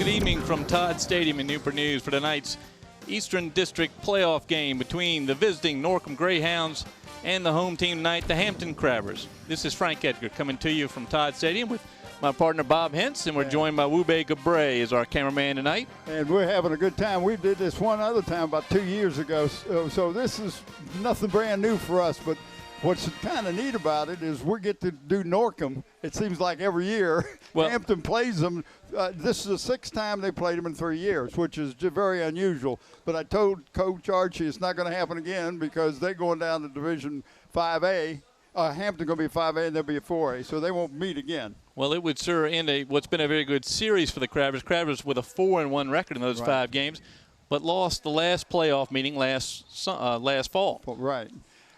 Good evening from Todd Stadium in Newport News for tonight's Eastern District playoff game between the visiting Norcom Greyhounds and the home team tonight, the Hampton Crabbers. This is Frank Edgar coming to you from Todd Stadium with my partner Bob Hentz, and we're joined by Wube Gabray as our cameraman tonight. And we're having a good time. We did this one other time about 2 years ago, so this is nothing brand new for us, but what's kind of neat about it is we get to do Norcom. It seems like every year. Well, Hampton plays them. This is the sixth time they played them in 3 years, which is very unusual. But I told Coach Archie it's not going to happen again because they're going down to Division 5A. Hampton going to be 5A and they'll be a 4A, so they won't meet again. Well, it would sure end what's been a very good series for the Crabbers. Crabbers with a 4-1 record in those 5 games, but lost the last playoff meeting last fall. Right.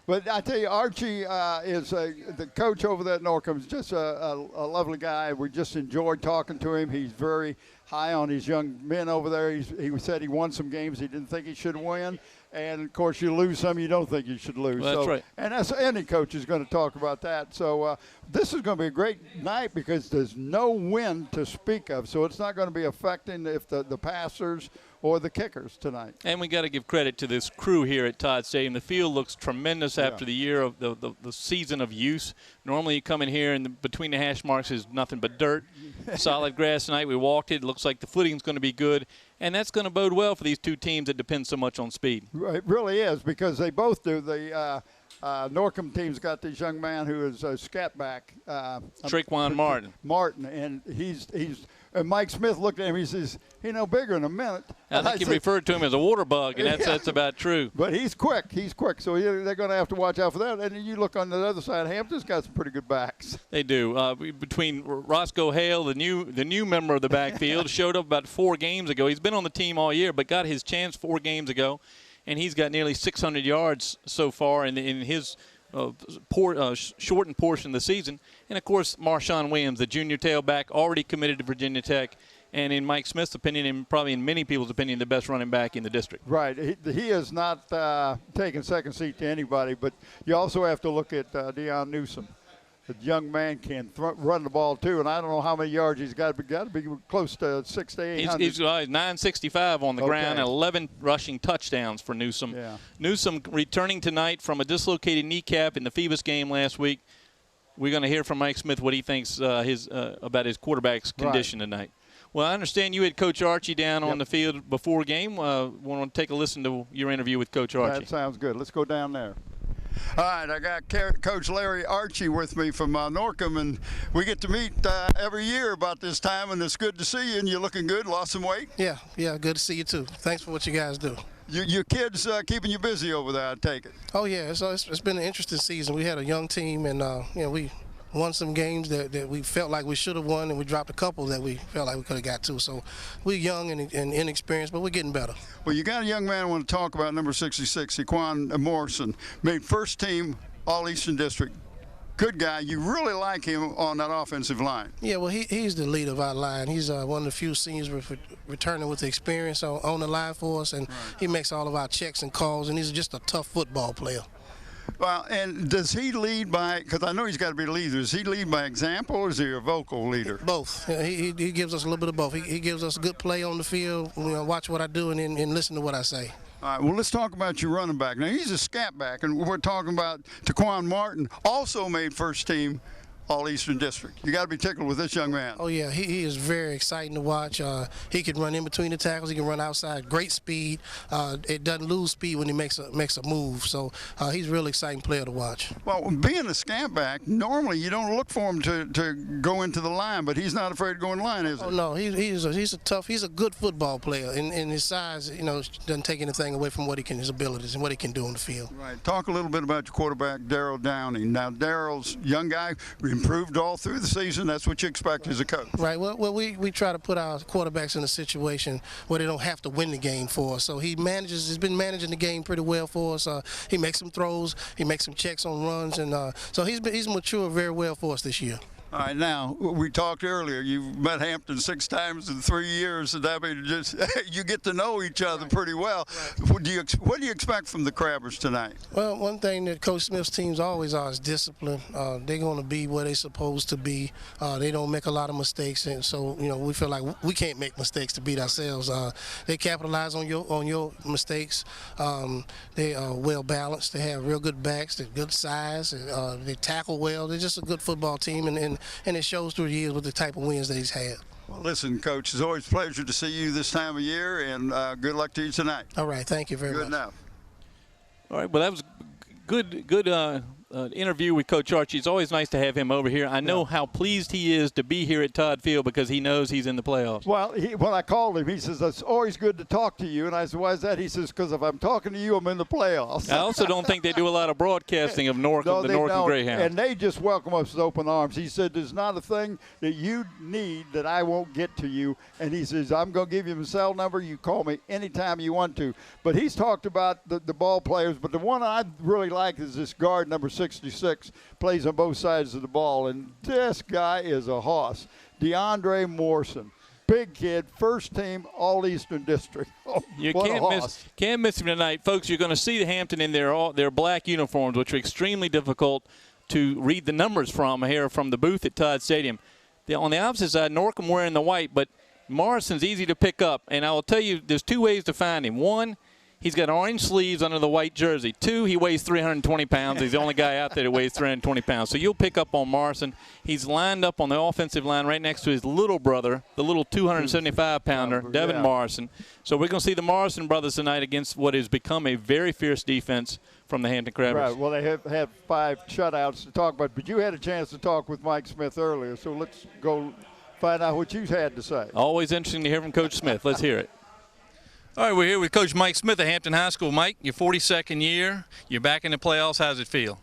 But I tell you, Archie is the coach over there at Norcom. Is just a lovely guy. We just enjoyed talking to him. He's very high on his young men over there. He said he won some games he didn't think he should win. And, of course, you lose some you don't think you should lose. Well, that's right. And that's any coach is going to talk about that. So this is going to be a great night because there's no wind to speak of. So it's not going to be affecting if the passers or the kickers tonight. And we got to give credit to this crew here at Todd Stadium. The field looks tremendous after the year of the season of use. Normally you come in here and between the hash marks is nothing but dirt. Solid grass tonight. We walked it. It looks like the footing's going to be good. And that's going to bode well for these two teams that depend so much on speed. It really is because they both do. The Norcom team's got this young man who is a scat back. Triquan Martin. And and Mike Smith looked at him. He says, "He no bigger in a minute." I think he referred to him as a water bug, and that's about true. But he's quick. He's quick. So they're going to have to watch out for that. And then you look on the other side. Hampton's got some pretty good backs. They do. Between Roscoe Hale, the new member of the backfield, showed up about 4 games ago. He's been on the team all year, but got his chance 4 games ago, and he's got nearly 600 yards so far in his shortened portion of the season. And, of course, Marshawn Williams, the junior tailback, already committed to Virginia Tech, and in Mike Smith's opinion, and probably in many people's opinion, the best running back in the district. Right. He is not taking second seat to anybody, but you also have to look at Deion Newsom. The young man can run the ball, too, and I don't know how many yards he's got, but got to be close to 600 to 800. He's 965 on the ground and 11 rushing touchdowns for Newsom. Yeah. Newsom returning tonight from a dislocated kneecap in the Phoebus game last week. We're going to hear from Mike Smith what he thinks about his quarterback's condition tonight. Well, I understand you had Coach Archie down on the field before game. Want to take a listen to your interview with Coach Archie. That sounds good. Let's go down there. All right, I got Coach Larry Archie with me from Norcom, and we get to meet every year about this time, and it's good to see you, and you're looking good, lost some weight? Yeah, good to see you too. Thanks for what you guys do. Your kids keeping you busy over there, I take it? Oh, yeah, it's been an interesting season. We had a young team, and we won some games that we felt like we should have won, and we dropped a couple that we felt like we could have got to. So we're young and inexperienced, but we're getting better. Well, you got a young man I want to talk about, number 66, Equan Morrison. Made first team All-Eastern District. Good guy. You really like him on that offensive line. Yeah, well, he's the leader of our line. He's one of the few seniors returning with the experience on the line for us, and he makes all of our checks and calls, and he's just a tough football player. Well, and does he lead by, because I know he's got to be a leader, does he lead by example or is he a vocal leader? Both. He gives us a little bit of both. He gives us good play on the field, watch what I do and listen to what I say. All right, well, let's talk about your running back. Now, he's a scat back, and we're talking about Triquan Martin, also made first team All-Eastern District. You got to be tickled with this young man. Oh, yeah, he is very exciting to watch. He can run in between the tackles. He can run outside. Great speed. It doesn't lose speed when he makes a move. So he's a really exciting player to watch. Well, being a scat back, normally you don't look for him to go into the line, but he's not afraid to go in line, is he? Oh, no, he's a good football player. And his size, doesn't take anything away from his abilities and what he can do on the field. Right. Talk a little bit about your quarterback, Daryl Downing. Now, Daryl's a young guy, improved all through the season. That's what you expect as a coach. Right. Well, we try to put our quarterbacks in a situation where they don't have to win the game for us. So he's been managing the game pretty well for us. He makes some throws. He makes some checks on runs. And so he's matured very well for us this year. All right, now, we talked earlier, you've met Hampton 6 times in 3 years, and that means just you get to know each other pretty well. Right. What do you expect from the Crabbers tonight? Well, one thing that Coach Smith's teams always are is discipline. They're going to be where they're supposed to be. They don't make a lot of mistakes, and so, we feel like we can't make mistakes to beat ourselves. They capitalize on your mistakes. They are well balanced. They have real good backs. They're good size. They tackle well. They're just a good football team, and it shows through the years with the type of wins that he's had. Well, listen, Coach, it's always a pleasure to see you this time of year, and good luck to you tonight. All right, thank you very much. Good enough. All right, well, that was good interview with Coach Archie. It's always nice to have him over here. I know how pleased he is to be here at Todd Field because he knows he's in the playoffs. Well, when I called him, he says, it's always good to talk to you. And I said, why is that? He says, because if I'm talking to you, I'm in the playoffs. I also don't think they do a lot of broadcasting of Norcom, the Norcom Greyhounds. And they just welcome us with open arms. He said, there's not a thing that you need that I won't get to you. And he says, I'm going to give you my cell number. You call me anytime you want to. But he's talked about the ball players. But the one I really like is this guard, number 66. Plays on both sides of the ball, and this guy is a hoss. DeAndre Morrison, big kid, first team All-Eastern District. Oh, you can't miss him tonight. Folks, you're going to see the Hampton in their black uniforms, which are extremely difficult to read the numbers from here from the booth at Todd Stadium. On the opposite side, Norcom wearing the white, but Morrison's easy to pick up, and I will tell you there's 2 ways to find him. One, he's got orange sleeves under the white jersey. 2, he weighs 320 pounds. He's the only guy out there that weighs 320 pounds. So you'll pick up on Morrison. He's lined up on the offensive line right next to his little brother, the little 275-pounder, Devin Morrison. So we're going to see the Morrison brothers tonight against what has become a very fierce defense from the Hampton Crabbers. Right. Well, they have had 5 shutouts to talk about, but you had a chance to talk with Mike Smith earlier, so let's go find out what you had to say. Always interesting to hear from Coach Smith. Let's hear it. All right, we're here with Coach Mike Smith at Hampton High School. Mike, your 42nd year. You're back in the playoffs. How does it feel?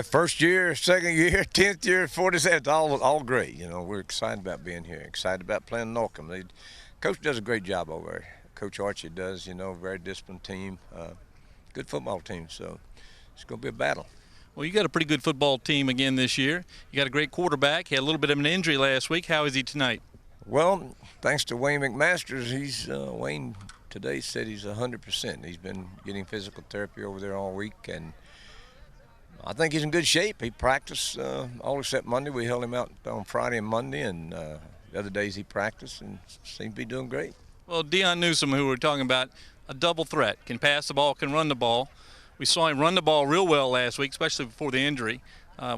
First year, second year, 10th year, 47th, all great. We're excited about being here, excited about playing Norcom. Coach does a great job over there. Coach Archie does, very disciplined team, good football team. So it's going to be a battle. Well, you got a pretty good football team again this year. You got a great quarterback. He had a little bit of an injury last week. How is he tonight? Well, thanks to Wayne McMasters, Wayne today said he's 100%. He's been getting physical therapy over there all week, and I think he's in good shape. He practiced all except Monday. We held him out on Friday and Monday, and the other days he practiced and seemed to be doing great. Well, Deion Newsome, who we're talking about, a double threat, can pass the ball, can run the ball. We saw him run the ball real well last week, especially before the injury.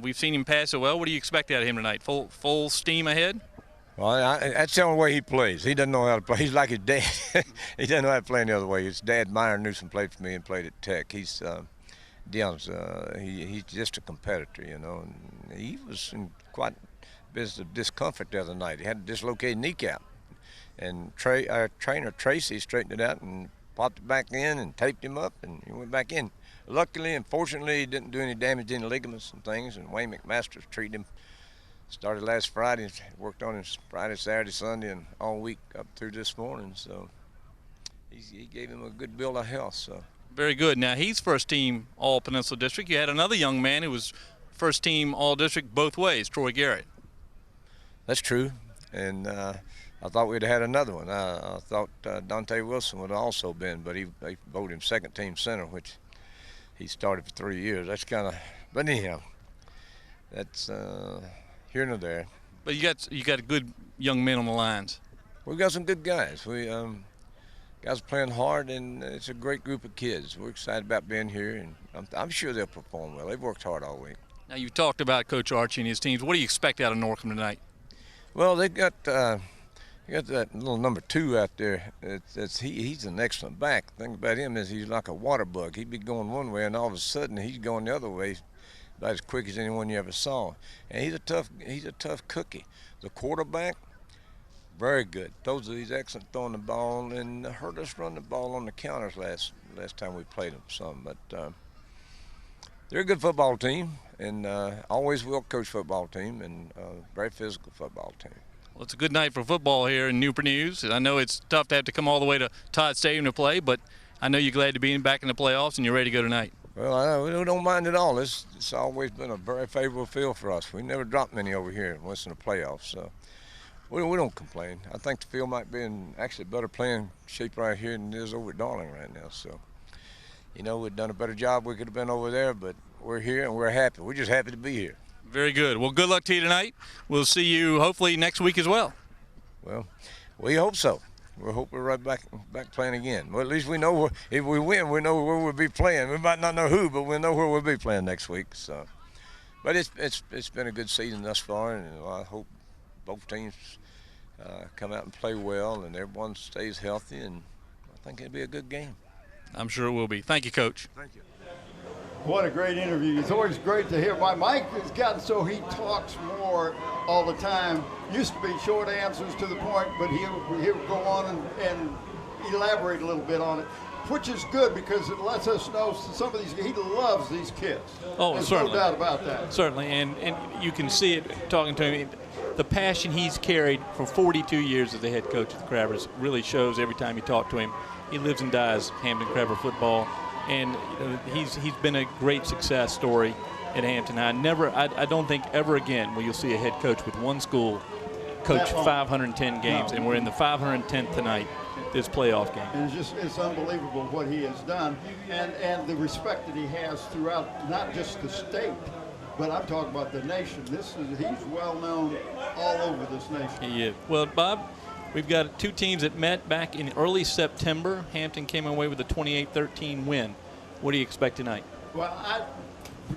We've seen him pass it well. What do you expect out of him tonight? Full steam ahead? Well, that's the only way he plays. He doesn't know how to play. He's like his dad. He doesn't know how to play any other way. His dad, Myron Newsom, played for me and played at Tech. He's just a competitor, And he was in quite a bit of discomfort the other night. He had a dislocated kneecap, and our trainer Tracy straightened it out and popped it back in and taped him up, and he went back in. Luckily and fortunately, he didn't do any damage to any ligaments and things. And Wayne McMasters treated him. Started last Friday, worked on him Friday, Saturday, Sunday, and all week up through this morning. So he gave him a good bill of health. So very good. Now he's first team All Peninsula District. You had another young man who was first team All District both ways, Troy Garrett. That's true, and I thought we'd have had another one. I thought Dante Wilson would have also been, but they voted him second team center, which he started for 3 years. That's kind of, but anyhow, that's. Here nor there. But you got good young men on the lines. We've got some good guys. We guys playing hard, and it's a great group of kids. We're excited about being here, and I'm sure they'll perform well. They've worked hard all week. Now you talked about Coach Archie and his teams. What do you expect out of Norcom tonight? Well, they got that little number 2 out there. He's an excellent back. The thing about him is he's like a water bug. He'd be going one way, and all of a sudden he's going the other way. About as quick as anyone you ever saw, and he's a tough cookie. The quarterback, very good. He's excellent throwing the ball, and hurt us run the ball on the counters last time we played them some. But they're a good football team, and always will coach football team, and very physical football team. Well, it's a good night for football here in Newport News. I know it's tough to have to come all the way to Todd Stadium to play, but I know you're glad to be back in the playoffs and you're ready to go tonight. Well, we don't mind at all. It's always been a very favorable field for us. We never dropped many over here unless in the playoffs. So we don't complain. I think the field might be in actually better playing shape right here than it is over at Darling right now. So, you know, we've done a better job. We could have been over there, but we're here and we're happy. We're just happy to be here. Very good. Well, good luck to you tonight. We'll see you hopefully next week as well. Well, we hope so. We hope we're right back playing again. Well, at least we know if we win, we know where we'll be playing. We might not know who, but we know where we'll be playing next week. So, but it's been a good season thus far, and I hope both teams come out and play well, and everyone stays healthy, and I think it'll be a good game. I'm sure it will be. Thank you, Coach. Thank you. What a great interview. It's always great to hear. Mike has gotten so he talks more all the time. Used to be short answers to the point, but he'll go on and elaborate a little bit on it, which is good because it lets us know some of these, he loves these kids. Oh, There's certainly. no doubt about that. Certainly, and you can see it talking to him. The passion he's carried for 42 years as the head coach of the Crabbers really shows every time you talk to him. He lives and dies Hampton Crabber football, and he's been a great success story at Hampton. I don't think ever again will you see a head coach with one school coach 510 games, and we're in the 510th tonight, this playoff game. And it's unbelievable what he has done, and the respect that he has throughout not just the state, but I'm talking about the nation. He's well known all over this nation. He is. Well, Bob, we've got two teams that met back in early September. Hampton came away with a 28-13 win. What do you expect tonight? Well, I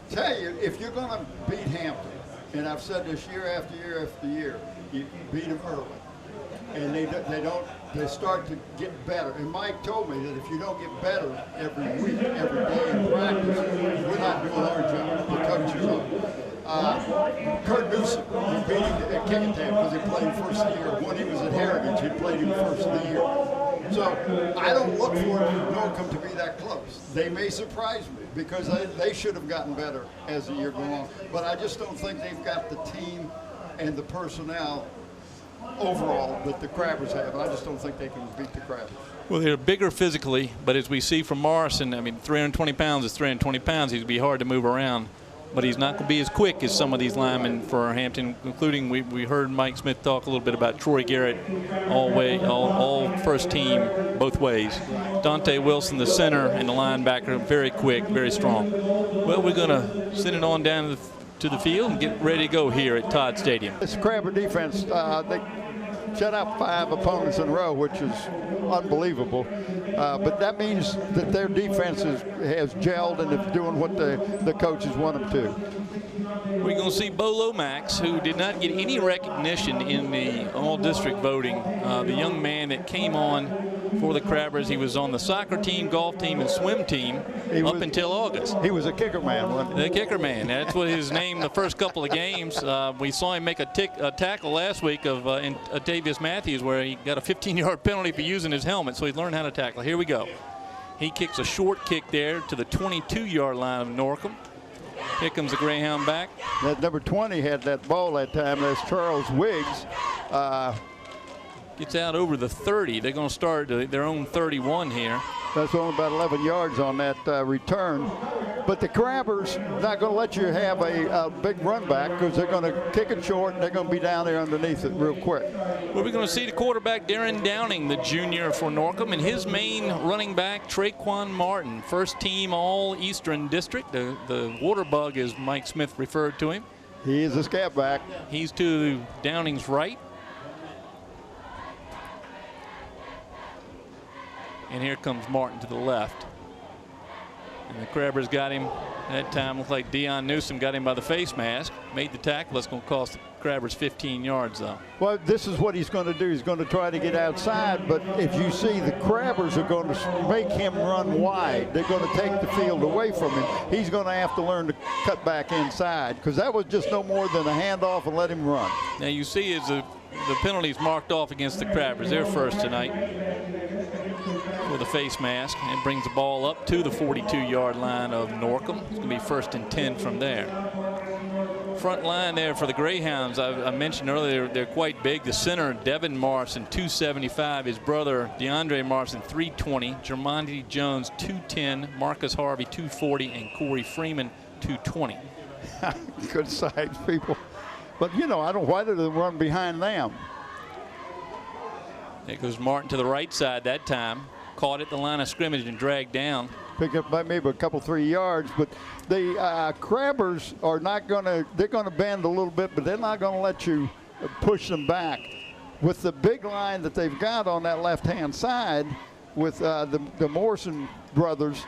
tell you, if you're going to beat Hampton, and I've said this year after year after year, you beat them early, and they start to get better. And Mike told me that if you don't get better every week, every day in practice, we're not doing our job. The coaches are. Kurt Newsom, we beat him at Kickingham because he played first of the year. When he was at Heritage, he played him first of the year. So I don't look for Norcom to be that close. They may surprise me because they should have gotten better as the year goes on. But I just don't think they've got the team and the personnel overall that the Crabbers have. I just don't think they can beat the Crabbers. Well, they're bigger physically, but as we see from Morrison, 320 pounds is 320 pounds. He'd be hard to move around, but he's not going to be as quick as some of these linemen for Hampton, including we heard Mike Smith talk a little bit about Troy Garrett, all first team both ways. Dante Wilson, the center, and the linebacker, very quick, very strong. Well, we're going to send it on down to the field and get ready to go here at Todd Stadium. This Crabber defense, they shut out 5 opponents in a row, which is unbelievable. But that means that their defense has gelled and is doing what the coaches want them to. We're going to see Bo Lomax, who did not get any recognition in the all-district voting. The young man that came on for the Crabbers, he was on the soccer team, golf team, and swim team until August. He was a kicker man, wasn't he? The kicker man. That's what his name the first couple of games. We saw him make a tackle last week of Atavius Matthews where he got a 15-yard penalty for using his helmet, so he's learned how to tackle. Here we go. He kicks a short kick there to the 22-yard line of Norcom. Here comes the Greyhound back. That number 20 had that ball that time. That's Charles Wiggs. Gets out over the 30. They're going to start their own 31 here. That's only about 11 yards on that return. But the Crabbers not going to let you have a big run back because they're going to kick it short and they're going to be down there underneath it real quick. Well, we're going to see the quarterback, Darren Downing, the junior for Norcom, and his main running back, Traquan Martin, first team All-Eastern District. The water bug, as Mike Smith referred to him. He is a scat back. He's to Downing's right. And here comes Martin to the left. And the Crabbers got him that time. Looked like Deion Newsom got him by the face mask. Made the tackle. That's going to cost the Crabbers 15 yards, though. Well, this is what he's going to do. He's going to try to get outside. But if you see, the Crabbers are going to make him run wide. They're going to take the field away from him. He's going to have to learn to cut back inside because that was just no more than a handoff and let him run. Now, you see as the penalties marked off against the Crabbers. They're first tonight with a face mask, and brings the ball up to the 42-yard line of Norcom. It's going to be 1st and 10 from there. front line there for the Greyhounds, I mentioned earlier, they're quite big. The center, Devin Marson, 275. His brother, DeAndre Marson, 320. Jermonte Jones, 210. Marcus Harvey, 240. And Corey Freeman, 220. Good size people. But, you know, why did they run behind them? There goes Martin to the right side that time. Caught at the line of scrimmage and dragged down. Pick up by maybe a couple, 3 yards. But the Crabbers are not going to, they're going to bend a little bit, but they're not going to let you push them back. With the big line that they've got on that left-hand side with the Morrison brothers,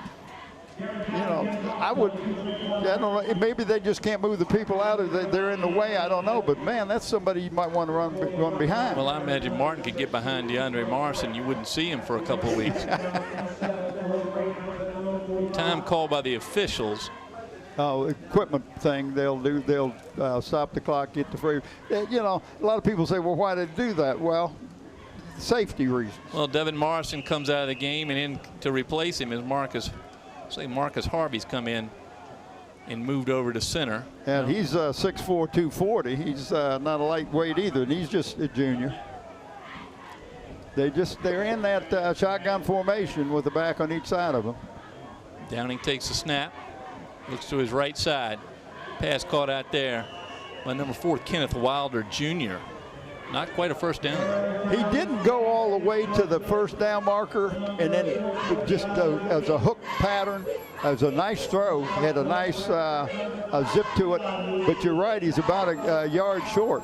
you know, I don't know, maybe they just can't move the people out, or they're in the way, I don't know. But, man, that's somebody you might want to run behind. Well, I imagine Martin could get behind DeAndre Marson. You wouldn't see him for a couple of weeks. Time called by the officials. Equipment thing they'll stop the clock, get the free. You know, a lot of people say, well, why did they do that? Well, safety reasons. Well, Devin Marson comes out of the game, and in to replace him is Marcus Harvey's come in and moved over to center. And he's 6'4", 240. He's not a lightweight either, and he's just a junior. They're in that shotgun formation with the back on each side of them. Downing takes the snap, looks to his right side. Pass caught out there by number 4, Kenneth Wilder Jr. Not quite a first down. He didn't go all the way to the first down marker, and then just as a hook pattern, as a nice throw. He had a nice zip to it, but you're right, he's about a yard short.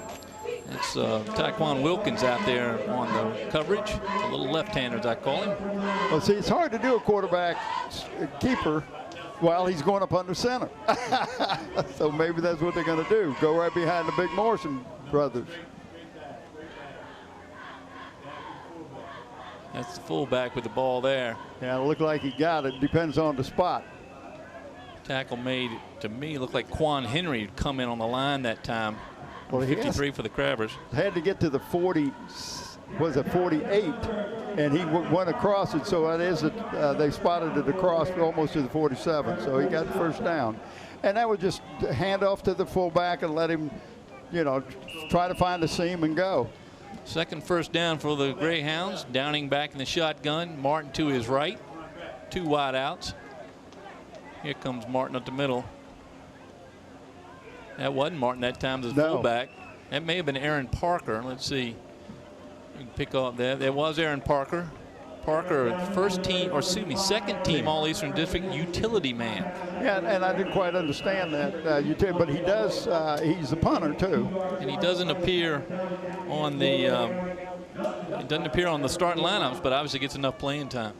It's Taquan Wilkins out there on the coverage. A little left-hander, as I call him. Well, see, it's hard to do a quarterback keeper while he's going up under center. So maybe that's what they're going to do, go right behind the big Morrison brothers. That's the fullback with the ball there. Yeah, it looked like he got it. Depends on the spot. Tackle made, to me, looked like Quan Henry would come in on the line that time. Well, 53 for the Crabbers. Had to get to the 40, was it 48, and he went across it. So that is it. They spotted it across almost to the 47. So he got the first down, and that was just hand off to the fullback and let him, you know, try to find a seam and go. Second first down for the Greyhounds. Downing back in the shotgun. Martin to his right. 2 wide outs. Here comes Martin up the middle. That wasn't Martin that time, the fullback. That may have been Aaron Parker. Let's see. You can pick off that. There was Aaron Parker. Parker, second team All-Eastern District utility man. Yeah, and I didn't quite understand that, but he does, he's a punter too. And he doesn't appear on the, starting lineups, but obviously gets enough playing time.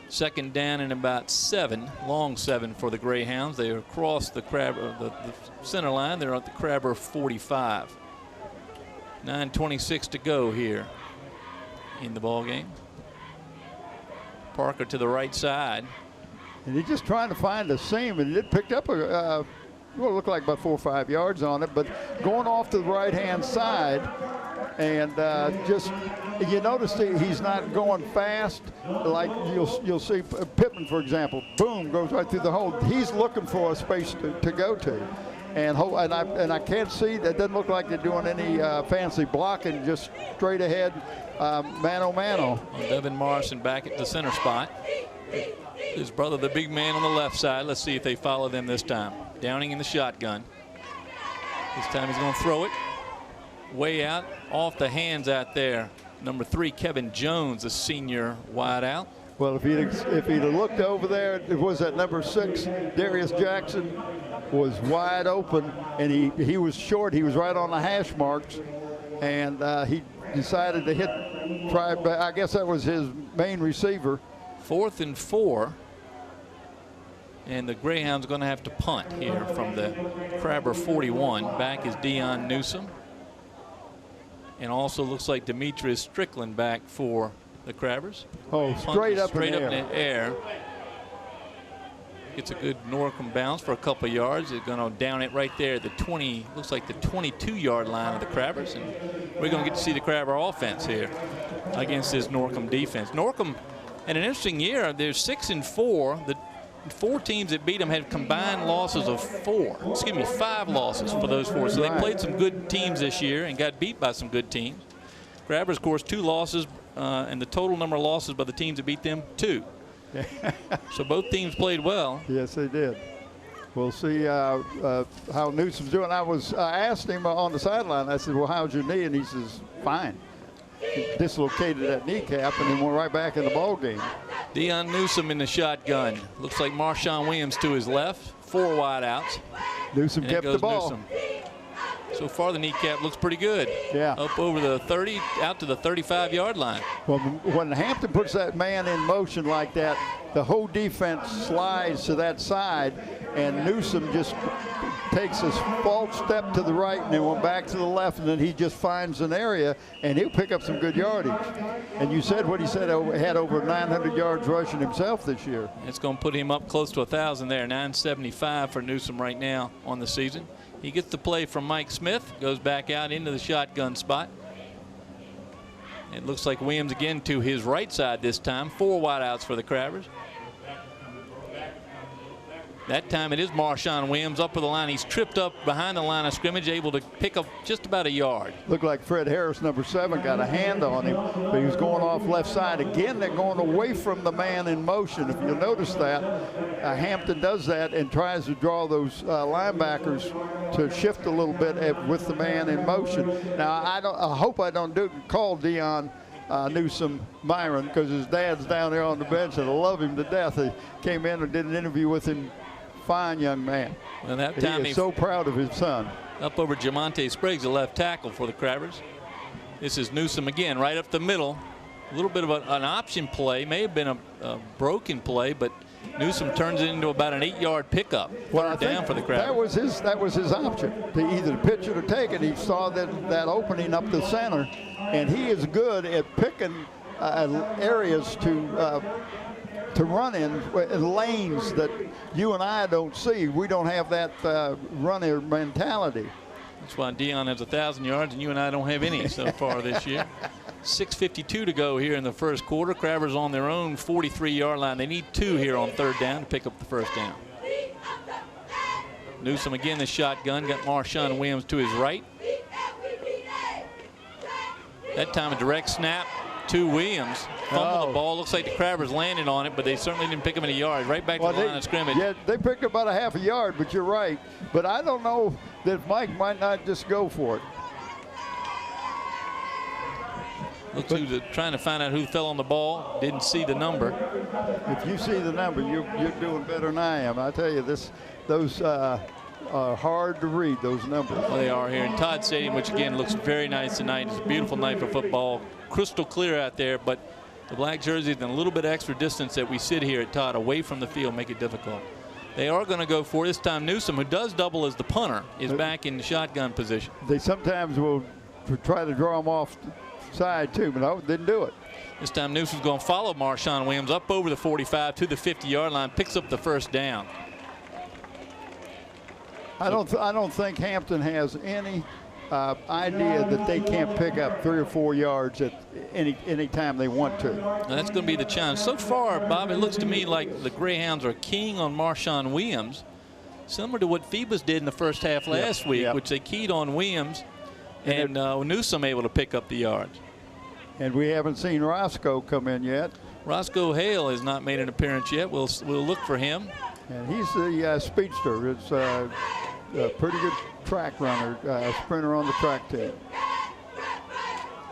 Second down and about 7, long 7 for the Greyhounds. They are across the center line. They're at the Crabber 45. 9:26 to go here in the ball game. Parker to the right side. And he's just trying to find a seam, and it picked up what looked like about 4 or 5 yards on it, but going off to the right-hand side, and just you notice that he's not going fast like you'll see Pittman, for example. Boom, goes right through the hole. He's looking for a space to go to, and I can't see. That doesn't look like they're doing any fancy blocking. Just straight ahead, mano. Devin Morrison back at the center spot. His brother, the big man on the left side. Let's see if they follow them this time. Downing in the shotgun. This time he's going to throw it way out, off the hands out there. Number 3, Kevin Jones, a senior wide out. Well, if he'd have looked over there, it was that number 6, Darius Jackson, was wide open, and he was short. He was right on the hash marks, and he decided to I guess that was his main receiver. 4th and 4. And the Greyhounds going to have to punt here from the Crabber 41. Back is Dion Newsom. And also looks like Demetrius Strickland back for the Crabbers. Oh, straight up in the air. Gets a good Norcom bounce for a couple of yards. They're going to down it right there at the 20, looks like the 22-yard line of the Crabbers. And we're going to get to see the Crabber offense here against this Norcom defense. Norcom had an interesting year. They're 6 and 4. four teams that beat them had combined losses of 5 losses for those 4. So they played some good teams this year and got beat by some good teams. Crabbers, of course, 2 losses, and the total number of losses by the teams that beat them, 2. So both teams played well. Yes, they did. We'll see how Newsom's doing. I asked him on the sideline, I said, well, how's your knee? And he says, fine. He dislocated that kneecap and then went right back in the ball game. Dion Newsom in the shotgun. Looks like Marshawn Williams to his left. 4 wide outs. Newsom kept the ball. Newsom. So far, the kneecap looks pretty good. Yeah. Up over the 30, out to the 35-yard line. Well, when Hampton puts that man in motion like that, the whole defense slides to that side, and Newsom just takes a false step to the right and then went back to the left, and then he just finds an area, and he'll pick up some good yardage. And you said what he said, had over 900 yards rushing himself this year. It's going to put him up close to 1,000 there. 975 for Newsom right now on the season. He gets the play from Mike Smith, goes back out into the shotgun spot. It looks like Williams again to his right side this time. 4 wideouts for the Crabbers. That time it is Marshawn Williams up with the line. He's tripped up behind the line of scrimmage, able to pick up just about a yard. Looked like Fred Harris, number 7, got a hand on him, but he was going off left side. Again, they're going away from the man in motion. If you'll notice that, Hampton does that and tries to draw those linebackers to shift a little bit with the man in motion. Now, I hope I don't call Dion Newsom Myron, because his dad's down there on the bench and I love him to death. He came in and did an interview with him. Fine young man. And that time he is so proud of his son. Up over Jamonte Spriggs, a left tackle for the Crabbers. This is Newsom again, right up the middle. A little bit of an option play. May have been a broken play, but Newsom turns it into about an 8-yard pickup. Third down for the Crabbers. That was his option, to either pitch it or take it. He saw that opening up the center, and he is good at picking areas to run in lanes that you and I don't see. We don't have that runner mentality. That's why Dion has 1,000 yards and you and I don't have any so far this year. 6:52 to go here in the first quarter. Crabbers on their own 43-yard line. They need 2 here on 3rd down to pick up the first down. Newsom again, the shotgun, got Marshawn Williams to his right. That time a direct snap to Williams. Fumbled the ball. Looks like the Crabbers landed on it, but they certainly didn't pick him any yards. Right back to the line of scrimmage. Yeah, they picked about a half a yard, but you're right. But I don't know that Mike might not just go for it. Looks like he was trying to find out who fell on the ball. Didn't see the number. If you see the number, you're doing better than I am. I tell you, those are hard to read, those numbers. Well, they are here in Todd Stadium, which again looks very nice tonight. It's a beautiful night for football. Crystal clear out there, but the black jerseys and a little bit extra distance that we sit here at Todd away from the field make it difficult. They are going to go for this time. Newsom, who does double as the punter, is back in the shotgun position. They sometimes will try to draw him off side too, but no, didn't do it. This time Newsom's going to follow Marshawn Williams up over the 45 to the 50-yard line, picks up the first down. I don't think Hampton has any idea that they can't pick up 3 or 4 yards at any time they want to. Now that's going to be the challenge. So far, Bob, it looks to me like the Greyhounds are keying on Marshawn Williams, similar to what Phoebus did in the first half last week, which they keyed on Williams, and Newsom able to pick up the yards. And we haven't seen Roscoe come in yet. Roscoe Hale has not made an appearance yet. We'll look for him. And he's the speedster. It's a pretty good track runner, sprinter on the track team.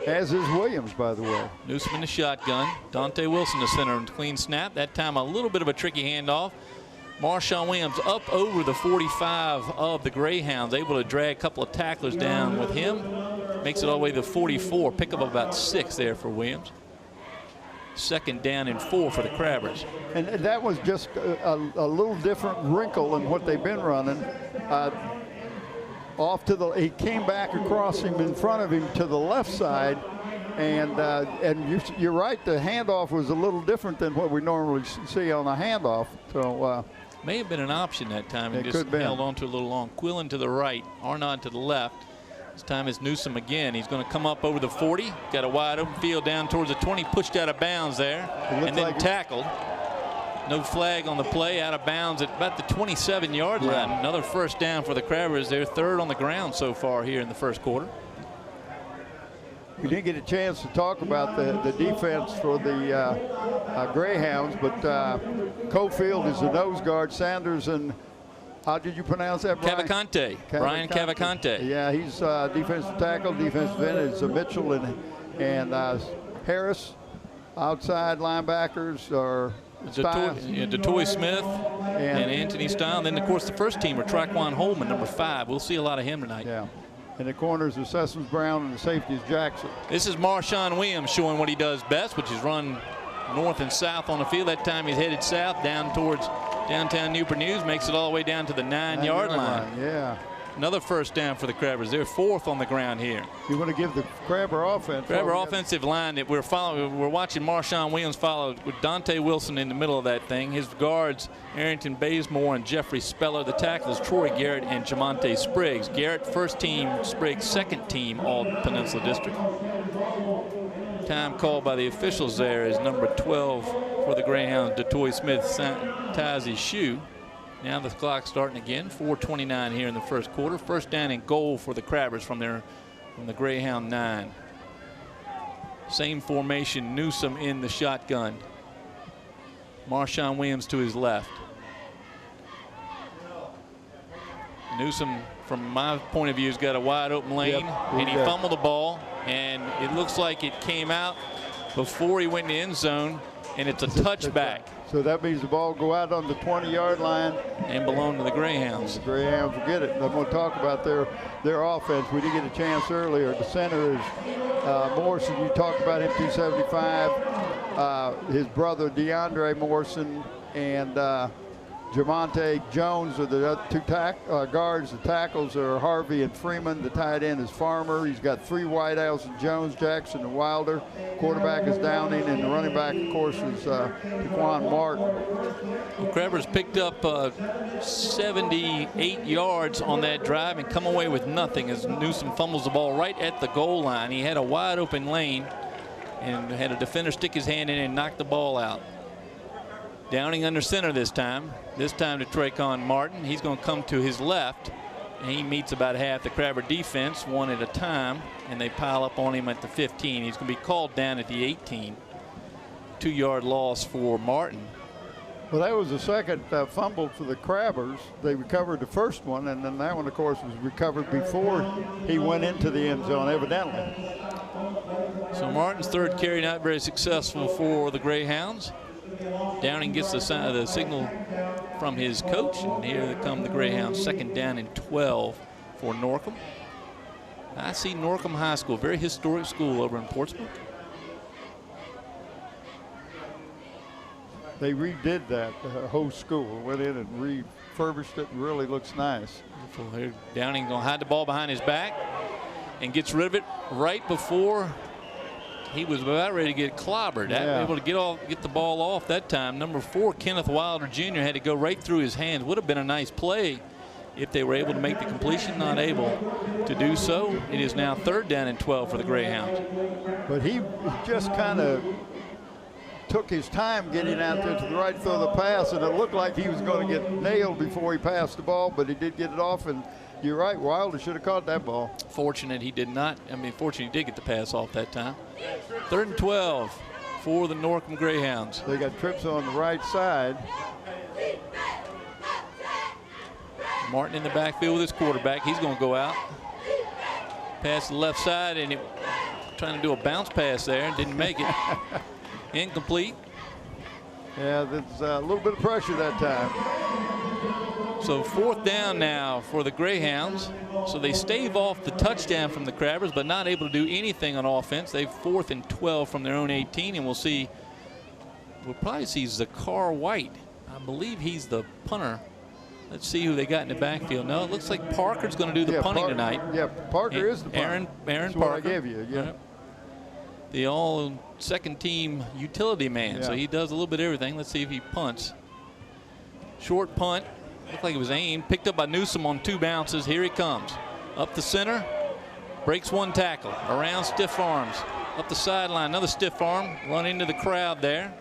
As is Williams, by the way. Newsom in the shotgun. Dante Wilson the center and clean snap. That time a little bit of a tricky handoff. Marshawn Williams up over the 45 of the Greyhounds, able to drag a couple of tacklers down with him. Makes it all the way to the 44. Pick up about 6 there for Williams. 2nd down and 4 for the Crabbers. And that was just a little different wrinkle than what they've been running. He came back across him in front of him to the left side, and you're right, the handoff was a little different than what we normally see on a handoff. So may have been an option that time. He just held on to a little long. Quillen to the right, Arnott to the left. This time is Newsom again. He's going to come up over the 40. Got a wide open field down towards the 20, pushed out of bounds there, and then tackled. No flag on the play, out of bounds at about the 27-yard line. Another first down for the Crabbers. They're third on the ground so far here in the first quarter. We didn't get a chance to talk about the defense for the Greyhounds, but Cofield is the nose guard. Sanders and how did you pronounce that, Brian? Cavalcante. Brian Cavalcante. Yeah, he's defensive tackle. Defensive end is Mitchell and Harris. Outside linebackers are DeToy Smith and Anthony Stein. Then, of course, the first teamer, Traquan Holman, number 5. We'll see a lot of him tonight. Yeah. And the corners are Sessions Brown and the safety is Jackson. This is Marshawn Williams showing what he does best, which is run north and south on the field. That time he's headed south down towards downtown Newport News, makes it all the way down to the 9-yard line. Yeah. Another first down for the Crabbers. They're fourth on the ground here. You want to give the Crabber offense. Crabber offensive line that we're following. We're watching Marshawn Williams follow with Dante Wilson in the middle of that thing. His guards, Arrington Bazemore and Jeffrey Speller. The tackles, Troy Garrett and Jamonte Spriggs. Garrett first team, Spriggs second team All Peninsula District. Time called by the officials there is number 12 for the Greyhounds. DeToy Smith ties his shoe. Now the clock starting again. 4:29 here in the first quarter. First down and goal for the Crabbers from the Greyhound 9. Same formation. Newsom in the shotgun. Marshawn Williams to his left. Newsom, from my point of view, has got a wide open lane, and he fumbled the ball, and it looks like it came out before he went in the end zone, and it's a touchback. So that means the ball go out on the 20-yard line and belong to the Greyhounds. The Greyhounds will get it. I'm going to talk about their offense. We did get a chance earlier. The center is Morrison. You talked about him, 275. His brother DeAndre Morrison and Jamonte Jones are the other two guards. The tackles are Harvey and Freeman. The tight end is Farmer. He's got 3 wideouts, Jones, Jackson, and Wilder. Quarterback is Downing, and the running back, of course, is Daquan Martin. Well, Crabbers picked up 78 yards on that drive and come away with nothing as Newsom fumbles the ball right at the goal line. He had a wide open lane and had a defender stick his hand in and knock the ball out. Downing under center this time. This time to Traquan Martin. He's going to come to his left, and he meets about half the Crabber defense, one at a time, and they pile up on him at the 15. He's going to be called down at the 18. 2-yard loss for Martin. Well, that was the second fumble for the Crabbers. They recovered the first one, and then that one, of course, was recovered before he went into the end zone, evidently. So Martin's third carry not very successful for the Greyhounds. Downing gets the signal from his coach, and here come the Greyhounds. Second down and 12 for Norcom. I see Norcom High School, very historic school over in Portsmouth. They redid that whole school, went in and refurbished it, and really looks nice. Here, Downing gonna hide the ball behind his back and gets rid of it right before he was about ready to get clobbered. Able to get the ball off that time. Number 4, Kenneth Wilder Jr. had to go right through his hands. Would have been a nice play if they were able to make the completion. Not able to do so. It is now third down and 12 for the Greyhounds. But he just kind of took his time getting out there to the right, throw the pass, and it looked like he was going to get nailed before he passed the ball, but he did get it off, and you're right, Wilder should have caught that ball. Fortunate he did not. Fortunate he did get the pass off that time. Third and 12 for the Norcom Greyhounds. They got trips on the right side. Martin in the backfield with his quarterback. He's going to go out. Pass to the left side, and trying to do a bounce pass there and didn't make it. Incomplete. Yeah, there's a little bit of pressure that time. So fourth down now for the Greyhounds. So they stave off the touchdown from the Crabbers, but not able to do anything on offense. They've 4th and 12 from their own 18, and we'll probably see Zakar White. I believe he's the punter. Let's see who they got in the backfield. No, it looks like Parker's going to do the punting tonight. Yeah, Parker is the punter. Aaron That's Parker. What I gave you. Yeah. The all-second team utility man. So he does a little bit of everything. Let's see if he punts. Short punt. Looked like it was aimed. Picked up by Newsom on 2 bounces. Here he comes. Up the center. Breaks 1 tackle. Around stiff arms. Up the sideline. Another stiff arm. Run into the crowd there.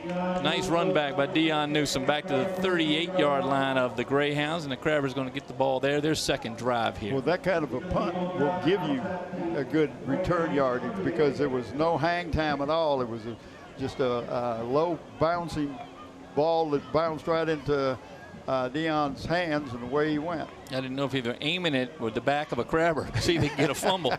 Nice run back by Dion Newsom back to the 38-yard line of the Greyhounds, and the Crabbers going to get the ball there. Their second drive here. Well, that kind of a punt will give you a good return yardage because there was no hang time at all. It was just a low bouncing ball that bounced right into Dion's hands, and away he went. I didn't know if he was aiming it with the back of a Crabber, see if he could get a fumble.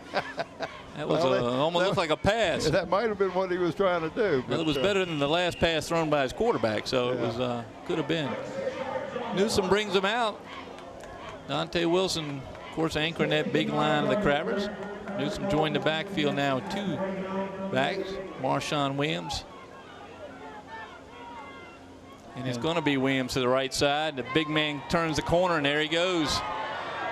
That was almost looked like a pass. That might have been what he was trying to do. Well, it was better than the last pass thrown by his quarterback, so it was could have been. Newsom brings him out. Dante Wilson, of course, anchoring that big line of the Crabbers. Newsom joined the backfield now with 2 backs. Marshawn Williams. And it's going to be Williams to the right side. The big man turns the corner, and there he goes.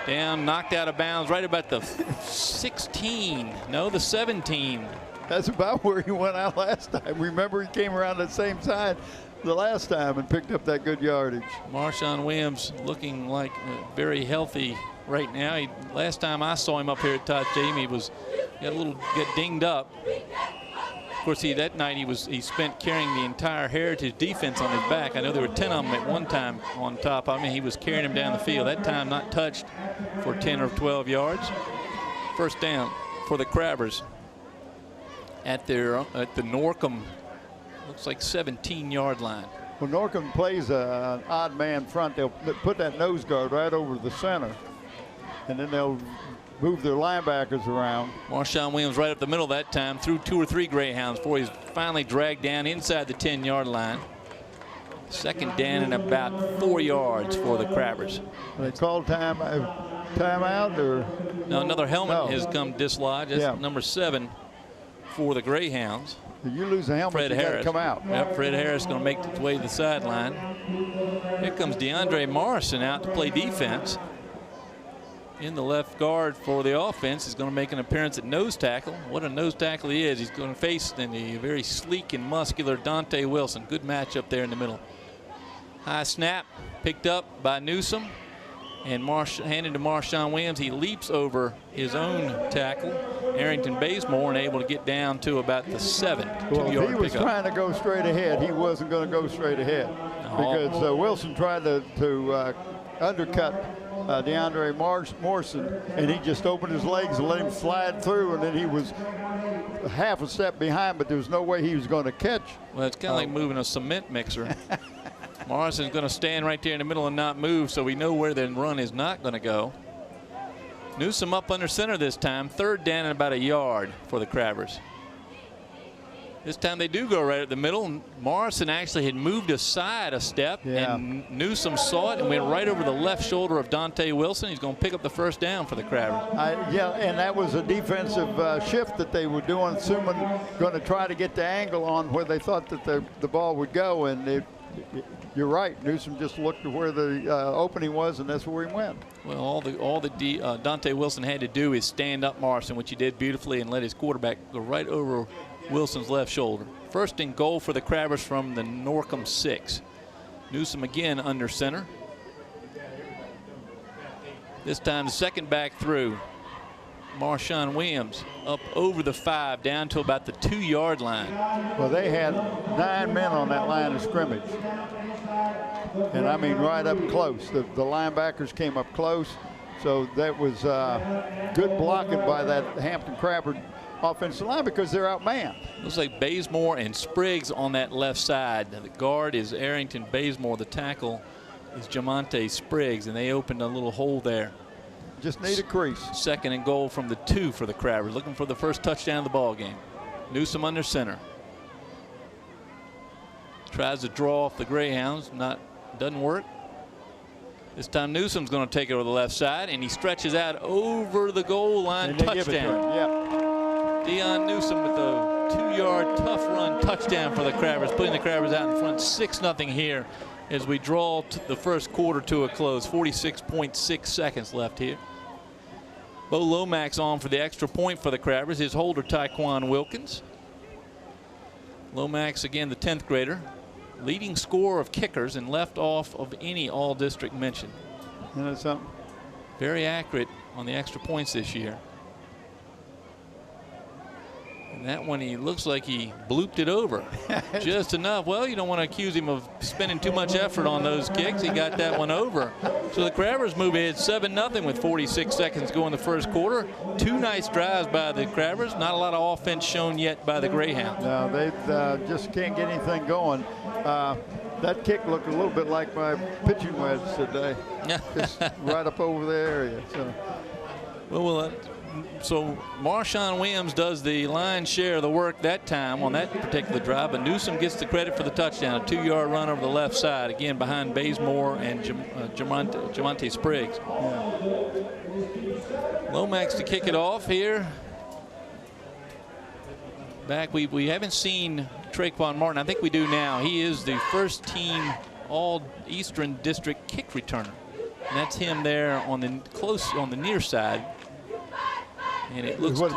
Down, knocked out of bounds right about the 16. No, the 17. That's about where he went out last time. Remember, he came around the same side the last time and picked up that good yardage. Marshawn Williams looking like very healthy right now. Last time I saw him up here at Todd Stadium, he got dinged up. Of course, that night he spent carrying the entire Heritage defense on his back. I know there were 10 of them at one time on top. I mean, he was carrying him down the field. That time not touched for 10 or 12 yards. First down for the Crabbers at the Norcom, looks like 17-yard line. Well, Norcom plays an odd man front. They'll put that nose guard right over the center, and then they'll move their linebackers around. Marshawn Williams right up the middle that time, threw 2 or 3 Greyhounds before he's finally dragged down inside the 10-yard line. Second down and about 4 yards for the Crabbers. They called timeout or? No, another helmet has come dislodged. That's number 7 for the Greyhounds. If you lose a helmet, Fred you got to Harris. come out. Yep, Fred Harris going to make his way to the sideline. Here comes DeAndre Morrison out to play defense. In the left guard for the offense. He's going to make an appearance at nose tackle. What a nose tackle he is. He's going to face the very sleek and muscular Dante Wilson. Good matchup there in the middle. High snap picked up by Newsom and handed to Marshawn Williams. He leaps over his own tackle, Arrington Bazemore, and able to get down to about the 7. Well, if he was pickup. trying to go straight ahead, he wasn't going to go straight ahead because Wilson tried to undercut DeAndre Morrison, and he just opened his legs and let him slide through, and then he was half a step behind, but there was no way he was going to catch. Well, it's kind of like moving a cement mixer. Morrison's going to stand right there in the middle and not move, so we know where the run is not going to go. Newsom up under center this time. Third down and about a yard for the Crabbers. This time they do go right at the middle. Morrison actually had moved aside a step, and Newsom saw it and went right over the left shoulder of Dante Wilson. He's going to pick up the first down for the Crabbers. And that was a defensive shift that they were doing, assuming going to try to get the angle on where they thought that the ball would go. And you're right, Newsom just looked to where the opening was, and that's where he went. Well, all Dante Wilson had to do is stand up Morrison, which he did beautifully, and let his quarterback go right over Wilson's left shoulder. First and goal for the Crabbers from the Norcom 6. Newsom again under center. This time the second back through. Marshawn Williams up over the 5 down to about the 2-yard line. Well, they had 9 men on that line of scrimmage. And I mean right up close. The linebackers came up close. So that was good blocking by that Hampton Crabber offensive line because they're outmanned. Looks like Bazemore and Spriggs on that left side. The guard is Arrington Bazemore. The tackle is Jamonte Spriggs, and they opened a little hole there. Just need a crease. Second and goal from the 2 for the Crabbers, looking for the first touchdown of the ball game. Newsom under center. Tries to draw off the Greyhounds, doesn't work. This time Newsom's going to take it over the left side, and he stretches out over the goal line. Touchdown. Dion Newsom with a 2-yard tough run touchdown for the Crabbers, putting the Crabbers out in front 6-0 here as we draw the first quarter to a close. 46.6 seconds left here. Bo Lomax on for the extra point for the Crabbers. His holder, Tyquan Wilkins. Lomax, again, the 10th grader. Leading scorer of kickers and left off of any all-district mention. You know something? Very accurate on the extra points this year. And that one, he looks like he blooped it over just enough. Well, you don't want to accuse him of spending too much effort on those kicks. He got that one over. So the Crabbers move ahead 7-0 with 46 seconds to go in the first quarter. 2 nice drives by the Crabbers. Not a lot of offense shown yet by the Greyhounds. No, they just can't get anything going. That kick looked a little bit like my pitching wedge today. Just right up over the area. So. So Marshawn Williams does the lion's share of the work that time on that particular drive, but Newsom gets the credit for the touchdown, a 2-yard run over the left side, again behind Bazemore and Jamonte Spriggs. Yeah. Lomax to kick it off here. Back, we haven't seen Traquan Martin. I think we do now. He is the first team All-Eastern District kick returner. And that's him there on the near side. And it looks standing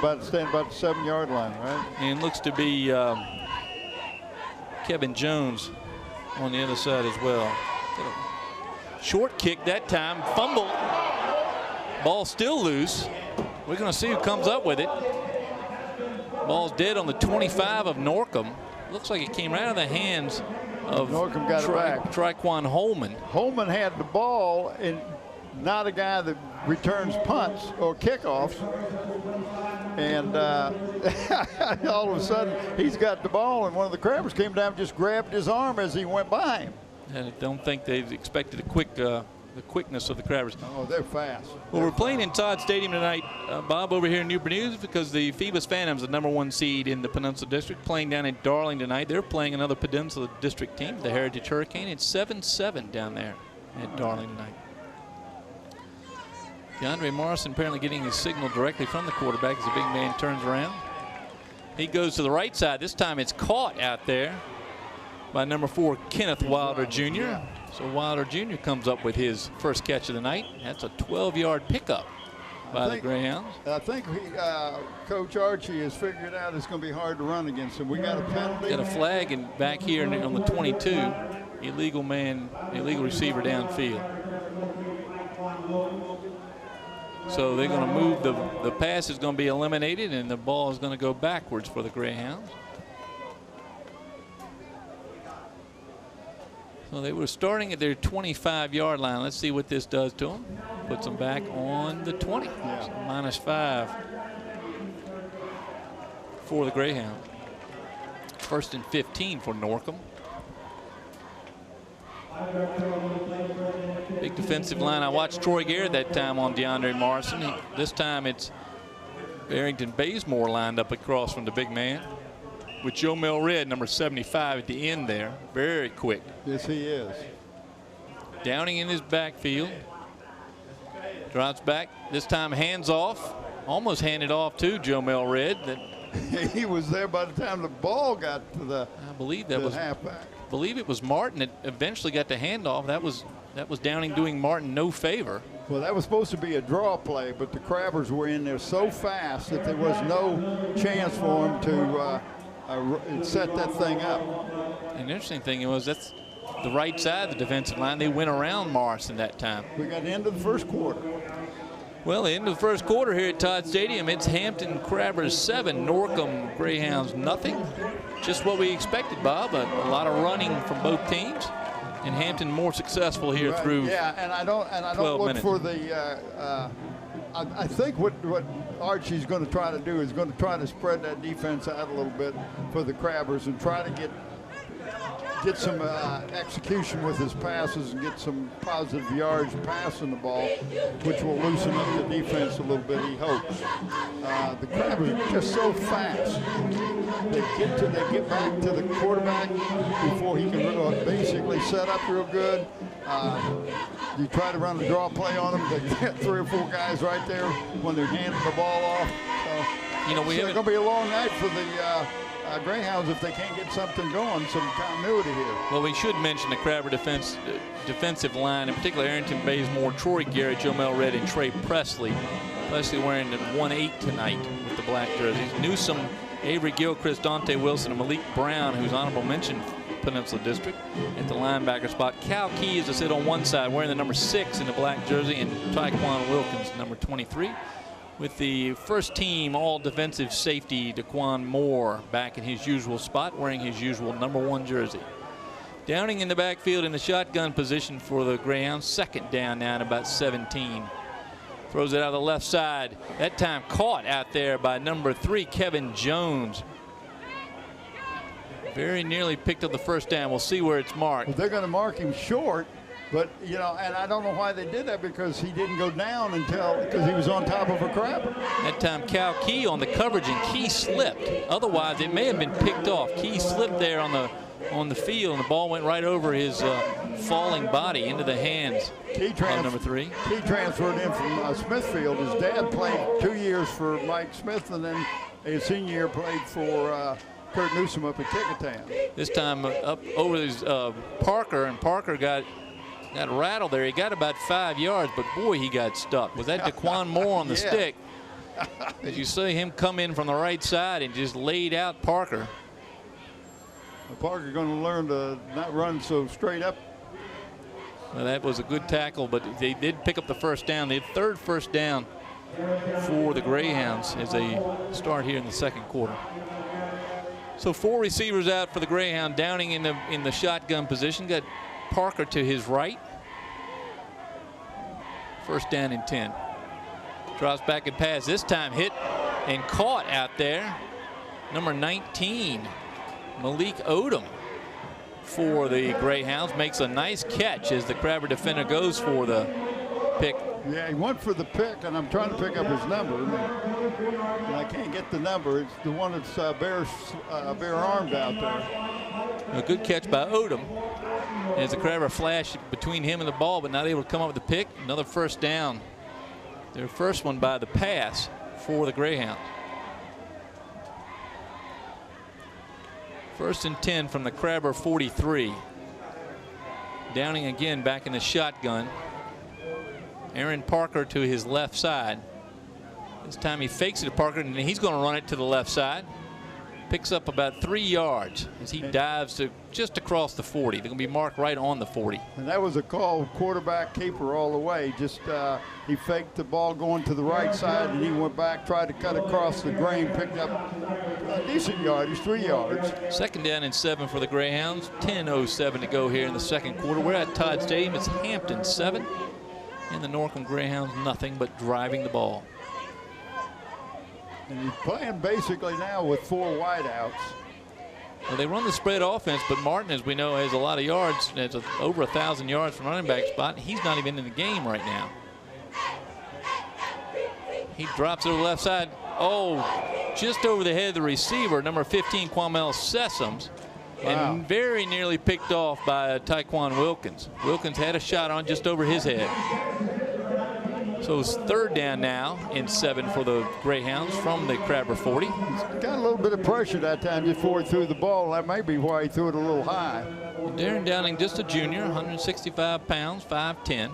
about the 7-yard line, right? And it looks to be Kevin Jones on the other side as well. Short kick that time, fumble. Ball still loose. We're going to see who comes up with it. Ball's dead on the 25 of Norcom. Looks like it came right out of the hands of Norcom got it back. Traquan Holman. Holman had the ball, and not a guy that returns punts or kickoffs. And all of a sudden, he's got the ball, and one of the Crabbers came down and just grabbed his arm as he went by him. And I don't think they've expected the quickness of the Crabbers. Oh, they're fast. Well, we're playing in Todd Stadium tonight, Bob, over here in Newport News, because the Phoebus Phantoms, the #1 seed in the Peninsula District, playing down in Darling tonight. They're playing another Peninsula District team, the Heritage Hurricane. It's 7-7 down there at Darling tonight. DeAndre Morrison apparently getting his signal directly from the quarterback as the big man turns around. He goes to the right side. This time it's caught out there by #4, Kenneth Wilder Jr. Yeah. So Wilder Jr. comes up with his first catch of the night. That's a 12-yard pickup by the Greyhounds. I think Coach Archie has figured out it's going to be hard to run against him. We got a penalty. Got a flag and back here on the 22. Illegal receiver downfield. So they're going to move, the pass is going to be eliminated, and the ball is going to go backwards for the Greyhounds. So they were starting at their 25-yard line. Let's see what this does to them. Puts them back on the 20. Yeah. So -5 for the Greyhounds. 1st and 15 for Norcom. Big defensive line. I watched Troy Garrett that time on DeAndre Morrison. This time it's Barrington Bazemore lined up across from the big man, with Joe Milred, #75 at the end there. Very quick. Yes, he is. Downing in his backfield. Drops back. This time hands off. Almost handed off to Joe Milred. He was there by the time the ball got to the halfback. I believe it was Martin that eventually got the handoff. That was Downing doing Martin no favor. Well, that was supposed to be a draw play, but the Crabbers were in there so fast that there was no chance for him to set that thing up. And the interesting thing was that's the right side of the defensive line. They went around Morrison that time. We got into the first quarter. Well, the end of the first quarter here at Todd Stadium, it's Hampton Crabbers 7, Norcom Greyhounds nothing. Just what we expected, Bob. A lot of running from both teams, and Hampton more successful here through. Yeah, and I don't look for the. I think what Archie's going to try to do is going to try to spread that defense out a little bit for the Crabbers and try to get some execution with his passes and get some positive yards passing the ball, which will loosen up the defense a little bit, he hopes. The Crabbers are just so fast. They get back to the quarterback before he can basically set up real good. You try to run a draw play on them, they get 3 or 4 guys right there when they're handing the ball off. So, it's going to be a long night for the Greyhounds if they can't get something going, some continuity here. Well, we should mention the Crabber defensive line, in particular Arrington Bazemore, Troy Garrett, Joe Melred, and Trey Presley. Presley wearing the 1-8 tonight with the black jerseys. Newsom, Avery Gilchrist, Dante Wilson, and Malik Brown, who's honorable mention Peninsula District, at the linebacker spot. Cal Key is to sit on one side wearing the #6 in the black jersey, and Tyquan Wilkins, #23. with the first team all defensive safety Daquan Moore back in his usual spot, wearing his usual #1 jersey. Downing in the backfield in the shotgun position for the Greyhounds. Second down now at about 17. Throws it out of the left side. That time caught out there by #3, Kevin Jones. Very nearly picked up the first down. We'll see where it's marked. Well, they're going to mark him short, but, you know, and I don't know why they did that, because he didn't go down because he was on top of a crabber. That time Cal Key on the coverage, and Key slipped. Otherwise, it may have been picked off. Key slipped there on the field, and the ball went right over his falling body into the hands of #3. He transferred in from Smithfield. His dad played 2 years for Mike Smith, and then his senior year played for Kurt Newsom up at Kickingham. This time up over his Parker, and Parker got rattled there. He got about 5 yards, but boy, he got stuck. Was that Daquan Moore on the stick? As you see him come in from the right side and just laid out Parker. Parker going to learn to not run so straight up. Well, that was a good tackle, but they did pick up the first down. The third first down for the Greyhounds as they start here in the second quarter. So 4 receivers out for the Greyhound. Downing in the shotgun position. Got Parker to his right. First down and 10. Drops back and pass. This time hit and caught out there. #19, Malik Odom for the Greyhounds. Makes a nice catch as the Crabber defender goes for the pick. Yeah, he went for the pick, and I'm trying to pick up his number, and I can't get the number. It's the one that's bare armed out there. A good catch by Odom as the Crabber flashed between him and the ball, but not able to come up with the pick. Another first down. Their first one by the pass for the Greyhounds. First and 10 from the Crabber 43. Downing again back in the shotgun. Aaron Parker to his left side. This time he fakes it to Parker, and he's going to run it to the left side. Picks up about 3 yards as he dives to just across the 40. They're going to be marked right on the 40. And that was a call, quarterback keeper all the way. Just he faked the ball going to the right side, and he went back, tried to cut across the grain, picked up a decent yardage, 3 yards. Second down and 7 for the Greyhounds. 10:07 to go here in the second quarter. We're at Todd Stadium. It's Hampton 7. And the Norcom Greyhounds nothing but driving the ball. And he's playing basically now with 4 wideouts. Well, they run the spread offense, but Martin, as we know, has a lot of yards. Has over 1,000 yards from running back spot. He's not even in the game right now. He drops it to the left side. Oh, just over the head of the receiver, number 15, Quamel Sessoms. Wow. And very nearly picked off by Tyquan Wilkins. Wilkins had a shot on just over his head. So it's third down now and 7 for the Greyhounds from the Crabber 40. He's got a little bit of pressure that time just before he threw the ball. That may be why he threw it a little high. Darren Downing, just a junior, 165 pounds, 5'10".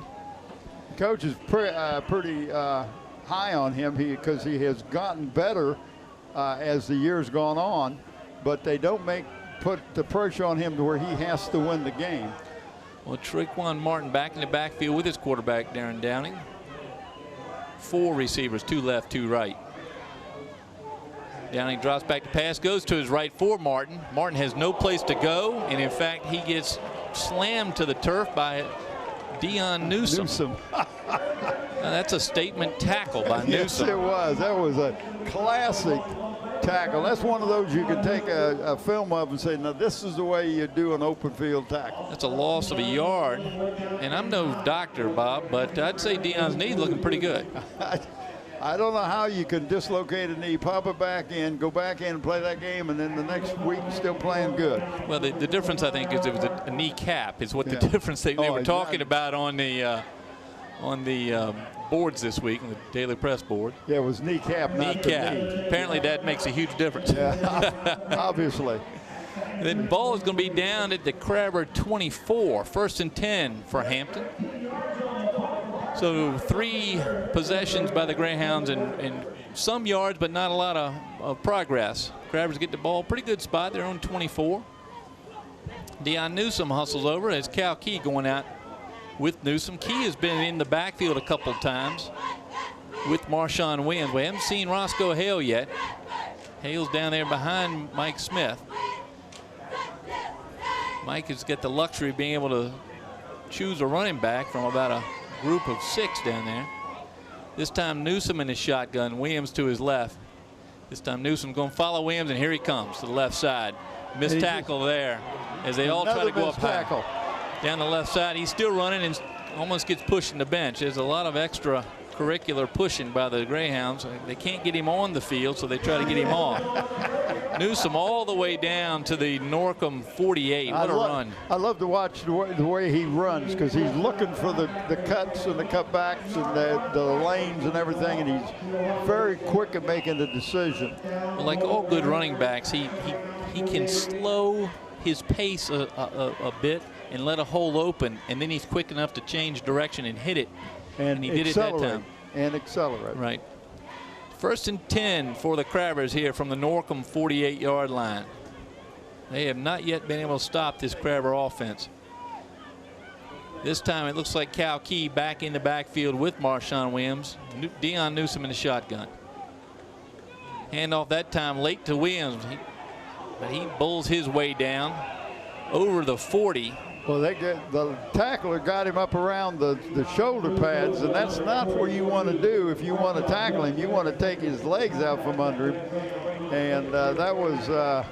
Coach is pretty high on him because he has gotten better as the years gone on, but they don't put the pressure on him to where he has to win the game. Well, Traquan Martin back in the backfield with his quarterback, Darren Downing. 4 receivers, 2 left, 2 right. Downing drops back to pass, goes to his right for Martin. Martin has no place to go, and in fact, he gets slammed to the turf by Dion Newsom. Now, that's a statement tackle by Newsom. Yes, it was. That was a classic tackle. That's one of those you can take a film of and say, now this is the way you do an open field tackle. That's a loss of a yard. And I'm no doctor, Bob, but I'd say Dion's knee's looking pretty good. I don't know how you can dislocate a knee, pop it back in, go back in and play that game, and then the next week still playing good. Well, the difference, I think, is it was a kneecap is what the difference they were talking about on the boards this week, on the Daily Press board. Yeah, it was kneecap, not the knee. Apparently that makes a huge difference. Yeah, obviously. The ball is going to be down at the Crabber 24. First and 10 for Hampton. So 3 possessions by the Greyhounds and some yards, but not a lot of progress. Crabbers get the ball, pretty good spot. They're on 24. Dion Newsom hustles over as Cal Key going out with Newsom. Key has been in the backfield a couple of times. with Marshawn Williams. We haven't seen Roscoe Hale yet. Hale's down there behind Mike Smith. Mike has got the luxury of being able to choose a running back from about a group of 6 down there. This time Newsome in the shotgun, Williams to his left. This time Newsome's going to follow Williams, and here he comes to the left side. Missed tackle there as they all try to go up high. Down the left side, he's still running and almost gets pushed in the bench. There's a lot of extra curricular pushing by the Greyhounds. They can't get him on the field, so they try to get him off. Newsome all the way down to the Norcom 48. What a run. I love to watch the way he runs, because he's looking for the cuts and the cutbacks and the lanes and everything, and he's very quick at making the decision. Well, like all good running backs, he can slow his pace a bit and let a hole open, and then he's quick enough to change direction and hit it. And he did it that time. And accelerate. Right. 1st and 10 for the Crabbers here from the Norcom 48-yard line. They have not yet been able to stop this Crabber offense. This time it looks like Cal Key back in the backfield with Marshawn Williams. Deion Newsome in the shotgun. Handoff that time late to Williams. But he bulls his way down over the 40. Well, the tackler got him up around the shoulder pads, and that's not what you want to do if you want to tackle him. You want to take his legs out from under him, and that was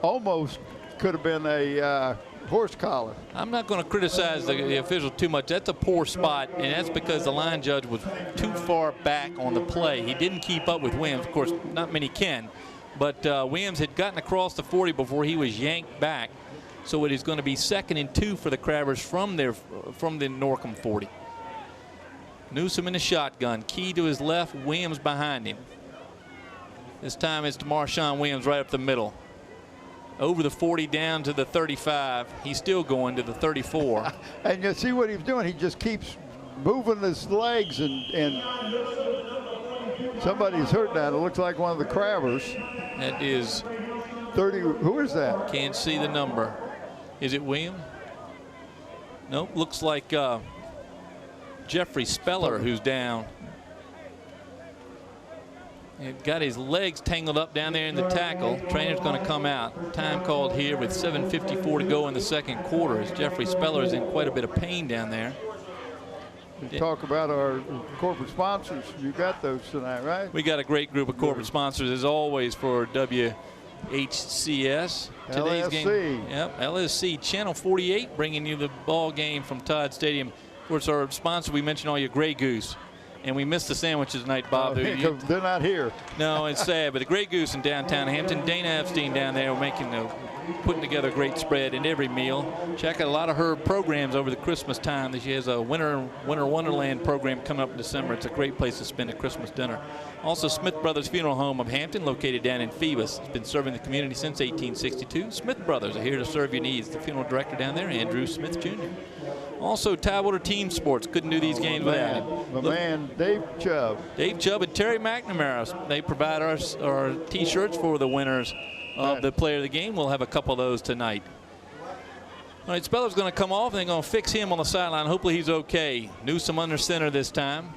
almost could have been a horse collar. I'm not going to criticize the official too much. That's a poor spot, and that's because the line judge was too far back on the play. He didn't keep up with Williams. Of course, not many can, but Williams had gotten across the 40 before he was yanked back. So it is going to be 2nd and 2 for the Crabbers from the Norcom 40. Newsome in the shotgun. Key to his left, Williams behind him. This time it's to Marshawn Williams right up the middle. Over the 40 down to the 35. He's still going to the 34. And you see what he's doing. He just keeps moving his legs, and somebody's hurt now. It looks like one of the Crabbers. That is 30. Who is that? Can't see the number. Is it Williams? Nope. Looks like Jeffrey Speller who's down. He got his legs tangled up down there in the tackle. Trainer's going to come out. Time called here with 7:54 to go in the 2nd quarter as Jeffrey Speller is in quite a bit of pain down there. We talk about our corporate sponsors. You got those tonight, right? We got a great group of corporate sponsors as always for WHCS. Today's LSC. game. Yep, LSC Channel 48 bringing you the ball game from Todd Stadium. Of course, our sponsor, we mentioned all your Grey Goose. And we missed the sandwiches tonight, Bob. They're not here. No, it's sad. But the Grey Goose in downtown Hampton, Dana Epstein down there putting together a great spread in every meal. Check out a lot of her programs over the Christmas time. She has a Winter Wonderland program coming up in December. It's a great place to spend a Christmas dinner. Also, Smith Brothers Funeral Home of Hampton, located down in Phoebus. It's been serving the community since 1862. Smith Brothers are here to serve your needs. The funeral director down there, Andrew Smith Jr. Also, Tidewater Team Sports. Couldn't do these games without him. My man, Dave Chubb. Dave Chubb and Terry McNamara. They provide our T-shirts for the winners of the player of the game. We'll have a couple of those tonight. All right, Speller's going to come off, and they're going to fix him on the sideline. Hopefully he's okay. Newsome under center this time.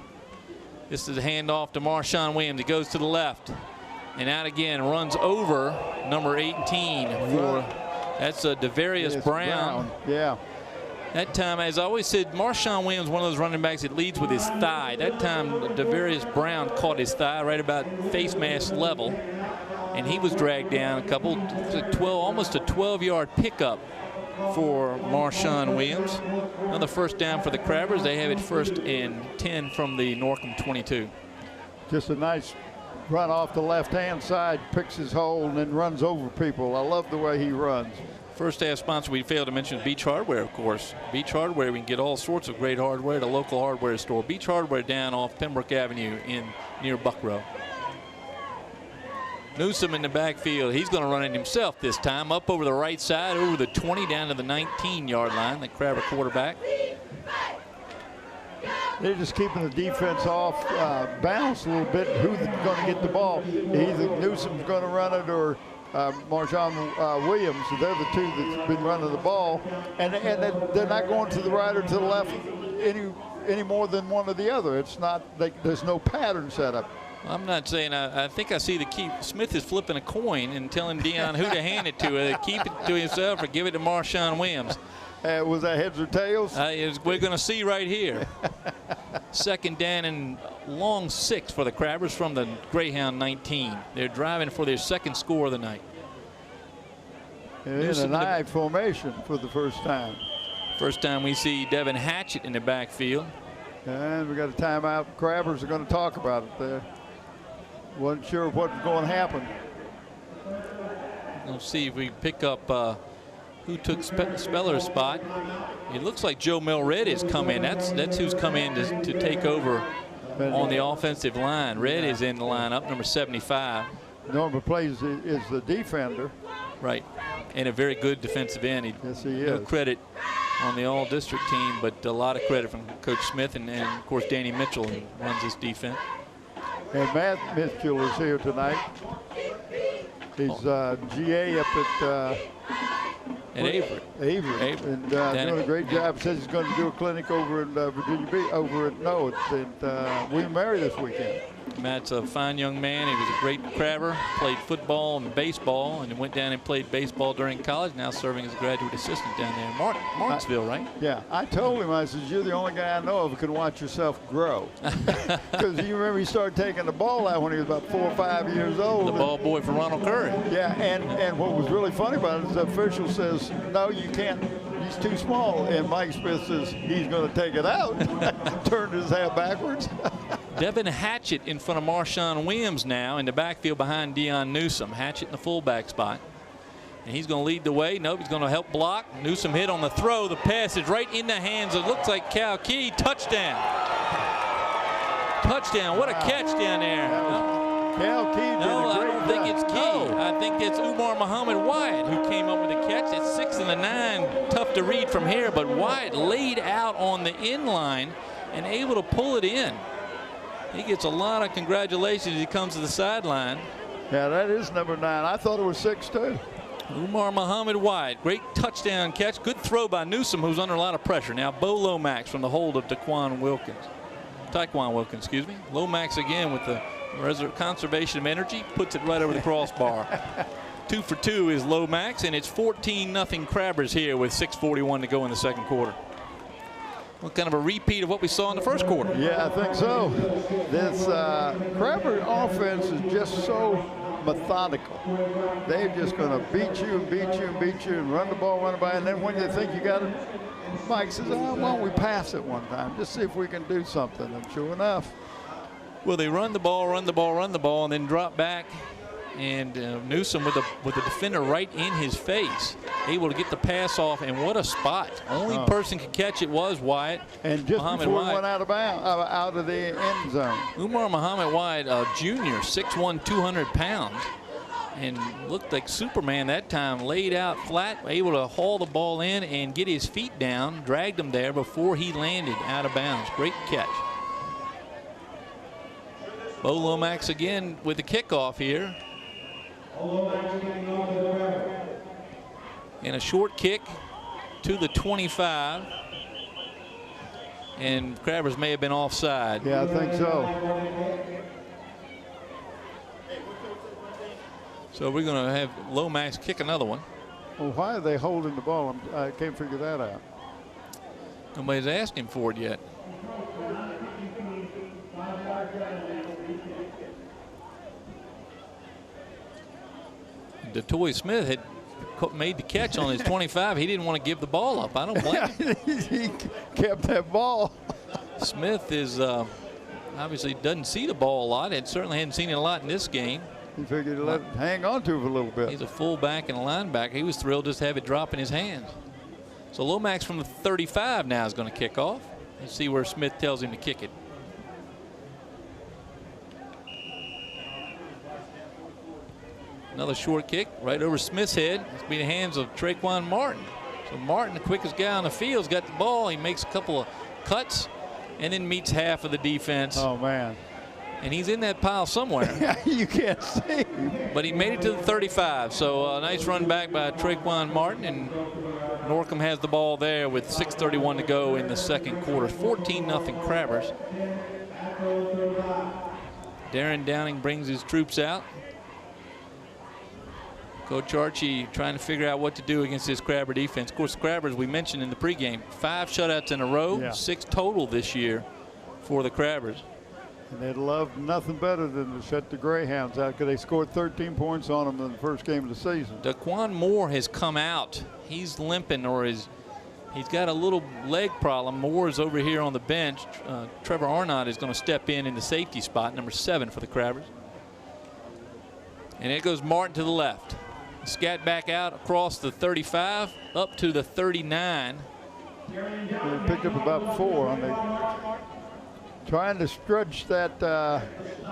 This is a handoff to Marshawn Williams. He goes to the left and out again. Runs over number 18 for that's Devarius Brown. Yeah. That time, as I always said, Marshawn Williams, one of those running backs that leads with his thigh. That time, Devarius Brown caught his thigh right about face mask level, and he was dragged down almost a 12-yard pickup for Marshawn Williams. Another first down for the Crabbers. They have it 1st and 10 from the Norcom 22. Just a nice run off the left-hand side, picks his hole, and then runs over people. I love the way he runs. First half sponsor we failed to mention is Beach Hardware, of course. Beach Hardware, we can get all sorts of great hardware at a local hardware store. Beach Hardware down off Pembroke Avenue near Buckrow. Newsome in the backfield. He's going to run it himself this time. Up over the right side, over the 20 down to the 19-yard line. The Crabber quarterback. They're just keeping the defense off balance a little bit. Who's going to get the ball? Either Newsome's going to run it or Marshawn Williams. So they're the two that's been running the ball, and they're not going to the right or to the left any more than one or the other. It's not there's no pattern set up. I'm not saying. I think I see the key. Smith is flipping a coin and telling Dion who to hand it to. Keep it to himself or give it to Marshawn Williams. Was that heads or tails? We're going to see right here. Second down and long 6 for the Crabbers from the Greyhound 19. They're driving for their second score of the night. In an I formation for the first time. First time we see Devin Hatchett in the backfield. And we got a timeout. Crabbers are going to talk about it there. Wasn't sure what was going to happen. We'll see if we pick up who took Speller's spot. It looks like Joe Milred has come in. That's who's come in to take over on the offensive line. Red is in the lineup, number 75. Norman plays is the defender. Right, and a very good defensive end. Yes, he no is. credit on the all-district team, but a lot of credit from Coach Smith and of course Danny Mitchell, who runs this defense. And Matt Mitchell is here tonight. He's GA up at Avery. Avery. And doing a great job. Says he's going to do a clinic over in Virginia Beach, over at William Mary this weekend. Matt's a fine young man. He was a great crabber, played football and baseball, and went down and played baseball during college, now serving as a graduate assistant down there in Martinsville, right? Yeah, I told him, I said, you're the only guy I know of who can watch yourself grow. Because you remember he started taking the ball out when he was about 4 or 5 years old. The ball boy from Ronald Curry. Yeah, and what was really funny about it is the official says, no, you can't. He's too small. And Mike Smith says he's going to take it out. Turned his head backwards. Devin Hatchett in front of Marshawn Williams now in the backfield behind Dion Newsom. Hatchett in the fullback spot. And he's going to lead the way. Nope, he's going to help block. Newsom hit on the throw. The pass is right in the hands. It looks like Cal Key. Touchdown. Touchdown. What a catch down there. Cal Key did No, a I great don't think job. it's Key. No. I think it's Umar Muhammad Wyatt who came up with the catch. It's 6 and a 9. Tough to read from here, but Wyatt laid out on the in line and able to pull it in. He gets a lot of congratulations as he comes to the sideline. Yeah, that is number 9. I thought it was 6 too. Umar Muhammad Wyatt, great touchdown catch. Good throw by Newsom, who's under a lot of pressure. Now Bo Lomax from the hold of Taekwon Wilkins, excuse me. Lomax again with the conservation of energy, puts it right over the crossbar. 2 for 2 is Lomax, and it's 14-0 Crabbers here with 6:41 to go in the second quarter. Well, kind of a repeat of what we saw in the first quarter. Yeah, I think so. This Crabber offense is just so methodical. They're just going to beat you and beat you and beat you and run the ball, and then when they think you got it, Mike says, oh, why don't we pass it one time? Just see if we can do something. And sure enough. Well, they run the ball, and then drop back. And Newsom with the defender right in his face, able to get the pass off, and what a spot! Only person could catch it was Wyatt. And just Muhammad before Wyatt went out of the end zone. Umar Muhammad Wyatt, Jr., 6'1", 200 pounds, and looked like Superman that time. Laid out flat, able to haul the ball in and get his feet down, dragged him there before he landed out of bounds. Great catch. Bo Lomax again with the kickoff here. And a short kick to the 25. And Crabbers may have been offside. Yeah, I think so. So we're going to have Lomax kick another one. Well, why are they holding the ball? I can't figure that out. Nobody's asked him for it yet. DeToy Smith had made the catch on his 25. He didn't want to give the ball up. I don't blame him. He kept that ball. Smith is obviously doesn't see the ball a lot, and certainly hadn't seen it a lot in this game. He figured to let it hang on to it for a little bit. He's a fullback and a linebacker. He was thrilled just to have it drop in his hands. So Lomax from the 35 now is going to kick off. Let's see where Smith tells him to kick it. Another short kick right over Smith's head. It's be the hands of Traquan Martin. So Martin, the quickest guy on the field, has got the ball. He makes a couple of cuts and then meets half of the defense. Oh, man. And he's in that pile somewhere. You can't see. But he made it to the 35. So a nice run back by Traquan Martin. And Norcom has the ball there with 6:31 to go in the second quarter. 14-0 Crabbers. Darren Downing brings his troops out. Coach Archie trying to figure out what to do against this Crabber defense. Of course, Crabbers, we mentioned in the pregame, 5 shutouts in a row, 6 total this year for the Crabbers. And they'd love nothing better than to shut the Greyhounds out because they scored 13 points on them in the first game of the season. Daquan Moore has come out. He's limping, or he's got a little leg problem. Moore is over here on the bench. Trevor Arnott is going to step in the safety spot, number 7 for the Crabbers. And it goes Martin to the left. Scat back out across the 35 up to the 39. They picked up about 4 on the trying to stretch that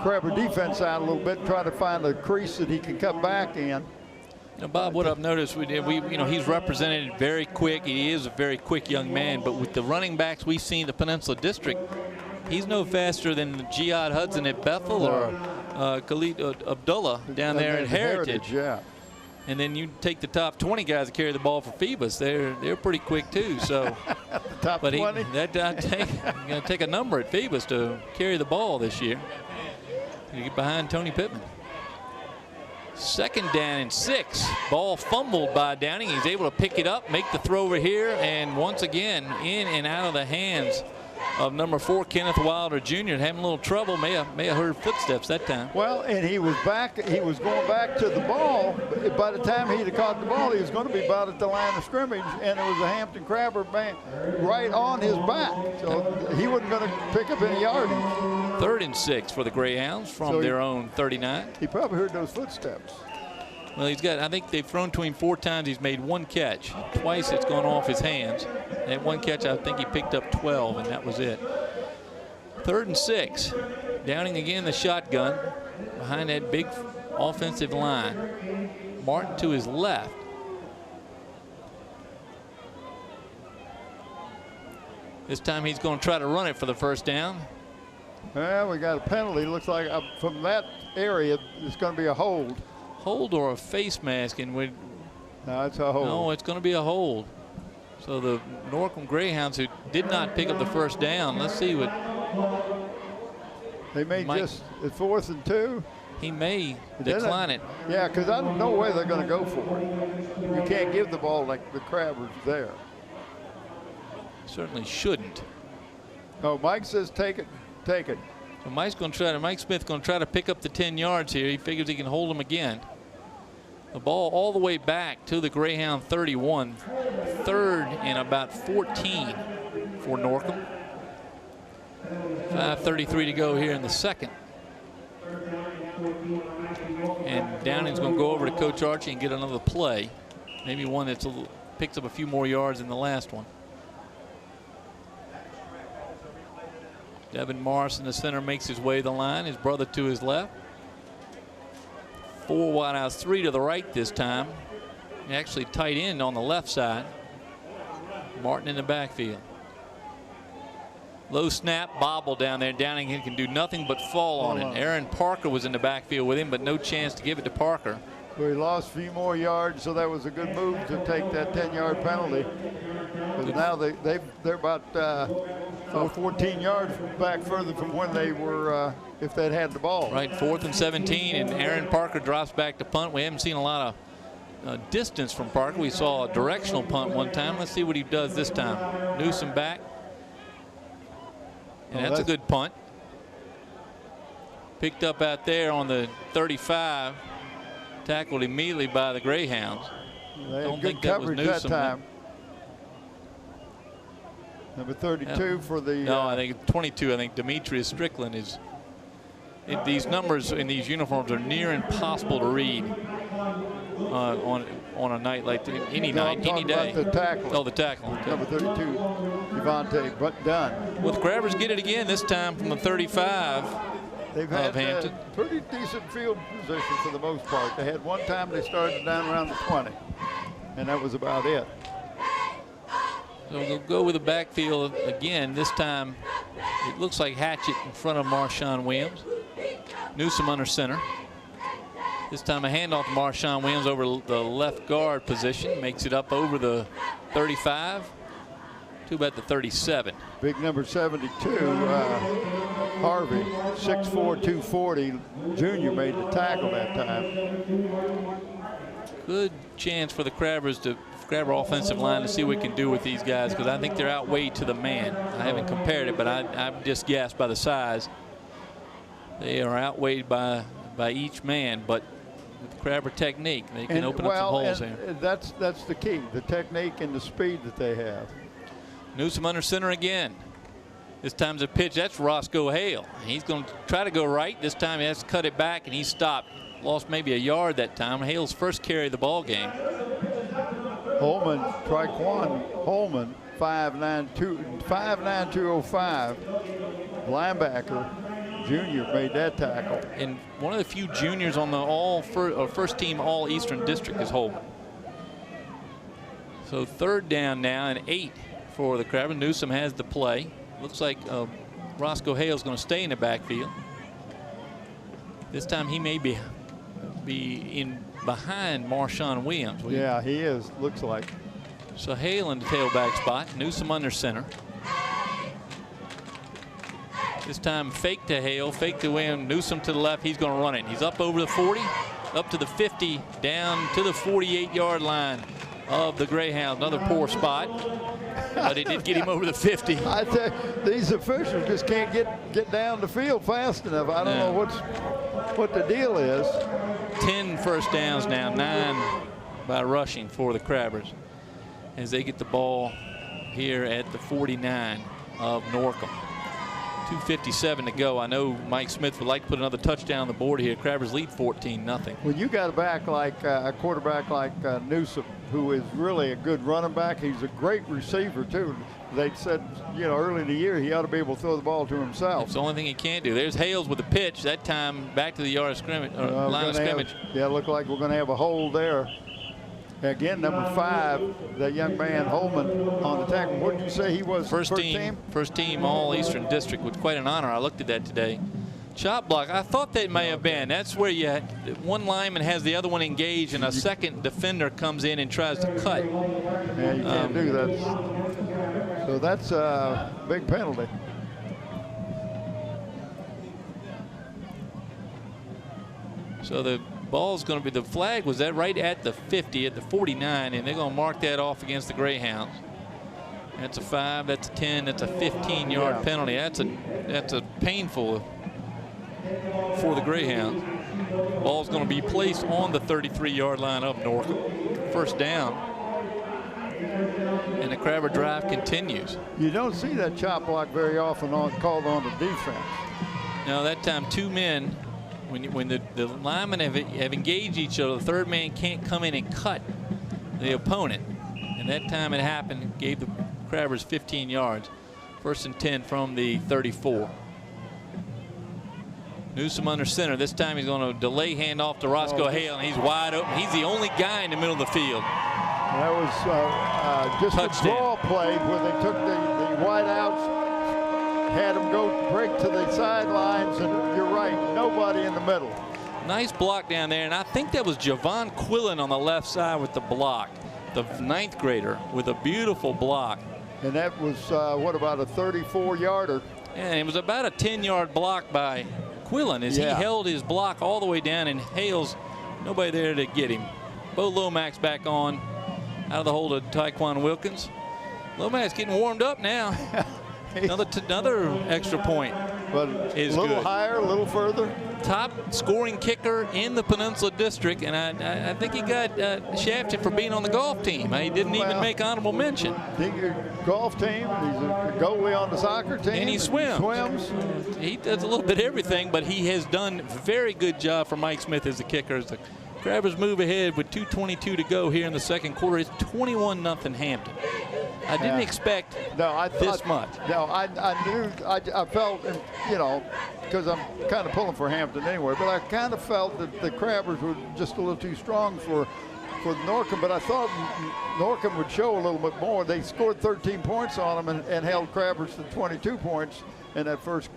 Crabber defense out a little bit, try to find a crease that he can cut back in. Bob, what I've noticed, he's represented very quick. He is a very quick young man, but with the running backs we've seen in the Peninsula District, he's no faster than Jihad Hudson at Bethel or Khalid Abdullah down there at Heritage. Yeah. And then you take the top 20 guys that carry the ball for Phoebus. They're pretty quick too. So, top 20. That going to take a number at Phoebus to carry the ball this year. You get behind Tony Pittman. 2nd down and 6. Ball fumbled by Downing. He's able to pick it up, make the throw over here, and once again in and out of the hands of number 4, Kenneth Wilder Jr. Having a little trouble. May have heard footsteps that time. Well, and he was going back to the ball. By the time he'd have caught the ball, he was going to be about at the line of scrimmage, and there was a Hampton Crabber man right on his back. So he wasn't going to pick up any yardage. 3rd and 6 for the Greyhounds from their own 39. He probably heard those footsteps. Well, I think they've thrown to him 4 times. He's made 1 catch. Twice it's gone off his hands. And 1 catch, I think he picked up 12, and that was it. 3rd and 6. Downing again the shotgun behind that big offensive line. Martin to his left. This time he's going to try to run it for the 1st down. Well, we got a penalty. Looks like from that area, it's going to be a hold. Hold or a face mask, and no, it's a hold. No, it's going to be a hold. So the Norcom Greyhounds, who did not pick up the 1st down, let's see what they may just at 4th and 2. He may decline it. Yeah, because I don't know where they're going to go for it. You can't give the ball like the Crabbers there. Certainly shouldn't. Oh, Mike says take it, take it. So Mike Smith going to try to pick up the 10 yards here. He figures he can hold them again. The ball all the way back to the Greyhound 31. 3rd and about 14 for Norcom. 5:33 to go here in the second. And Downing's going to go over to Coach Archie and get another play. Maybe one that's picks up a few more yards than the last one. Devin Morrison, the center, makes his way to the line. His brother to his left. 4 wideouts, 3 to the right this time. Actually tight end on the left side. Martin in the backfield. Low snap, bobble down there. Downing can do nothing but fall on it. Aaron Parker was in the backfield with him, but no chance to give it to Parker. So he lost a few more yards, so that was a good move to take that 10-yard penalty. Because now they're about 14 yards back further from when they were if they'd had the ball. Right, 4th and 17, and Aaron Parker drops back to punt. We haven't seen a lot of distance from Parker. We saw a directional punt one time. Let's see what he does this time. Newsom back. And that's a good punt. Picked up out there on the 35. Tackled immediately by the Greyhounds. Don't think that was Newsom that time. Number 32 for the. No, I think 22. I think Demetrius Strickland is. These numbers in these uniforms are near impossible to read on a night like any night, any day. The tackle. Oh, the tackle. Okay. Number 32, Devontae Dunn. Well, the Crabbers get it again. This time from the 35. They've had pretty decent field position for the most part. They had one time they started down around the 20, and that was about it. So we'll go with the backfield again. This time it looks like Hatchett in front of Marshawn Williams. Newsom under center. This time a handoff to Marshawn Williams over the left guard position. Makes it up over the 35 to about the 37. Big number 72, Harvey, 6'4", 240, junior, made the tackle that time. Good chance for the Crabbers to grab our offensive line to see what we can do with these guys, because I think they're outweighed to the man. I haven't compared it, but I'm just gassed by the size. They are outweighed by each man, but with Crabber technique, they can open up some holes here. That's the key, the technique and the speed that they have. Newsom under center again. This time's a pitch. That's Roscoe Hale. He's going to try to go right. This time he has to cut it back, and he stopped. Lost maybe a yard that time. Hale's first carry of the ball game. Holman, Triquan Holman, 5'9", 205, linebacker, junior, made that tackle. And one of the few juniors on the first team All-Eastern District is Holman. So third down now and 8 for the Crabbers. Newsom has the play. Looks like Roscoe Hale's going to stay in the backfield. This time he may be in behind Marshawn Williams. Yeah, he is, looks like. So Hale in the tailback spot, Newsom under center. This time fake to Hale, fake to Williams, Newsom to the left. He's going to run it. He's up over the 40, up to the 50, down to the 48-yard line of the Greyhounds. Another poor spot, but it did get him over the 50. I tell you, these officials just can't get down the field fast enough. I don't know what the deal is. 10 first downs now, 9 by rushing for the Crabbers as they get the ball here at the 49 of Norcom. 2:57 to go. I know Mike Smith would like to put another touchdown on the board here. Crabbers lead 14-0. When you got a quarterback like Newsom, who is really a good running back, he's a great receiver too. They said, early in the year he ought to be able to throw the ball to himself. It's the only thing he can do. There's Hales with the pitch. That time back to the yard of scrimmage, line of scrimmage. Look like we're going to have a hold there. Again, number 5, that young man Holman on the tackle. What did you say he was? First team All-Eastern District with quite an honor. I looked at that today. Chop block. I thought that may have been. That's where one lineman has the other one engaged, and a second defender comes in and tries to cut. Yeah, you can't do that. So that's a big penalty. So the ball's going to be, the flag was that right at the 50, at the 49, and they're going to mark that off against the Greyhounds. That's a 5, that's a 10, that's a 15-yard penalty. That's a painful for the Greyhounds. Ball's going to be placed on the 33-yard line of Norcom. First down. And the Crabber drive continues. You don't see that chop block very often called on the defense. No, that time 2 men. When the linemen have engaged each other, the third man can't come in and cut the opponent. And that time it happened, gave the Crabbers 15 yards. First and 10 from the 34. Newsom under center. This time he's going to delay handoff to Roscoe Hale, and he's wide open. He's the only guy in the middle of the field. That was just touchdown. A draw play where they took the wide outs, had them go break to the sidelines, and you're right, nobody in the middle. Nice block down there, and I think that was Javon Quillen on the left side with the block. The 9th grader with a beautiful block. And that was, what, about a 34-yarder? And it was about a 10-yard block by Quillen as he held his block all the way down, and Hale's nobody there to get him. Bo Lomax back on out of the hold of Tyquan Wilkins. Lomax getting warmed up now. Another extra point. But is a little good. Higher, a little further. Top scoring kicker in the Peninsula District, and I think he got shafted for being on the golf team. He didn't even make honorable mention. Golf team, he's a goalie on the soccer team. And he swims. He does a little bit of everything, but he has done a very good job for Mike Smith as the kicker. As the Crabbers move ahead with 2:22 to go here in the second quarter. It's 21-0 Hampton. I didn't expect this much. No, I knew, I felt, because I'm kind of pulling for Hampton anyway, but I kind of felt that the Crabbers were just a little too strong for Norcom, but I thought Norcom would show a little bit more. They scored 13 points on them and held Crabbers to 22 points in that first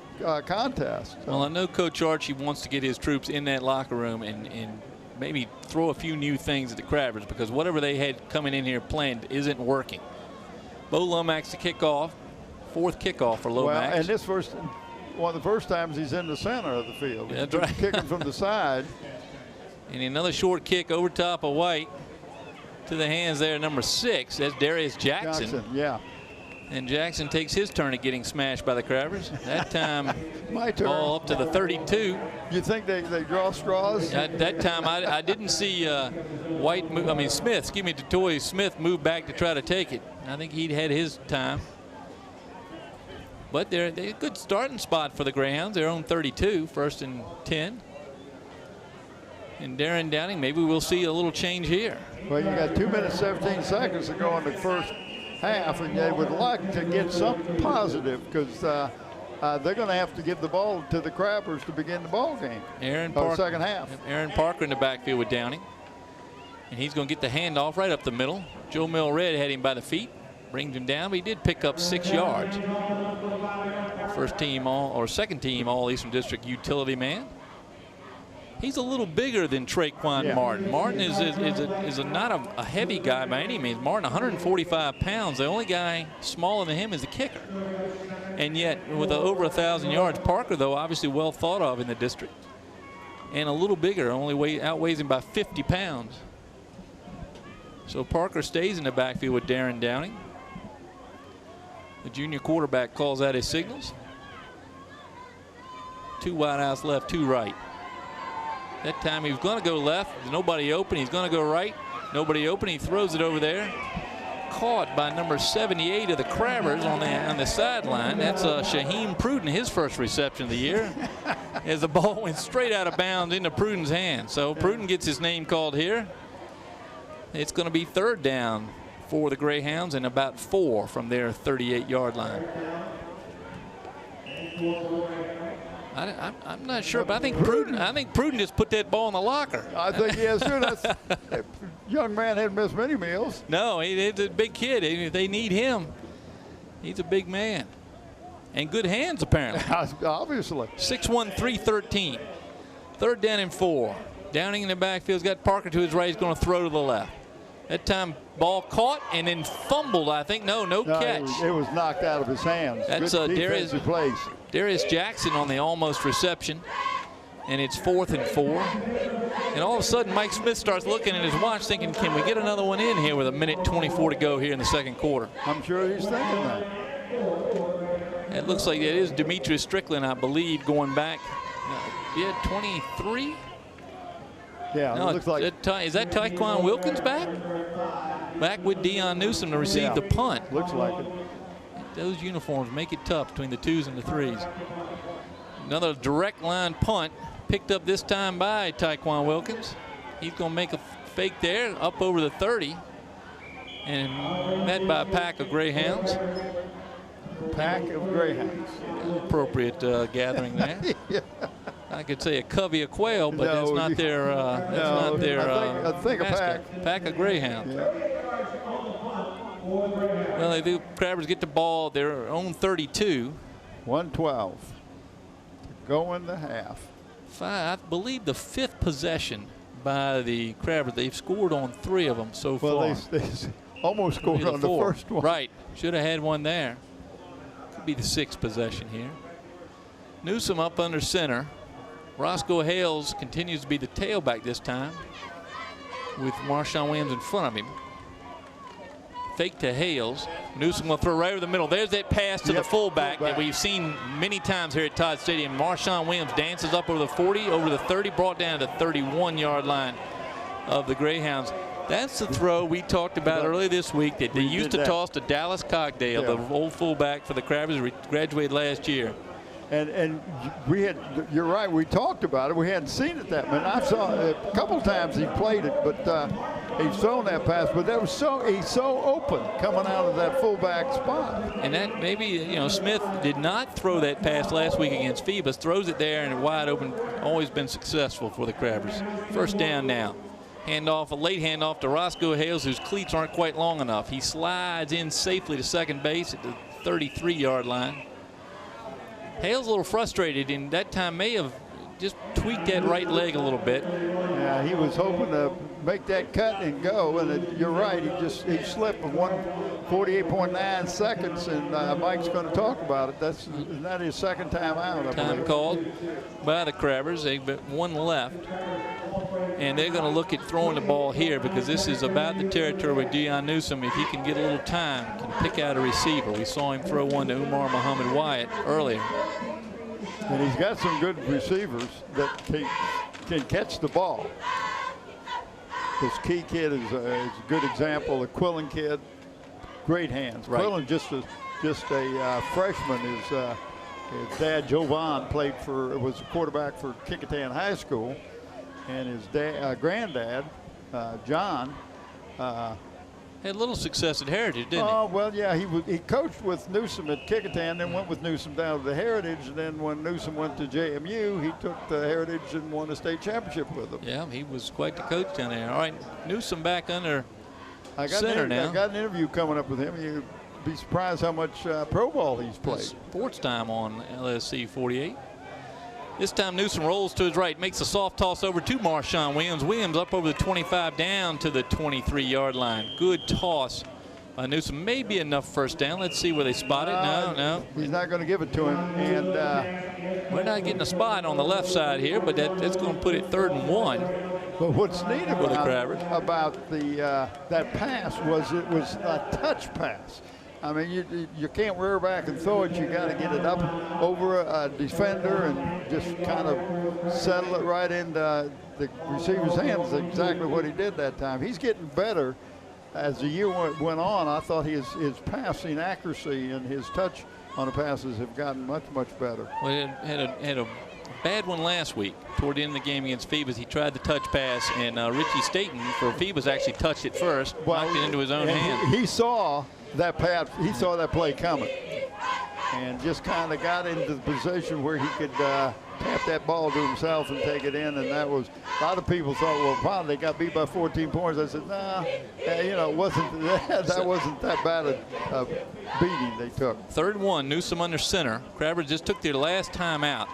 contest. So. Well, I know Coach Archie wants to get his troops in that locker room and maybe throw a few new things at the Crabbers, because whatever they had coming in here planned isn't working. Bo Lomax to kick off. 4th kickoff for Lomax. Well, and this one of the first times he's in the center of the field. That's right. Kicking from the side. And another short kick over top of White to the hands there, number 6. That's Darius Jackson. Yeah. And Jackson takes his turn at getting smashed by the Crabbers. That time, My turn. ball up to the 32. You think they draw straws? At that time, I didn't see White move. I mean, Smith, excuse me, DeToy Smith move back to try to take it. I think he'd had his time. But they're a good starting spot for the Greyhounds. Their own 32, 1st and 10. And Darren Downing, maybe we'll see a little change here. Well, you got 2 minutes, 17 seconds to go in the first half, and they would like to get something positive, because they're going to have to give the ball to the Crabbers to begin the ball game. Second half. Aaron Parker in the backfield with Downing. And he's going to get the handoff right up the middle. Joe Milred had him by the feet, brings him down, but he did pick up 6 yards. First team or second team all Eastern District utility man. He's a little bigger than Traquan Martin. Martin is not a heavy guy by any means. Martin, 145 pounds. The only guy smaller than him is the kicker. And yet, with over 1,000 yards, Parker, though, obviously well thought of in the district. And a little bigger, outweighs him by 50 pounds. So Parker stays in the backfield with Darren Downing. The junior quarterback calls out his signals. 2 wideouts left, 2 right. That time he was going to go left. There's nobody open. He's going to go right. Nobody open. He throws it over there. Caught by number 78 of the Crabbers on the sideline. That's Shaheem Pruden, his first reception of the year. As the ball went straight out of bounds into Pruden's hand. So Pruden gets his name called here. It's going to be 3rd down for the Greyhounds and about 4 from their 38-yard line. I'm not sure, but I think Pruden just put that ball in the locker. I think he has too. That young man hadn't missed many meals. No, he's a big kid. They need him. He's a big man. And good hands, apparently. Obviously. 6'1", 313. 3rd down and 4. Downing in the backfield's got Parker to his right. He's going to throw to the left. That time, ball caught and then fumbled, I think. No catch. It was knocked out of his hands. That's Darius Jackson on the almost reception. And it's 4th and 4. And all of a sudden, Mike Smith starts looking at his watch thinking, can we get another one in here with 1:24 to go here in the 2nd quarter? I'm sure he's thinking that. It looks like it is Demetrius Strickland, I believe, going back. 23? Yeah, no, it looks like. Is that Tyquan Wilkins back? Back with Deion Newsom to receive the punt. Looks like it. Those uniforms make it tough between the 2s and the 3s. Another direct line punt picked up this time by Tyquan Wilkins. He's going to make a fake there up over the 30 and met by a pack of Greyhounds. Pack of Greyhounds. Appropriate gathering there. Yeah. I could say a covey of quail, but that's not their. I think a pack of Greyhounds. Yeah. Well, the Crabbers get the ball their own 32. 1:12 to go in the half. I believe the 5th possession by the Crabbers. They've scored on 3 of them so far. Well, they almost scored on the first one. Right. Should have had one there. Could be the 6th possession here. Newsom up under center. Roscoe Hales continues to be the tailback this time with Marshawn Williams in front of him. Fake to Hales. Newsom will throw right over the middle. There's that pass to the fullback that we've seen many times here at Todd Stadium. Marshawn Williams dances up over the 40, over the 30, brought down to the 31-yard line of the Greyhounds. That's the throw we talked about earlier this week that they used to toss to Dallas Cogdale, the old fullback for the Crabbers, who graduated last year. And we had, you're right, we talked about it. We hadn't seen it that much. I saw it a couple times he played it, but he's thrown that pass. But that was he's so open coming out of that fullback spot. And that maybe, Smith did not throw that pass last week against Phoebus. Throws it there and wide open. Always been successful for the Crabbers. 1st down now. A late handoff to Roscoe Hales, whose cleats aren't quite long enough. He slides in safely to second base at the 33-yard line. Hale's a little frustrated, and that time may have just tweaked that right leg a little bit. Yeah, he was hoping to make that cut and go, and you're right. He slipped with 1:48.9 seconds, and Mike's going to talk about it. Isn't that his second time out? Time called by the Crabbers. They've got one left, and they're going to look at throwing the ball here because this is about the territory with Deion Newsome. If he can get a little time, can pick out a receiver. We saw him throw one to Umar Muhammad Wyatt earlier. And he's got some good receivers that can catch the ball. This Key kid is a good example. The Quillen kid, great hands. Right. Quillen just a freshman. His dad Jovan was a quarterback for Kecoughtan High School, and his granddad John. Had a little success at Heritage, didn't he? Oh, well, yeah, he coached with Newsome at Kecoughtan, then went with Newsome down to the Heritage, and then when Newsome went to JMU, he took the Heritage and won a state championship with them. Yeah, he was quite the coach down there. All right, Newsome back under center now. I got an interview coming up with him. You'd be surprised how much pro ball he's played. Sports time on LSC 48. This time Newsome rolls to his right, makes a soft toss over to Marshawn Williams. Williams up over the 25 down to the 23-yard line. Good toss by Newsome. Maybe enough first down. Let's see where they spot it. No. He's not going to give it to him. And we're not getting a spot on the left side here, but that's going to put it 3rd and 1. But what's neat about that pass was it was a touch pass. I mean, you can't rear back and throw it. You got to get it up over a defender and just kind of settle it right into the receiver's hands. Exactly what he did that time. He's getting better as the year went on. I thought his passing accuracy and his touch on the passes have gotten much, much better. Well, he had a bad one last week toward the end of the game against Phoebus. He tried the touch pass, and Richie Staten for Phoebus actually touched it first, knocked it into his own hand. He saw that pass. He saw that play coming, and just kind of got into the position where he could tap that ball to himself and take it in. And that was a lot of people thought, well, probably they got beat by 14 points. I said, nah, it wasn't that wasn't that bad a beating they took. 3rd and 1, Newsome under center. Crabbers just took their last time out.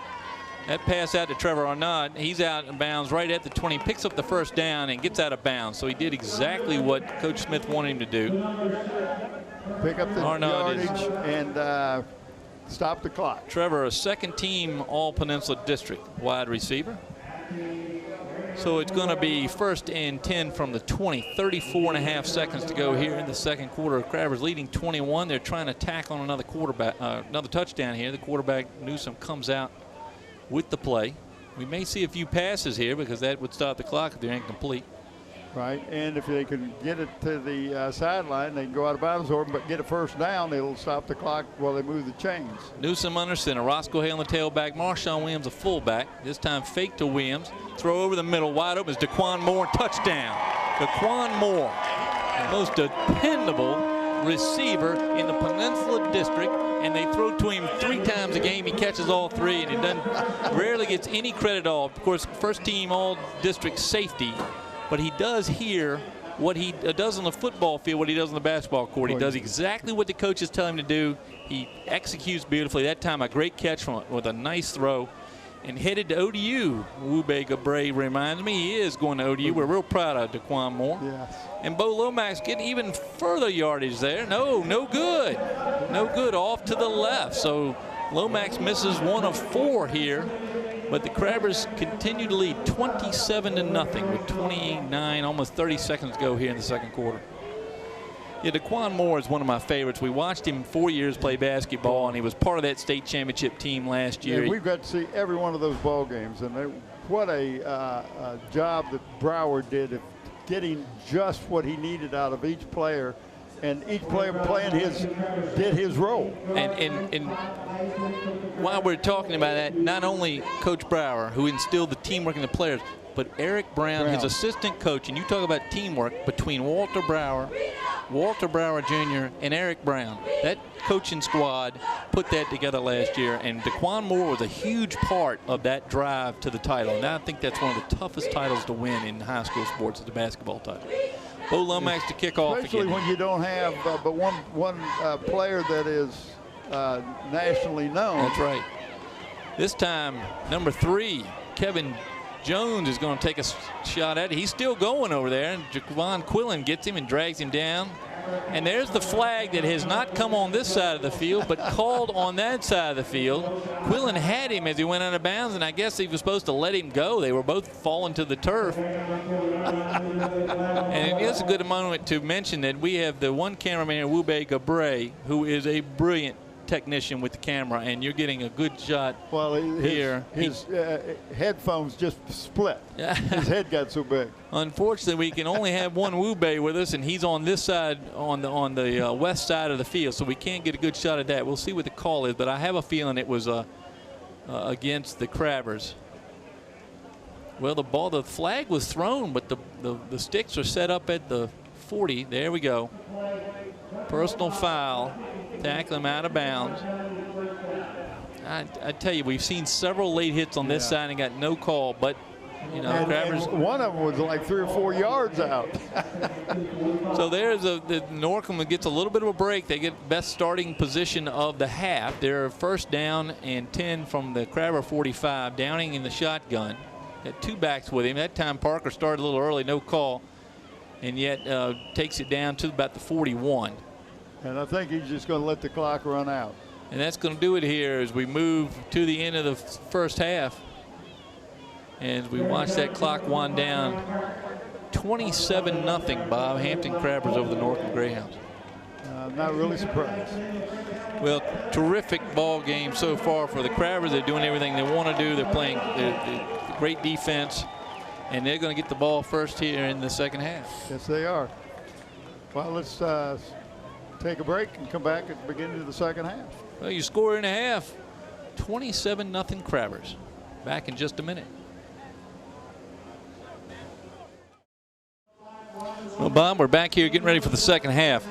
That pass out to Trevor Arnaud. He's out of bounds right at the 20. Picks up the first down and gets out of bounds. So he did exactly what Coach Smith wanted him to do. Pick up the yardage and stop the clock. Trevor, a second-team All-Peninsula District wide receiver. So it's going to be 1st and 10 from the 20. 34.5 seconds to go here in the second quarter. Crabbers leading 21. They're trying to tack on another touchdown here. The quarterback Newsome comes out with the play. We may see a few passes here because that would stop the clock if they're incomplete. Right, and if they can get it to the sideline, they can go out of bounds, but get a first down, it'll stop the clock while they move the chains. Newsome under center, Roscoe Hale on the tailback, Marshawn Williams a fullback. This time fake to Williams, throw over the middle, wide open is Daquan Moore, touchdown. Daquan Moore, the most dependable receiver in the Peninsula District, and they throw to him 3 times a game. He catches all 3, and he rarely gets any credit at all. Of course, first team all-district safety, but he does here what he does on the football field, what he does on the basketball court. He does exactly what the coaches tell him to do. He executes beautifully. That time, a great catch with a nice throw. And headed to ODU. Wube Gabre reminds me he is going to ODU. We're real proud of Daquan Moore. Yes. And Bo Lomax getting even further yardage there. No good. No good, off to the left. So Lomax misses 1 of 4 here. But the Crabbers continue to lead 27-0 with 29, almost 30 seconds to go here in the second quarter. Yeah, Daquan Moore is one of my favorites. We watched him 4 years play basketball, and he was part of that state championship team last year. Yeah, we've got to see every one of those ball games, and what a job that Broward did of getting just what he needed out of each player, and each player did his role. And while we're talking about that, not only Coach Brower, who instilled the teamwork in the players, but Eric Brown, his assistant coach, and you talk about teamwork between Walter Brower Jr., and Eric Brown. That coaching squad put that together last year, and Daquan Moore was a huge part of that drive to the title. And I think that's one of the toughest titles to win in high school sports, is the basketball title. Bo Lomax to kick off Especially again. when you don't have but one player that is nationally known. That's right. This time, number 3, Kevin Jones is going to take a shot at it. He's still going over there, and Javon Quillen gets him and drags him down. And there's the flag that has not come on this side of the field, but called on that side of the field. Quillen had him as he went out of bounds, and I guess he was supposed to let him go. They were both falling to the turf. And it is a good moment to mention that we have the one cameraman, Wube Gabre, who is a brilliant technician with the camera, and you're getting a good shot here. His headphones just split. His head got so big. Unfortunately, we can only have one Wube with us, and he's on this side, on the west side of the field, so we can't get a good shot at that. We'll see what the call is, but I have a feeling it was against the Crabbers. Well, the flag was thrown, but the sticks are set up at the 40. There we go. Personal foul. Tackle him out of bounds. I tell you, we've seen several late hits on this side and got no call, but you know, Crabbers. And one of them was like 3 or 4 yards out. So there's the Norcom gets a little bit of a break. They get best starting position of the half. They're first down and 10 from the Crabber 45. Downing in the shotgun. Got 2 backs with him. That time Parker started a little early, no call, and yet takes it down to about the 41. And I think he's just going to let the clock run out. And that's going to do it here as we move to the end of the first half. And as we watch that clock wind down, 27-0, Bob. Hampton Crabbers over the Norcom Greyhounds. I'm not really surprised. Well, terrific ball game so far for the Crabbers. They're doing everything they want to do. They're playing great defense, and they're going to get the ball first here in the second half. Yes, they are. Well, let's take a break and come back at the beginning of the second half. Well, you score in a half. 27-0 Crabbers. Back in just a minute. Well, Bob, we're back here getting ready for the second half.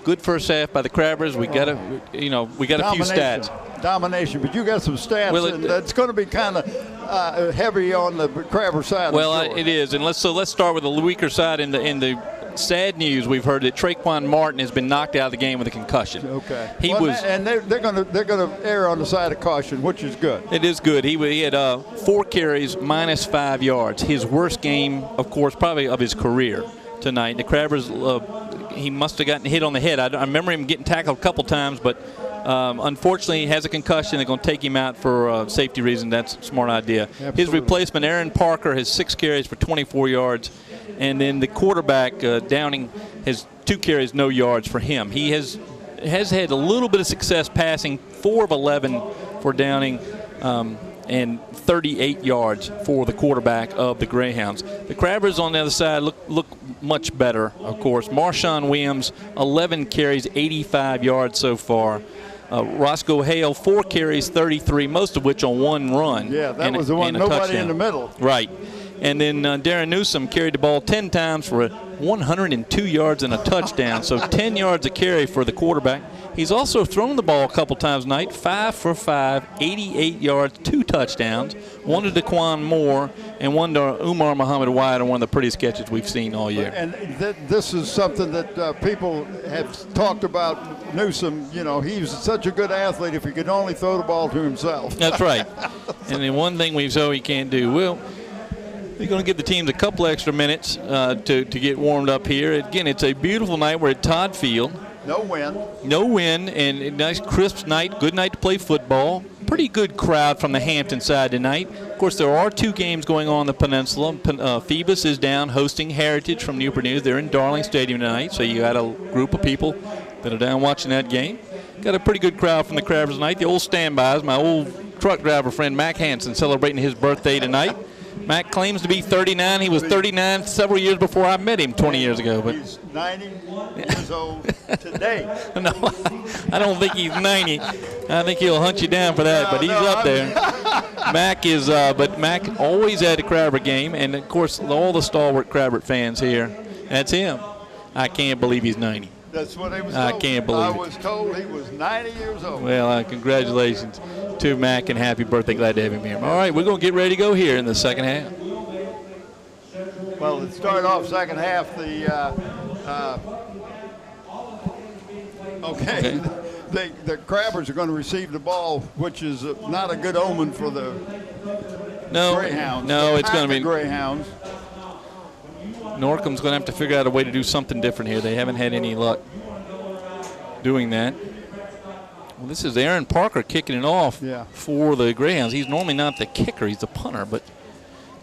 Good first half by the Crabbers. We got a few stats. Domination, but you got some stats, well, and it's going to be kind of heavy on the Crabber side. Well, it is, and let's start with the weaker side. In the sad news, we've heard that Traquan Martin has been knocked out of the game with a concussion. Okay. They're going to err on the side of caution, which is good. It is good. He had 4 carries, -5 yards. His worst game, of course, probably of his career tonight. The Crabbers, he must have gotten hit on the head. I remember him getting tackled a couple times, but unfortunately he has a concussion. They're going to take him out for safety reasons. That's a smart idea. Absolutely. His replacement, Aaron Parker, has 6 carries for 24 yards. And then the quarterback, Downing, has 2 carries, no yards for him. He has had a little bit of success passing, 4 of 11 for Downing, and 38 yards for the quarterback of the Greyhounds. The Crabbers on the other side look much better, of course. Marshawn Williams, 11 carries, 85 yards so far. Roscoe Hale, 4 carries, 33, most of which on 1 run. Yeah, that was the one, nobody touchdown in the middle. Right. And then Darren Newsom carried the ball 10 times for 102 yards and a touchdown. So 10 yards a carry for the quarterback. He's also thrown the ball a couple times tonight, 5 for 5, 88 yards, 2 touchdowns. One to Daquan Moore and one to Umar Muhammad Wyatt, on one of the prettiest catches we've seen all year. And this is something that people have talked about Newsom. You know, he's such a good athlete if he could only throw the ball to himself. That's right. And then one thing we've shown he can't do. Well, they're going to give the teams a couple extra minutes to get warmed up here. Again, it's a beautiful night. We're at Todd Field. No wind. No wind, and a nice crisp night. Good night to play football. Pretty good crowd from the Hampton side tonight. Of course, there are 2 games going on the peninsula. Phoebus is down hosting Heritage from Newport News. They're in Darling Stadium tonight, so you got a group of people that are down watching that game. Got a pretty good crowd from the Crabbers tonight. The old standbys, my old truck driver friend Mac Hansen celebrating his birthday tonight. Mac claims to be 39. He was 39 several years before I met him 20 years ago. But he's 90 years old today. No, I don't think he's 90. I think he'll hunt you down for that, but he's up there. Mac is, but Mac always at a Crabber game, and of course all the stalwart Crabber fans here. That's him. I can't believe he's 90. That's what he was told. I can't believe it. I was told he was 90 years old. Well, congratulations to Mac and happy birthday. Glad to have him here. All right, we're going to get ready to go here in the second half. Well, to start off second half, the Crabbers are going to receive the ball, which is not a good omen for the No, Greyhounds. no, it's going to be Greyhounds. Norcom's going to have to figure out a way to do something different here. They haven't had any luck doing that. Well, this is Aaron Parker kicking it off for the Greyhounds. He's normally not the kicker. He's the punter, but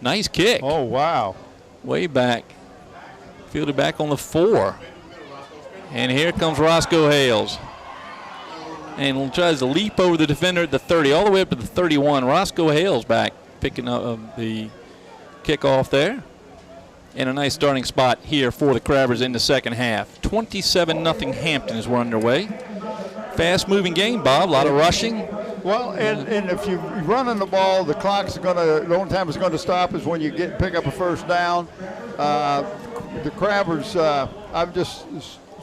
nice kick. Oh, wow. Way back. Fielded back on the 4. And here comes Roscoe Hales. And tries to leap over the defender at the 30, all the way up to the 31. Roscoe Hales back, picking up the kickoff there. And a nice starting spot here for the Crabbers in the second half. 27-0 Hampton as we're underway. Fast-moving game, Bob. A lot of rushing. Well, and if you're running the ball, the only time it's going to stop is when you pick up a first down. The Crabbers, I'm just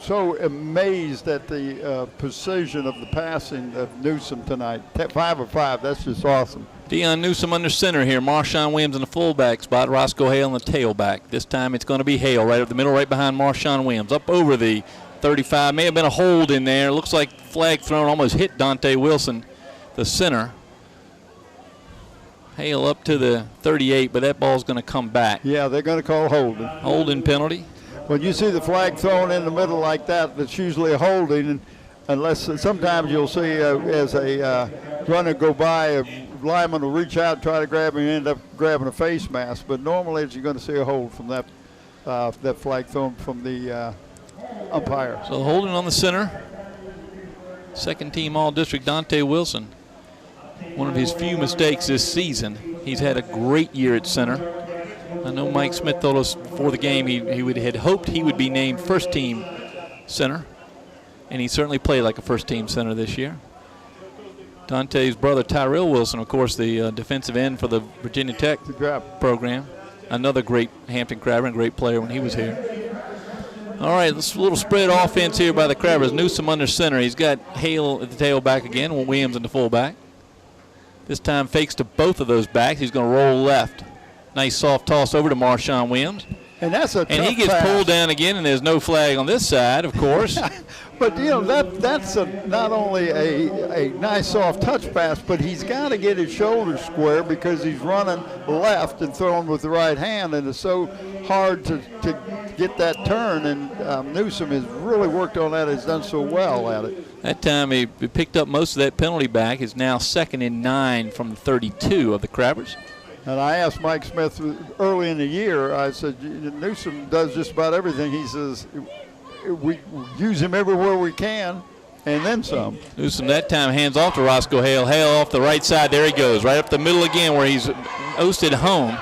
so amazed at the precision of the passing of Newsom tonight. 5 of 5, that's just awesome. Deion Newsom under center here. Marshawn Williams in the fullback spot. Roscoe Hale in the tailback. This time it's going to be Hale right up the middle, right behind Marshawn Williams. Up over the 35. May have been a hold in there. Looks like flag thrown, almost hit Dante Wilson, the center. Hale up to the 38, but that ball's going to come back. Yeah, they're going to call holding. Holding penalty. When you see the flag thrown in the middle like that, that's usually a holding, unless sometimes you'll see as a runner go by, a lineman will reach out and try to grab him and end up grabbing a face mask. But normally you're going to see a hold from that flag thrown from the umpire. So holding on the center. Second team All-District Dante Wilson. One of his few mistakes this season. He's had a great year at center. I know Mike Smith told us before the game he had hoped he would be named first team center. And he certainly played like a first team center this year. Dante's brother Tyrell Wilson, of course, the defensive end for the Virginia Tech program. Another great Hampton Crabber and great player when he was here. All right, this little spread offense here by the Crabbers. Newsom under center. He's got Hale at the tailback again, Williams in the fullback. This time fakes to both of those backs. He's going to roll left. Nice soft toss over to Marshawn Williams. And that's a tough he gets pass. pulled down again, and there's no flag on this side, of course. But, you know, that's not only a nice soft touch pass, but he's got to get his shoulders square because he's running left and throwing with the right hand, and it's so hard to get that turn. And Newsom has really worked on that. He's done so well at it. That time he picked up most of that penalty back. Is now 2nd and 9 from the 32 of the Crabbers. And I asked Mike Smith early in the year, I said, Newsom does just about everything. He says, we use him everywhere we can, and then some. Newsom that time hands off to Roscoe Hale. Hale off the right side. There he goes, right up the middle again where he's oasted home.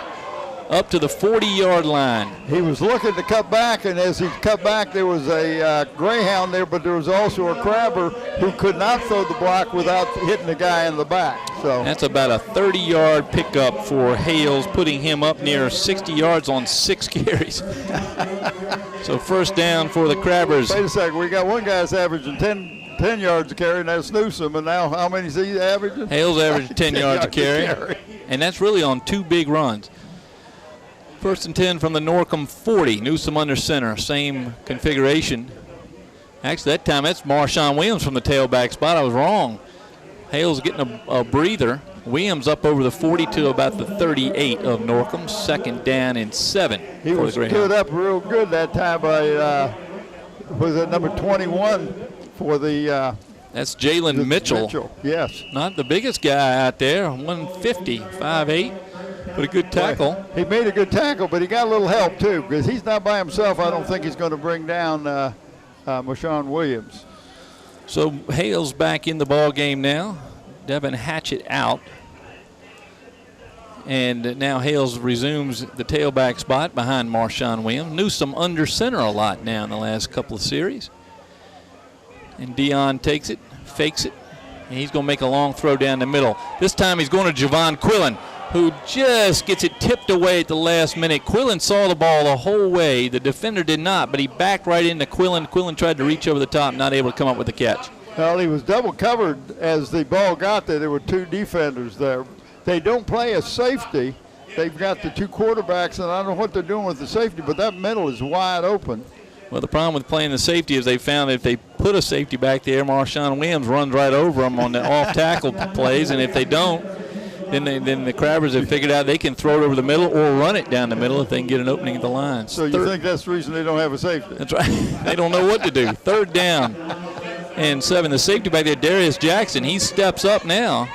Up to the 40-yard line. He was looking to cut back, and as he cut back, there was a Greyhound there, but there was also a Crabber who could not throw the block without hitting the guy in the back. So that's about a 30-yard pickup for Hales, putting him up near 60 yards on 6 carries. So first down for the Crabbers. Wait a second. We got one guy's averaging 10 yards a carry, and that's Newsom. And now how many is he averaging? Hales averaging 10 yards a carry. And that's really on 2 big runs. First and 10 from the Norcom 40. Newsom under center. Same configuration. Actually, that time that's Marshawn Williams from the tailback spot. I was wrong. Hale's getting a breather. Williams up over the 40 to about the 38 of Norcom. 2nd down and 7. He was stood up real good that time by, was it number 21 for the. That's Jalen Mitchell. Yes. Not the biggest guy out there. 150, 5'8". But a good tackle. He made a good tackle, but he got a little help, too, because he's not by himself. I don't think he's going to bring down Marshawn Williams. So Hale's back in the ball game now. Devin Hatchett out. And now Hales resumes the tailback spot behind Marshawn Williams. Newsom under center a lot now in the last couple of series. And Deion takes it, fakes it, and he's going to make a long throw down the middle. This time he's going to Javon Quillen, who just gets it tipped away at the last minute. Quillen saw the ball the whole way. The defender did not, but he backed right into Quillen. Quillen tried to reach over the top, not able to come up with the catch. Well, he was double covered as the ball got there. There were 2 defenders there. They don't play a safety. They've got the 2 quarterbacks, and I don't know what they're doing with the safety, but that middle is wide open. Well, the problem with playing the safety is they found that if they put a safety back there, Marshawn Williams runs right over them on the off-tackle plays, and if they don't, Then the Crabbers have figured out they can throw it over the middle or run it down the middle if they can get an opening at the line. So you think that's the reason they don't have a safety? That's right. They don't know what to do. 3rd down and 7. The safety back there, Darius Jackson, he steps up now.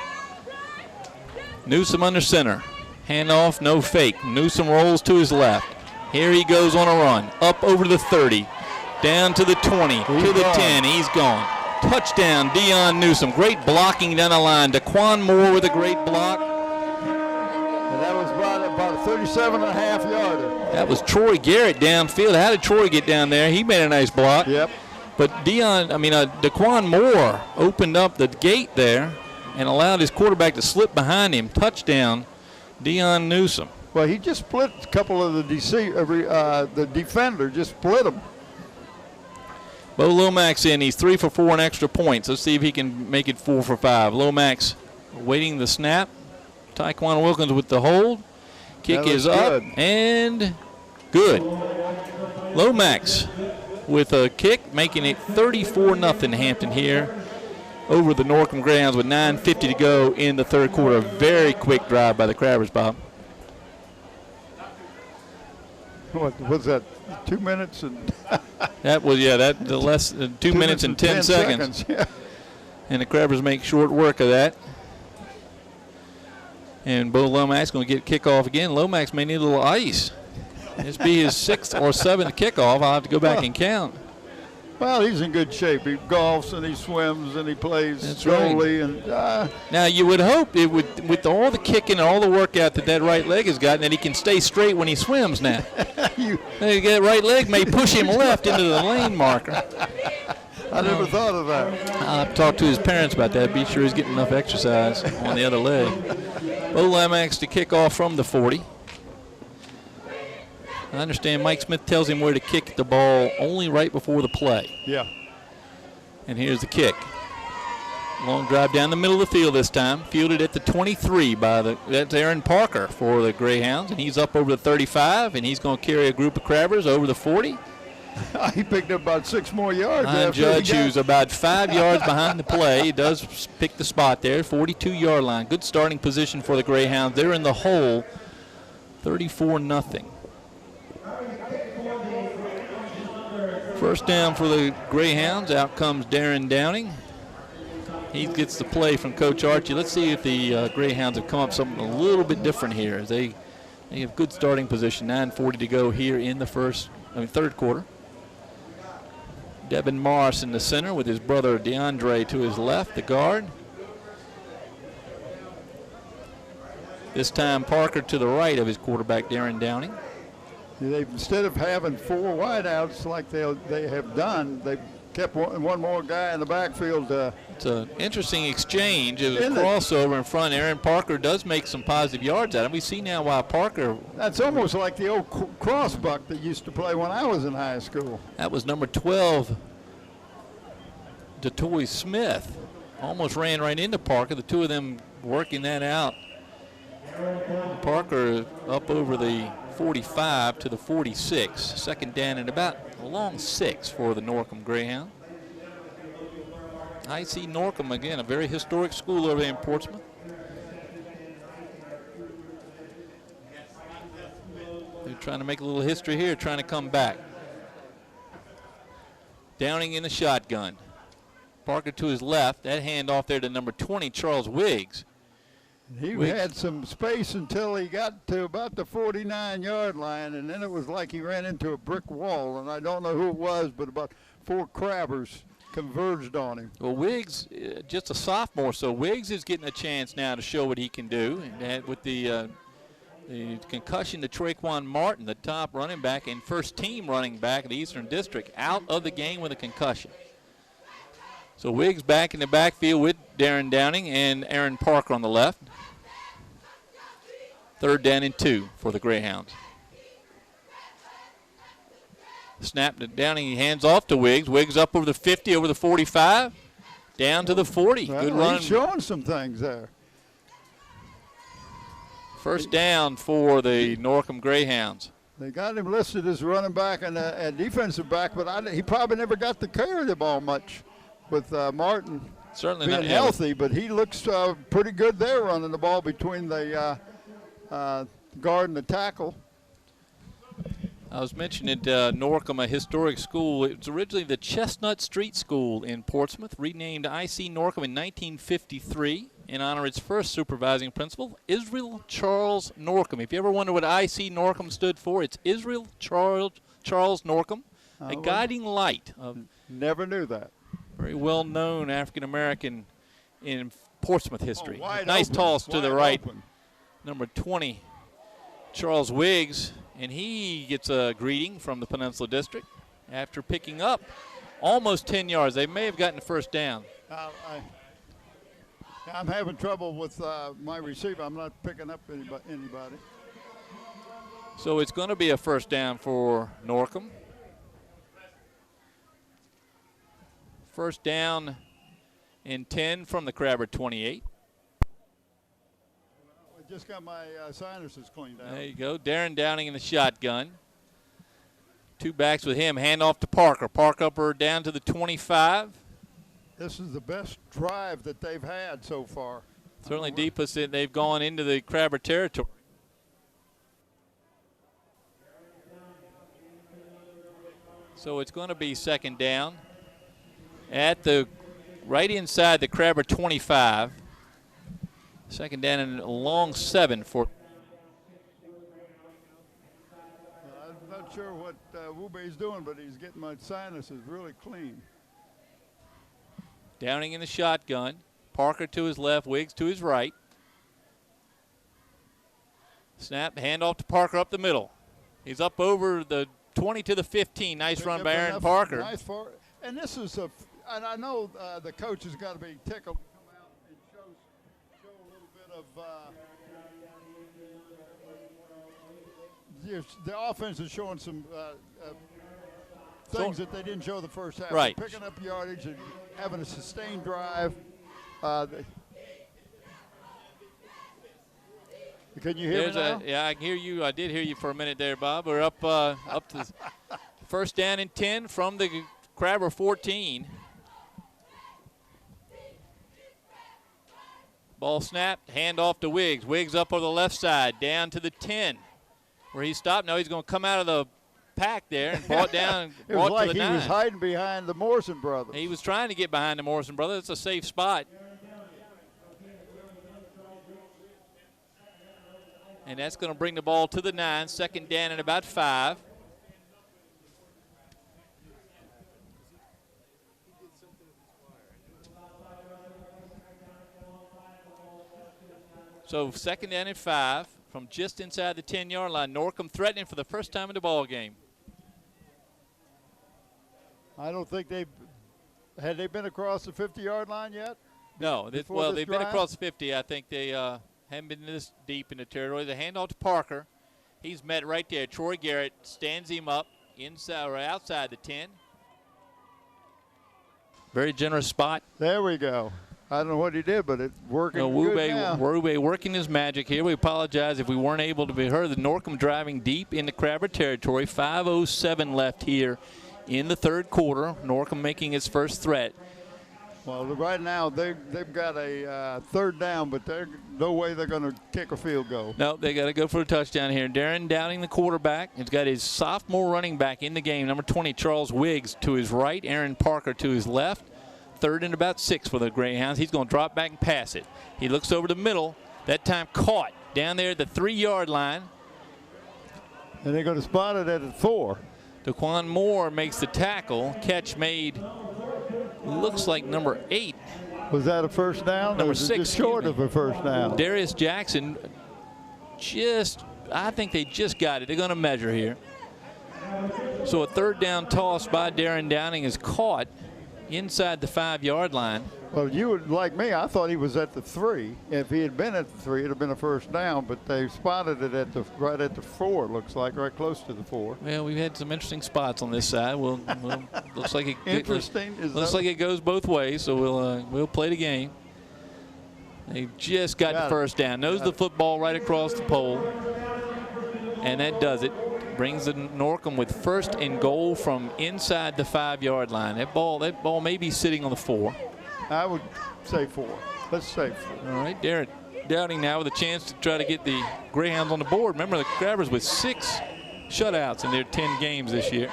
Newsom under center. Handoff, no fake. Newsom rolls to his left. Here he goes on a run. Up over the 30. Down to the 20. To the 10. He's gone. Touchdown, Dion Newsom. Great blocking down the line. Daquan Moore with a great block. And that was about a 37.5 yarder. That was Troy Garrett downfield. How did Troy get down there? He made a nice block. Yep. But Daquan Moore opened up the gate there and allowed his quarterback to slip behind him. Touchdown, Dion Newsom. Well, he just split a couple of the defender, just split them. Bo Lomax in. He's 3 for 4 in extra points. Let's see if he can make it 4 for 5. Lomax waiting the snap. Tyquan Wilkins with the hold. Kick is up and good. Lomax with a kick, making it 34-0 Hampton here over the Norcom Greyhounds with 9:50 to go in the 3rd quarter. Very quick drive by the Crabbers, Bob. What was that? 2 minutes and that was less than 2 minutes and 10 seconds. Yeah. And the Crabbers make short work of that. And Bo Lomax going to get kickoff again. Lomax may need a little ice. This be his 6th or 7th kickoff. I'll have to go back and count. Well, he's in good shape. He golfs and he swims and he plays goalie. Right. And now you would hope it would, with all the kicking and all the workout that right leg has gotten, that he can stay straight when he swims now. That right leg may push him left into the lane marker. I never thought of that. I'll talk to his parents about that. Be sure he's getting enough exercise on the other leg. Bo Lomax to kick off from the 40. I understand Mike Smith tells him where to kick the ball only right before the play. Yeah. And here's the kick. Long drive down the middle of the field this time. Fielded at the 23 that's Aaron Parker for the Greyhounds. And he's up over the 35, and he's going to carry a group of Crabbers over the 40. He picked up about 6 more yards. Judge, who's about 5 yards behind the play. He does pick the spot there, 42-yard line. Good starting position for the Greyhounds. They're in the hole, 34-0. First down for the Greyhounds. Out comes Darren Downing. He gets the play from Coach Archie. Let's see if the Greyhounds have come up something a little bit different here. They have good starting position. 9:40 to go here in the 3rd quarter. Devin Morris in the center with his brother DeAndre to his left, the guard. This time Parker to the right of his quarterback, Darren Downing. Instead of having 4 wideouts like they have done, they kept one more guy in the backfield. It's an interesting exchange. It was a crossover in front. Aaron Parker does make some positive yards at him. We see now why Parker. That's almost like the old crossbuck that used to play when I was in high school. That was number 12, DeToy Smith. Almost ran right into Parker. The two of them working that out. Parker up over the 45 to the 46. 2nd down and about a long 6 for the Norcom Greyhound. I see Norcom again, a very historic school over there in Portsmouth. They're trying to make a little history here, trying to come back. Downing in the shotgun. Parker to his left. That handoff there to number 20, Charles Wiggs. He had some space until he got to about the 49-yard line, and then it was like he ran into a brick wall, and I don't know who it was, but about 4 Crabbers converged on him. Well, Wiggs, just a sophomore, so Wiggs is getting a chance now to show what he can do. And with the concussion to Traquan Martin, the top running back and first-team running back in the Eastern District, out of the game with a concussion. So Wiggs back in the backfield with Darren Downing and Aaron Parker on the left. 3rd down and 2 for the Greyhounds. Snap to Downing, hands off to Wiggs. Wiggs up over the 50, over the 45, down to the 40. Well, good run. He's showing some things there. First down for the Norcom Greyhounds. They got him listed as running back and a defensive back, but he probably never got to carry the ball much with Martin. Certainly being not healthy, but he looks pretty good there running the ball between the guard and the tackle. I was mentioning Norcom, a historic school. It was originally the Chestnut Street School in Portsmouth, renamed IC Norcom in 1953 in honor of its first supervising principal, Israel Charles Norcom. If you ever wonder what IC Norcom stood for, it's Israel Charles Norcom, a guiding light. Never knew that. Very well-known African-American in Portsmouth history. Nice open, toss to the right. Open. Number 20, Charles Wiggs. And he gets a greeting from the Peninsula District after picking up almost 10 yards. They may have gotten the first down. I'm having trouble with my receiver. I'm not picking up anybody. So it's going to be a first down for Norcom. First down and 10 from the Crabber 28. Just got my sinuses cleaned out. There you go. Darren Downing in the shotgun. Two backs with him. Hand off to Parker. Parker down to the 25. This is the best drive that they've had so far. Certainly deepest they've gone into the Crabber territory. So it's going to be second down at the right inside the Crabber 25. Second down and a long 7 for. I'm not sure what Wube's doing, but he's getting my sinuses really clean. Downing in the shotgun. Parker to his left, Wiggs to his right. Snap, handoff to Parker up the middle. He's up over the 20 to the 15. Nice run by Aaron Parker. Nice and this is and I know the coach has got to be tickled. The offense is showing some things that they didn't show the first half. Right. They're picking up yardage and having a sustained drive. Can you hear me now? Yeah, I can hear you. I did hear you for a minute there, Bob. We're up to first down and 10 from the Crabber 14. Ball snapped, hand off to Wiggs. Wiggs up on the left side, down to the 10, where he stopped. Now he's going to come out of the pack there and brought down it was like to the 9. He was hiding behind the Morrison brothers. He was trying to get behind the Morrison brothers. It's a safe spot. And that's going to bring the ball to the 9, second down and about 5. So second down and 5 from just inside the 10-yard line. Norcom threatening for the first time in the ball game. I don't think had they been across the 50-yard line yet? No. They've been across the 50. I think they haven't been this deep in the territory. The handoff to Parker. He's met right there. Troy Garrett stands him up inside or outside the 10. Very generous spot. There we go. I don't know what he did, but it's working good now. Wube working his magic here. We apologize if we weren't able to be heard. The Norcom driving deep into Crabber territory. 5:07 left here in the third quarter. Norcom making its first threat. Well, right now they've got a third down, but there's no way they're going to kick a field goal. No, they got to go for a touchdown here. Darren Downing, the quarterback. He's got his sophomore running back in the game, number 20, Charles Wiggs, to his right. Aaron Parker to his left. Third and about 6 for the Greyhounds. He's going to drop back and pass it. He looks over the middle. That time caught down there at the 3-yard line. And they're going to spot it at the 4. Daquan Moore makes the tackle. Catch made, looks like number 8. Was that a first down? Number or was 6. Just short of a first down. Darius Jackson I think they just got it. They're going to measure here. So a third down toss by Darren Downing is caught inside the 5-yard line. Well, you would, like me, I thought he was at the 3. If he had been at the 3, it would have been a first down, but they spotted it right at the 4, it looks like, right close to the 4. Well, we've had some interesting spots on this side. Looks like it looks like it goes both ways, so we'll play the game. They've just got the first down. Knows the football right across the pole, and that does it. Brings the Norcom with first and goal from inside the 5-yard line. That ball may be sitting on the 4. I would say 4. Let's say 4. All right, Derek Downing now with a chance to try to get the Greyhounds on the board. Remember, the Crabbers with 6 shutouts in their 10 games this year.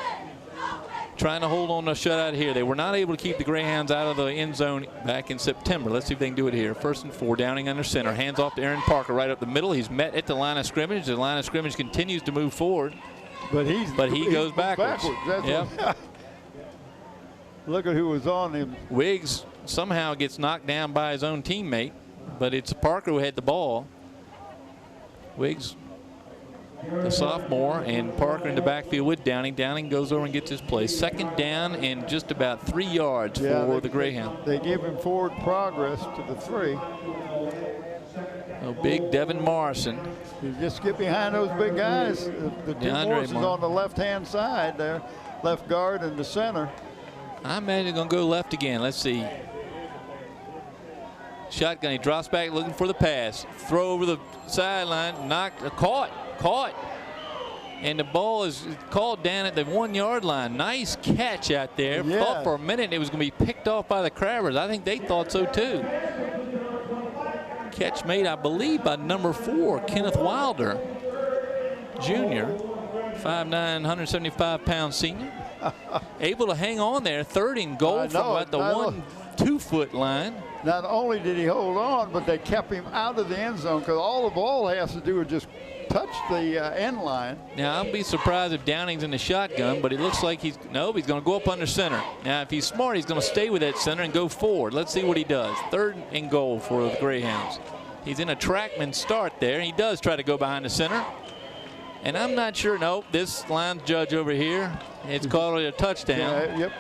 Trying to hold on to a shutout here. They were not able to keep the Greyhounds out of the end zone back in September. Let's see if they can do it here. 1st and 4, Downing under center. Hands off to Aaron Parker right up the middle. He's met at the line of scrimmage. The line of scrimmage continues to move forward. But he goes backwards. Yep. Look at who was on him. Wiggs somehow gets knocked down by his own teammate, but it's Parker who had the ball. Wiggs, the sophomore, and Parker in the backfield with Downing. Downing goes over and gets his play. 2nd down and just about 3 yards for the Greyhound. They give him forward progress to the 3. Big Devin Morrison. You just get behind those big guys. The 2 Morrisons on the left-hand side there, left guard and the center. I imagine they're going to go left again. Let's see. Shotgun. He drops back looking for the pass. Throw over the sideline. Knocked. Caught. And the ball is called down at the 1-yard line. Nice catch out there. Yeah. Thought for a minute it was going to be picked off by the Crabbers. I think they thought so too. Catch made, I believe, by number 4, Kenneth Wilder, Jr., 5'9", 175-pound senior. Able to hang on there. 3rd and goal from about the 1-2 foot line. Not only did he hold on, but they kept him out of the end zone because all the ball has to do is just touch the end line. Now, I'll be surprised if Downing's in the shotgun, but it looks like he's going to go up under center. Now, if he's smart, he's going to stay with that center and go forward. Let's see what he does. 3rd and goal for the Greyhounds. He's in a trackman start there. He does try to go behind the center. And I'm not sure. No, this line judge over here, it's called a touchdown. Yeah, yep.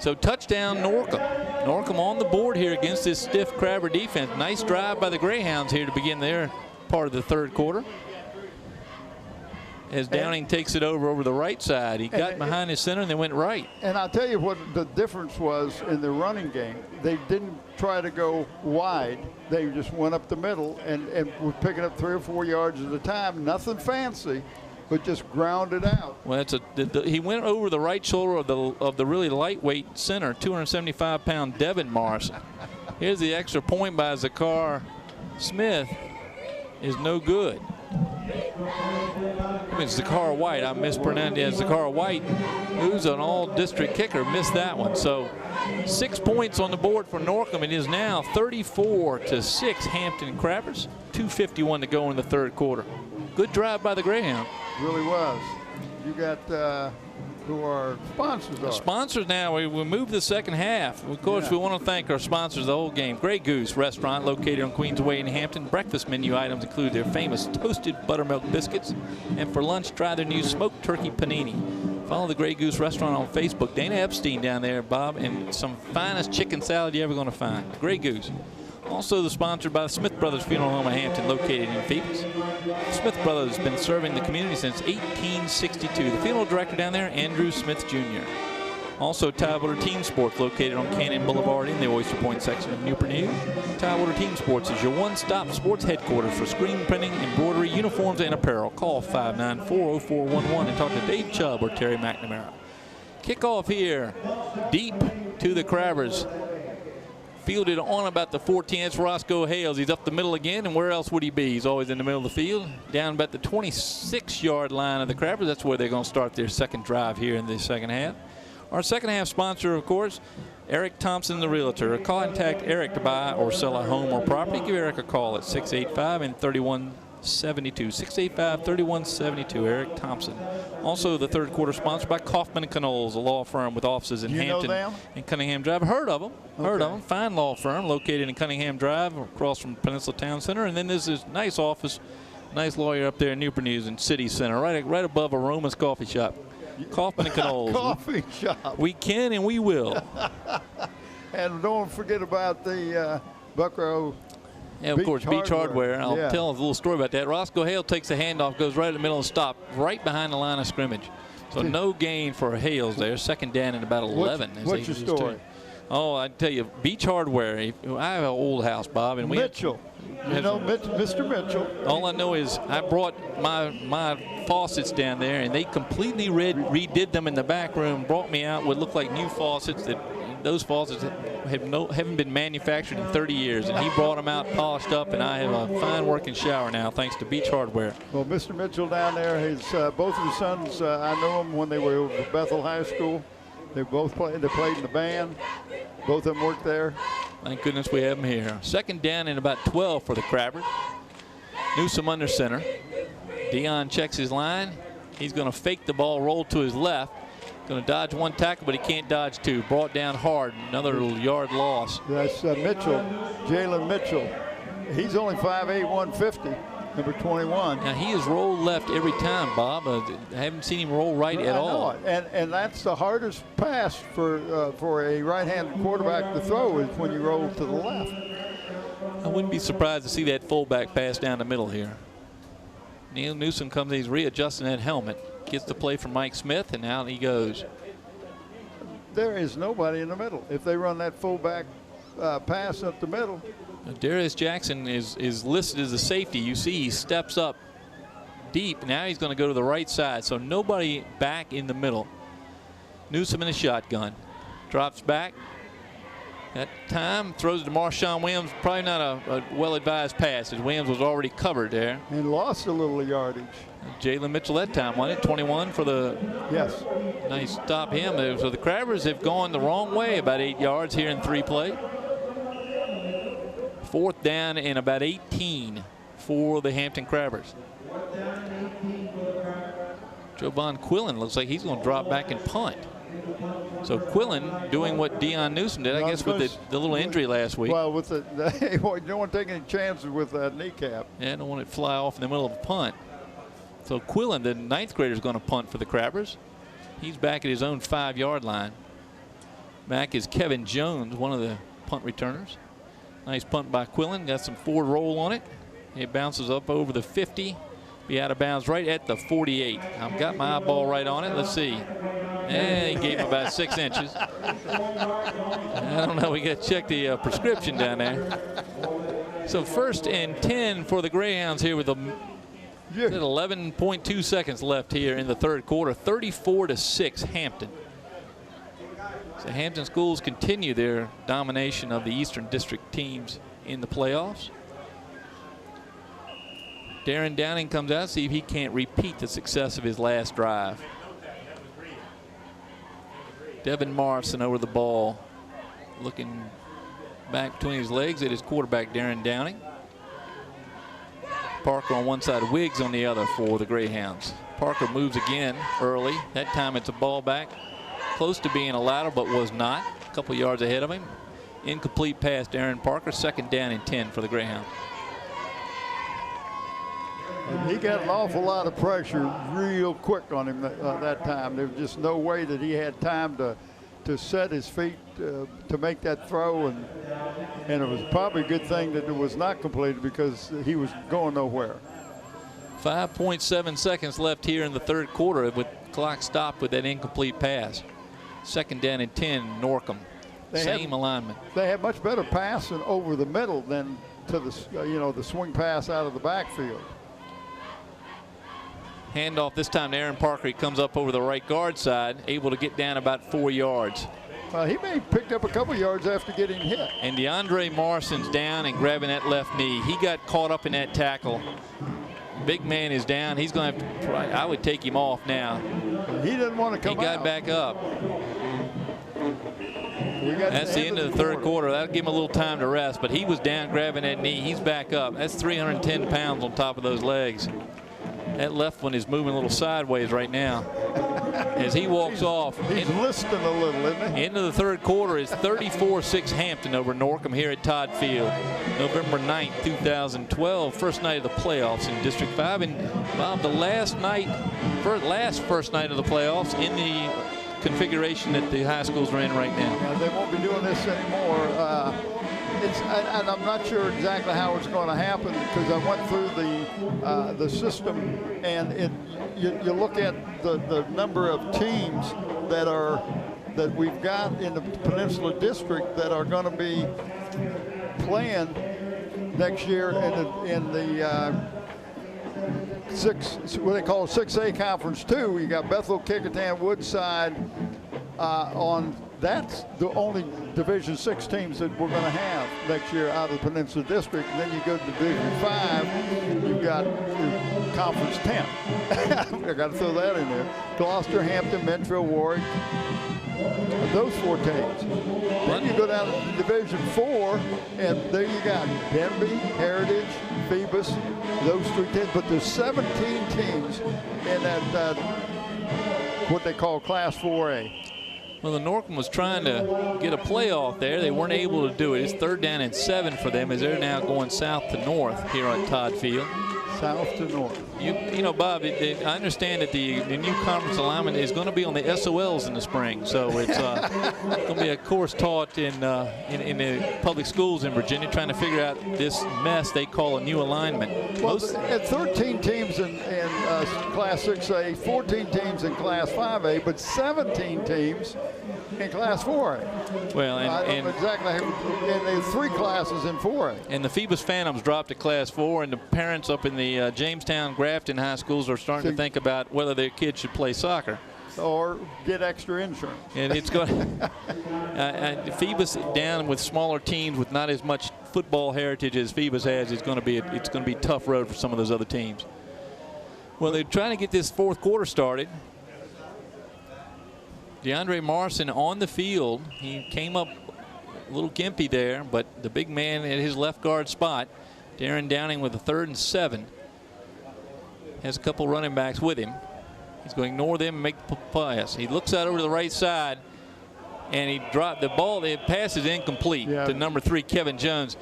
So touchdown Norcom. Norcom on the board here against this stiff Crabber defense. Nice drive by the Greyhounds here to begin their part of the 3rd quarter. As Downing takes it over the right side. He got behind his center and they went right. And I'll tell you what the difference was in the running game. They didn't try to go wide. They just went up the middle and were picking up 3 or 4 yards at a time. Nothing fancy, but just grounded out. Well, he went over the right shoulder of the really lightweight center, 275-pound Devin Morrison. Here's the extra point by Zakar Smith. Is no good. I mean, Zakar White, I mispronounced it. Zakar White, who's an all-district kicker, missed that one. So 6 points on the board for Norcom. It is now 34-6 Hampton Crabbers. 2:51 to go in the 3rd quarter. Good drive by the Greyhound. Really was. You got who our sponsors are. The sponsors now, we move to the 2nd half. Of course, we want to thank our sponsors the whole game. Grey Goose Restaurant, located on Queensway in Hampton. Breakfast menu items include their famous toasted buttermilk biscuits. And for lunch, try their new smoked turkey panini. Follow the Grey Goose Restaurant on Facebook. Dana Epstein down there, Bob, and some finest chicken salad you're ever going to find. Grey Goose. Also sponsored by the Smith Brothers Funeral Home of Hampton, located in Phoebus. Smith Brothers has been serving the community since 1862. The funeral director down there, Andrew Smith Jr. Also, Tidewater Team Sports, located on Cannon Boulevard in the Oyster Point section of Newport News. Tidewater Team Sports is your one-stop sports headquarters for screen printing, embroidery, uniforms, and apparel. Call 594-0411 and talk to Dave Chubb or Terry McNamara. Kickoff here, deep to the Crabbers. Fielded on about the 14. It's Roscoe Hales. He's up the middle again, and where else would he be? He's always in the middle of the field. Down about the 26-yard line of the Crabbers. That's where they're going to start their 2nd drive here in the 2nd half. Our 2nd half sponsor, of course, Eric Thompson, the realtor. Contact Eric to buy or sell a home or property. Give Eric a call at 685-3172. 685-3172. Eric Thompson. Also, the 3rd quarter sponsored by Kaufman & Knowles, a law firm with offices in Hampton and Cunningham Drive. Heard of them. Heard of them. Fine law firm located in Cunningham Drive across from Peninsula Town Center. And then there's this nice office, nice lawyer up there in Newport News in City Center, right above Aroma's Coffee Shop. Kaufman & Knowles. Coffee shop. We can and we will. And don't forget about the Buckrow. Yeah, of course, Beach Hardware. I'll tell a little story about that. Roscoe Hale takes the handoff, goes right in the middle and stop right behind the line of scrimmage. So no gain for Hales there. 2nd down and about 11. What's your story? Oh, I tell you, Beach Hardware. I have an old house, Bob, and Mitchell. Mr. Mitchell. All I know is I brought my faucets down there, and they completely redid them in the back room. Brought me out what looked like new faucets that those faucets haven't been manufactured in 30 years, and he brought them out polished up, and I have a fine working shower now thanks to Beach Hardware. Well, Mr. Mitchell down there, both of his sons, I knew them when they were over at Bethel High School. They both played in the band. Both of them worked there. Thank goodness we have them here. Second down and about 12 for the Crabbers. Newsom under center. Dion checks his line. He's going to fake the ball, roll to his left. Going to dodge one tackle, but he can't dodge two. Brought down hard. Another yard loss. That's Mitchell, Jalen Mitchell. He's only 5'8", 150, number 21. Now, he has rolled left every time, Bob. I haven't seen him roll right at all. And that's the hardest pass for a right-handed quarterback to throw is when you roll to the left. I wouldn't be surprised to see that fullback pass down the middle here. Neil Newsom comes, he's readjusting that helmet. Gets the play from Mike Smith, and out he goes. There is nobody in the middle. If they run that fullback pass up the middle. Darius Jackson is listed as a safety. You see he steps up deep. Now he's going to go to the right side, so nobody back in the middle. Newsom in a shotgun. Drops back. That time throws it to Marshawn Williams. Probably not a well-advised pass, as Williams was already covered there. And lost a little yardage. Jalen Mitchell that time, wasn't it? 21 for the. Yes. Nice stop him. So the Crabbers have gone the wrong way about 8 yards here in 3 play. Fourth down and about 18 for the Hampton Crabbers. Jovan Quillen looks like he's going to drop back and punt. So Quillen doing what Dion Newsom did, I guess, with the little injury last week. Well, with you don't want to take any chances with that kneecap. Yeah, don't want it to fly off in the middle of a punt. So Quillen, the 9th grader, is going to punt for the Crabbers. He's back at his own 5-yard line. Back is Kevin Jones, one of the punt returners. Nice punt by Quillen. Got some forward roll on it. It bounces up over the 50. Be out of bounds right at the 48. I've got my eyeball right on it. Let's see. And he gave him about 6 inches. I don't know. We got to check the prescription down there. So 1st and 10 for the Greyhounds here with 11.2 seconds left here in the 3rd quarter. 34-6 Hampton. So Hampton schools continue their domination of the Eastern District teams in the playoffs. Darren Downing comes out, see if he can't repeat the success of his last drive. Devin Morrison over the ball, looking back between his legs at his quarterback, Darren Downing. Parker on one side, Wiggs on the other for the Greyhounds. Parker moves again early. That time it's a ball back. Close to being a lateral, but was not. A couple yards ahead of him. Incomplete pass, Darren Parker. 2nd down and 10 for the Greyhounds. And he got an awful lot of pressure real quick on him that time. There was just no way that he had time to set his feet to make that throw, and it was probably a good thing that it was not completed because he was going nowhere. 5.7 seconds left here in the 3rd quarter with clock stopped with that incomplete pass. 2nd down and 10, Norcom. Same alignment. They had much better passing over the middle than to the swing pass out of the backfield. Handoff this time to Aaron Parker. He comes up over the right guard side, able to get down about 4 yards. He may have picked up a couple yards after getting hit. And DeAndre Morrison's down and grabbing that left knee. He got caught up in that tackle. Big man is down. He's going to have to, I would take him off now. He didn't want to come out. He got back up. That's the end of the 3rd quarter. That'll give him a little time to rest, but he was down grabbing that knee. He's back up. That's 310 pounds on top of those legs. That left one is moving a little sideways right now as he walks off. He's listing a little, isn't he? Into the 3rd quarter is 34-6 Hampton over Norcom here at Todd Field. November 9th, 2012, first night of the playoffs in District 5. And Bob, the last first night of the playoffs in the configuration that the high schools are in right now. Yeah, they won't be doing this anymore. And I'm not sure exactly how it's going to happen because I went through the system, and you look at the number of teams that we've got in the Peninsula District that are going to be playing next year in the what they call 6A Conference 2. You got Bethel, Kecoughtan, Woodside on that's the only Division I teams that we're going to have next year out of the Peninsula District. And then you go to Division 5, you've got Conference 10. I got to throw that in there. Gloucester, Hampton, Mentril, Warwick, those 4 teams. Then you go down to Division 4, and there you got Denby, Heritage, Phoebus, those 3 teams. But there's 17 teams in that what they call Class 4A. Well, the Norcom was trying to get a playoff there. They weren't able to do it. It's 3rd down and 7 for them as they're now going south to north here on Todd Field. South to north. You know, Bob, I understand that the new conference alignment is going to be on the SOLs in the spring. So it's going to be a course taught in the public schools in Virginia, trying to figure out this mess they call a new alignment. Well, at 13 teams in Class 6A, 14 teams in Class 5A, but 17 teams in Class 4A. Well, and exactly, and there's 3 classes in 4A. And the Phoebus Phantoms dropped to Class 4, and the parents up in the Jamestown, Grafton high schools are starting to think about whether their kids should play soccer or get extra insurance. And it's going Phoebus down with smaller teams with not as much football heritage as Phoebus has. It's going to be a tough road for some of those other teams. Well, they're trying to get this 4th quarter started. DeAndre Morrison on the field. He came up a little gimpy there, but the big man at his left guard spot, Darren Downing with a 3rd and 7. Has a couple running backs with him. He's going to ignore them and make the pass. He looks out over to the right side, and he dropped the ball. The pass is incomplete to number 3, Kevin Jones.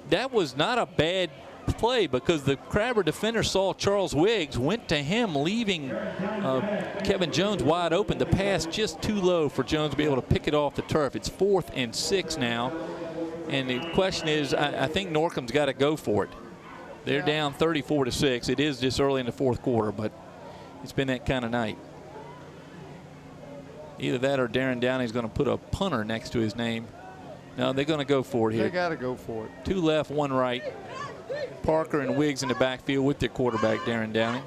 That was not a bad play because the Crabber defender saw Charles Wiggs, went to him, leaving Kevin Jones wide open. The pass just too low for Jones to be able to pick it off the turf. It's 4th and 6 now. And the question is, I think Norcom's got to go for it. They're down 34-6. It is just early in the 4th quarter, but it's been that kind of night. Either that or Darren Downey's going to put a punter next to his name. No, they're going to go for it here. They got to go for it. 2 left, 1 right. Parker and Wiggs in the backfield with their quarterback, Darren Downing.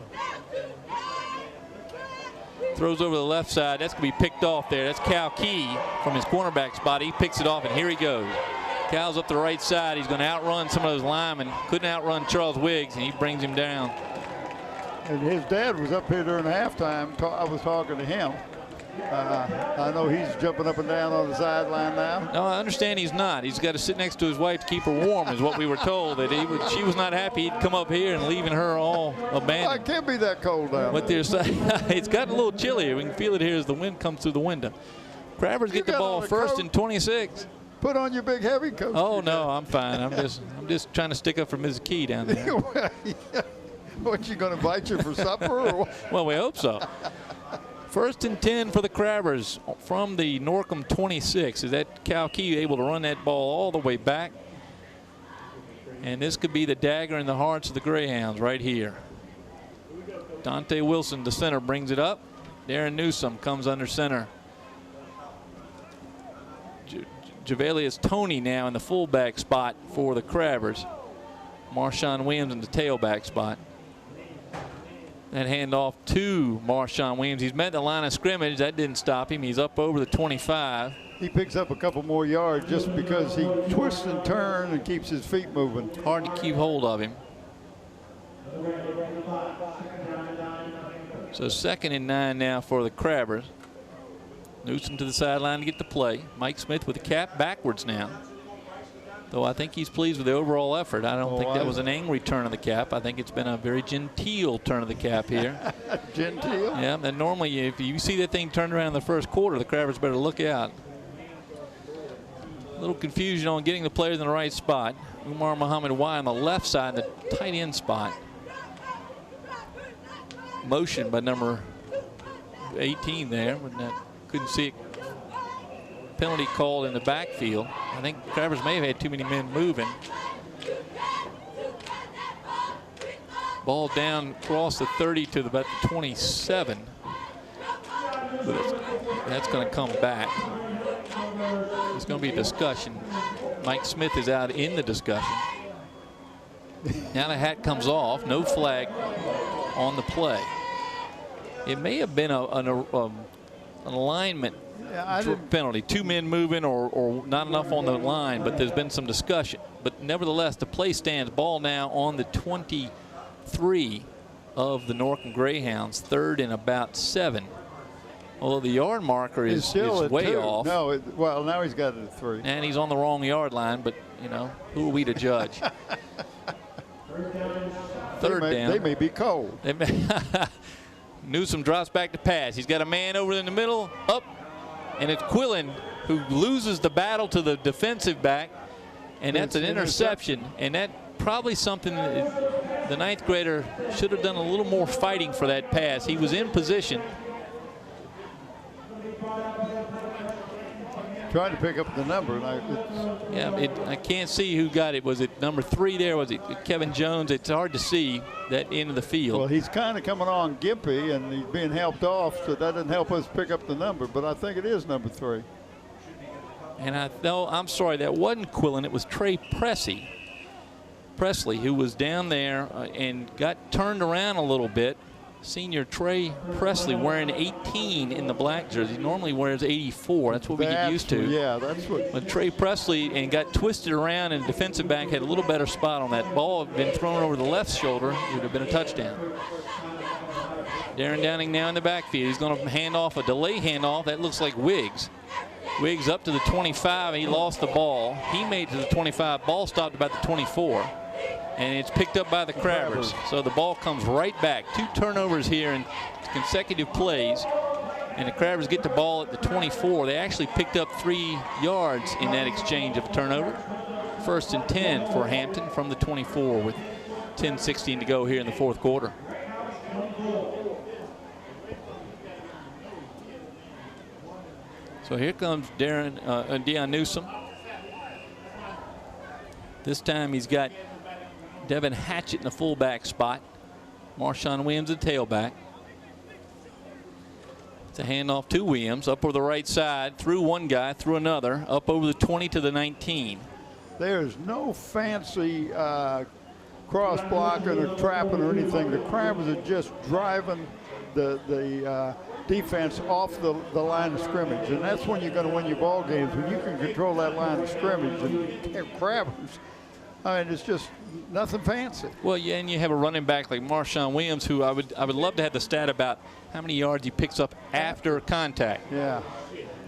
Throws over the left side. That's going to be picked off there. That's Cal Key from his cornerback spot. He picks it off, and here he goes. Cal's up the right side. He's going to outrun some of those linemen. Couldn't outrun Charles Wiggs, and he brings him down. And his dad was up here during halftime. I was talking to him. I know he's jumping up and down on the sideline now. No, I understand he's not. He's got to sit next to his wife to keep her warm, is what we were told. That she was not happy he'd come up here and leaving her all abandoned. Well, it can't be that cold down there. It's gotten a little chilly. We can feel it here as the wind comes through the window. Crabbers get the ball 1st and 26. Put on your big heavy coat. Oh no, I'm fine. I'm just trying to stick up for Mrs. Key down there. What, you going to invite you for supper? Or what? Well, we hope so. 1st and 10 for the Crabbers from the Norcom 26. Is that Cal Key able to run that ball all the way back? And this could be the dagger in the hearts of the Greyhounds right here. Dante Wilson, the center, brings it up. Darren Newsom comes under center. Javelius Toney now in the fullback spot for the Crabbers. Marshawn Williams in the tailback spot. That handoff to Marshawn Williams. He's met the line of scrimmage. That didn't stop him. He's up over the 25. He picks up a couple more yards just because he twists and turns and keeps his feet moving. Hard to keep hold of him. So 2nd and 9 now for the Crabbers. Newsom to the sideline to get the play. Mike Smith with the cap backwards now. Though I think he's pleased with the overall effort. I don't think that was an angry turn of the cap. I think it's been a very genteel turn of the cap here. Genteel? Yeah, and normally if you see that thing turned around in the 1st quarter, the Crabbers better look out. A little confusion on getting the players in the right spot. Umar Muhammad Y on the left side, the tight end spot. Motion by number 18 there, but couldn't see it. Penalty called in the backfield. I think Crabbers may have had too many men moving. Ball down across the 30 to about the 27. But that's going to come back. There's going to be a discussion. Mike Smith is out in the discussion. Now the hat comes off. No flag on the play. It may have been a an alignment Yeah, penalty. 2 men moving or not enough on the line, but there's been some discussion. But nevertheless, the play stands. Ball now on the 23 of the Norcom Greyhounds, 3rd and about 7. Although the yard marker is way 2. off. No, well, now he's got it at 3. And he's on the wrong yard line, but, you know, who are we to judge? 3rd down. They may be cold. Newsom drops back to pass. He's got a man over in the middle, up, and it's Quillen who loses the battle to the defensive back, and that's an interception. And that probably something that the 9th grader should have done a little more fighting for that pass. He was in position. Trying to pick up the number. I can't see who got it. Was it number 3 there? Was it Kevin Jones? It's hard to see that end of the field. Well, he's kind of coming on gimpy, and he's being helped off, so that doesn't help us pick up the number. But I think it is number 3. And I'm sorry, that wasn't Quillen. It was Trey Presley, who was down there and got turned around a little bit. Senior Trey Presley wearing 18 in the black jersey. He normally wears 84. That's what we get used to. Yeah, that's what. But Trey Presley and got twisted around, and the defensive back had a little better spot on that ball. Had been thrown over the left shoulder. It would have been a touchdown. Darren Downing now in the backfield. He's going to hand off a delay handoff. That looks like Wiggs. Wiggs up to the 25. He lost the ball. He made it to the 25. Ball stopped about the 24. And it's picked up by the Crabbers. So the ball comes right back. 2 turnovers here in consecutive plays. And the Crabbers get the ball at the 24. They actually picked up 3 yards in that exchange of a turnover. 1st and 10 for Hampton from the 24 with 10:16 to go here in the 4th quarter. So here comes Deion Newsom. This time he's got Devin Hatchett in the fullback spot. Marshawn Williams, the tailback. It's a handoff to Williams up over the right side, through one guy, through another, up over the 20 to the 19. There's no fancy cross blocking or trapping or anything. The Crabbers are just driving the defense off the line of scrimmage, and that's when you're going to win your ball games, when you can control that line of scrimmage. And Crabbers, I mean, it's just nothing fancy. Well, yeah, and you have a running back like Marshawn Williams, who I would love to have the stat about how many yards he picks up after contact. Yeah.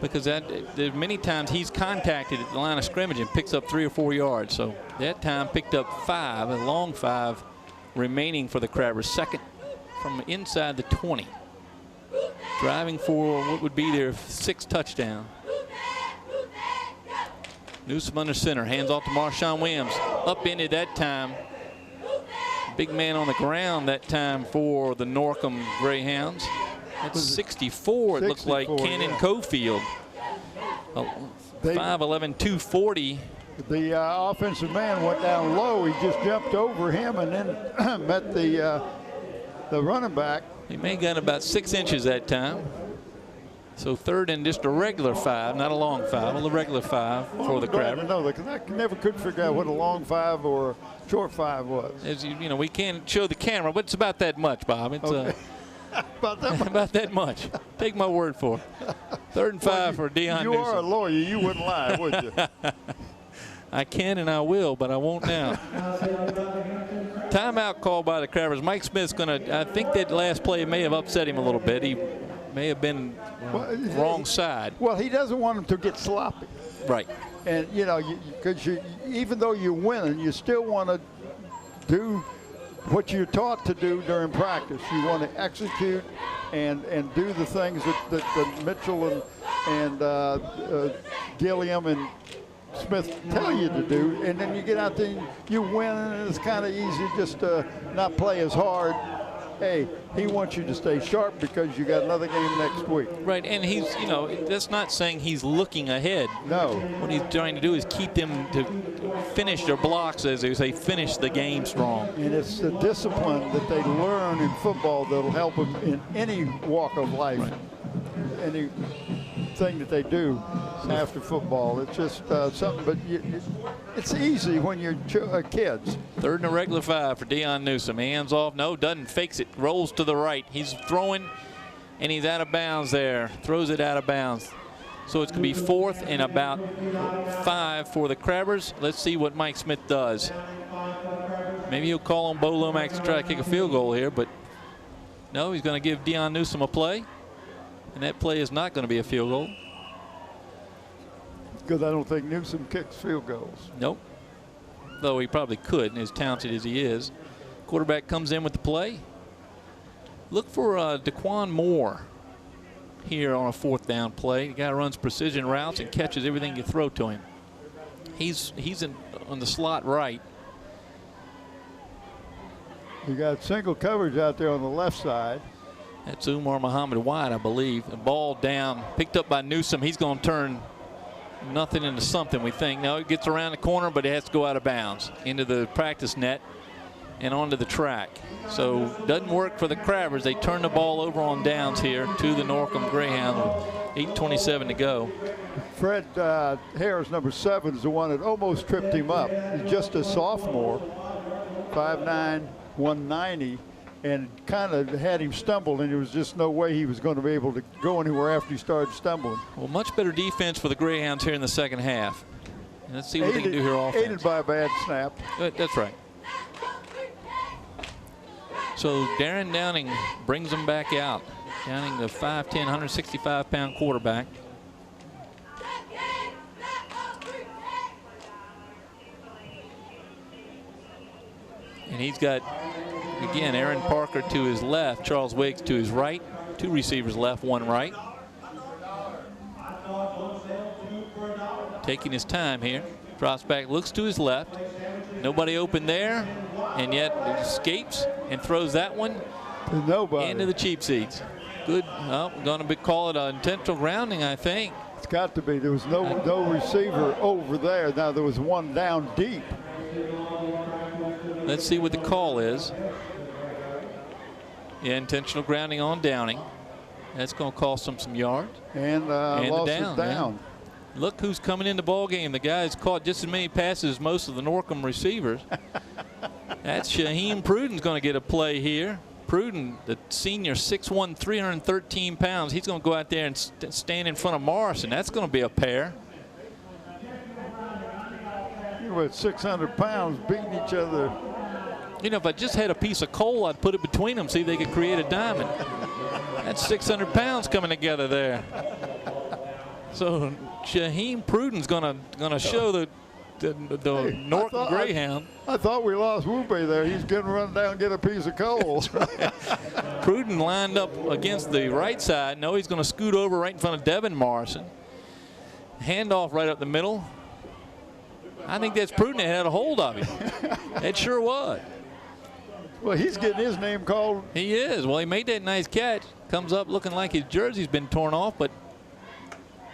Because there many times he's contacted at the line of scrimmage and picks up 3 or 4 yards. So that time picked up 5, a long 5 remaining for the Crabbers. 2nd from inside the 20. Driving for what would be their 6th touchdown. Newsom under center, hands off to Marshawn Williams. Upended that time. Big man on the ground that time for the Norcom Greyhounds. That's 64, it looks like, Cannon Cofield. 5'11", 240. The offensive man went down low. He just jumped over him and then met the running back. He may have gotten about 6 inches that time. So 3rd and just a regular 5, not a long 5, a regular 5 for the Crabbers. No, because I never could figure out what a long 5 or a short 5 was. As you know, we can't show the camera, but it's about that much, Bob. It's okay. About that much. About that much. Take my word for it. 3rd and 5 for Deion Newsom. You are a lawyer. You wouldn't lie, would you? I can and I will, but I won't now. Timeout call by the Crabbers. Mike Smith's going to, I think that last play may have upset him a little bit. He may have been wrong side. Well, he doesn't want him to get sloppy. Right. And, you know, because even though you're winning, you still want to do what you're taught to do during practice. You want to execute and do the things that Mitchell and Gilliam and Smith tell you to do, and then you get out there and you win, and it's kind of easy just to not play as hard. Hey, he wants you to stay sharp because you got another game next week. Right, and he's, you know, that's not saying he's looking ahead. No. What he's trying to do is keep them to finish their blocks, as they say, finish the game strong. And it's the discipline that they learn in football that'll help them in any walk of life, right. Anything that they do after football. It's just something, but it's easy when you're kids. 3rd and a regular 5 for Deion Newsom. Hands off, no, doesn't, fakes it, rolls to the right. He's throwing And he's out of bounds there. Throws it out of bounds. So it's going to be 4th and about 5 for the Crabbers. Let's see what Mike Smith does. Maybe he'll call on Bo Lomax to try to kick a field goal here, but no, he's going to give Deion Newsome a play. And that play is not going to be a field goal. Because I don't think Newsome kicks field goals. Nope. Though he probably could, as talented as he is. Quarterback comes in with the play. Look for Daquan Moore here on a 4th down play. The guy runs precision routes and catches everything you throw to him. He's on the slot right. You got single coverage out there on the left side. That's Umar Muhammad White, I believe. The ball down, picked up by Newsome. He's going to turn nothing into something, we think. No, it gets around the corner, but it has to go out of bounds into the practice net and onto the track. So doesn't work for the Crabbers. They turn the ball over on downs here to the Norcom Greyhounds with 8:27 to go. Fred Harris, number 7, is the one that almost tripped him up. He's just a sophomore, 5'9", 190, and kind of had him stumble, and there was just no way he was going to be able to go anywhere after he started stumbling. Well, much better defense for the Greyhounds here in the second half. And let's see what they can do here offense. Aided by a bad snap. That's right. So Darren Downing brings them back out. Downing, the 5'10", 165-pound quarterback. And he's got, again, Aaron Parker to his left, Charles Wiggs to his right. 2 receivers left, 1 right. Taking his time here. Drops back, looks to his left. Nobody open there, and yet escapes and throws that one into the cheap seats. Good. Well, we're going to call it an intentional grounding, I think. It's got to be. There was no receiver over there. Now there was one down deep. Let's see what the call is. Yeah, intentional grounding on Downing. That's going to cost them some yards. And lost it down. Yeah. Look who's coming in the ball game. The guy's caught just as many passes as most of the Norcom receivers. That's Shaheem Pruden's going to get a play here. Pruden, the senior, 6'1", 313 pounds. He's going to go out there and stand in front of Morrison. That's going to be a pair. You were at 600 pounds beating each other. You know, if I just had a piece of coal, I'd put it between them, see if they could create a diamond. That's 600 pounds coming together there. So Shaheem Pruden's gonna show the Norcom Greyhound. I thought we lost Whoopie there. He's going to run down and get a piece of coal. Right. Pruden lined up against the right side. No, he's going to scoot over right in front of Devin Morrison. Handoff right up the middle. I think that's Pruden that had a hold of him. It sure was. Well, he's getting his name called. He is. Well, he made that nice catch. Comes up looking like his jersey's been torn off, but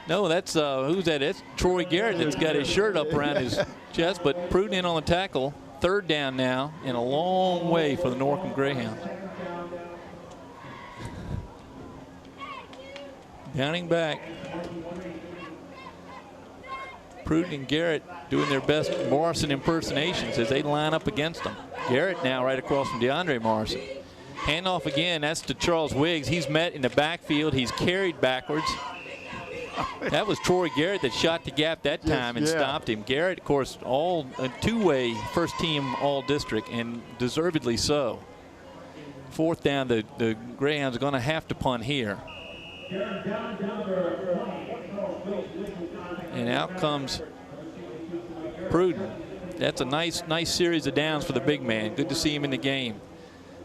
no, that's who's that? It's Troy Garrett that's got his shirt up around his chest, but Pruden in on the tackle. 3rd down now, and a long way for the Norcom Greyhounds. Downing back. Pruden and Garrett doing their best Morrison impersonations as they line up against them. Garrett now right across from DeAndre Morrison. Handoff again, that's to Charles Wiggs. He's met in the backfield. He's carried backwards. That was Troy Garrett that shot the gap that time and stopped him. Garrett, of course, all a 2-way first-team all-district, and deservedly so. 4th down, the Greyhounds are going to have to punt here. And out comes Pruden. That's a nice series of downs for the big man. Good to see him in the game.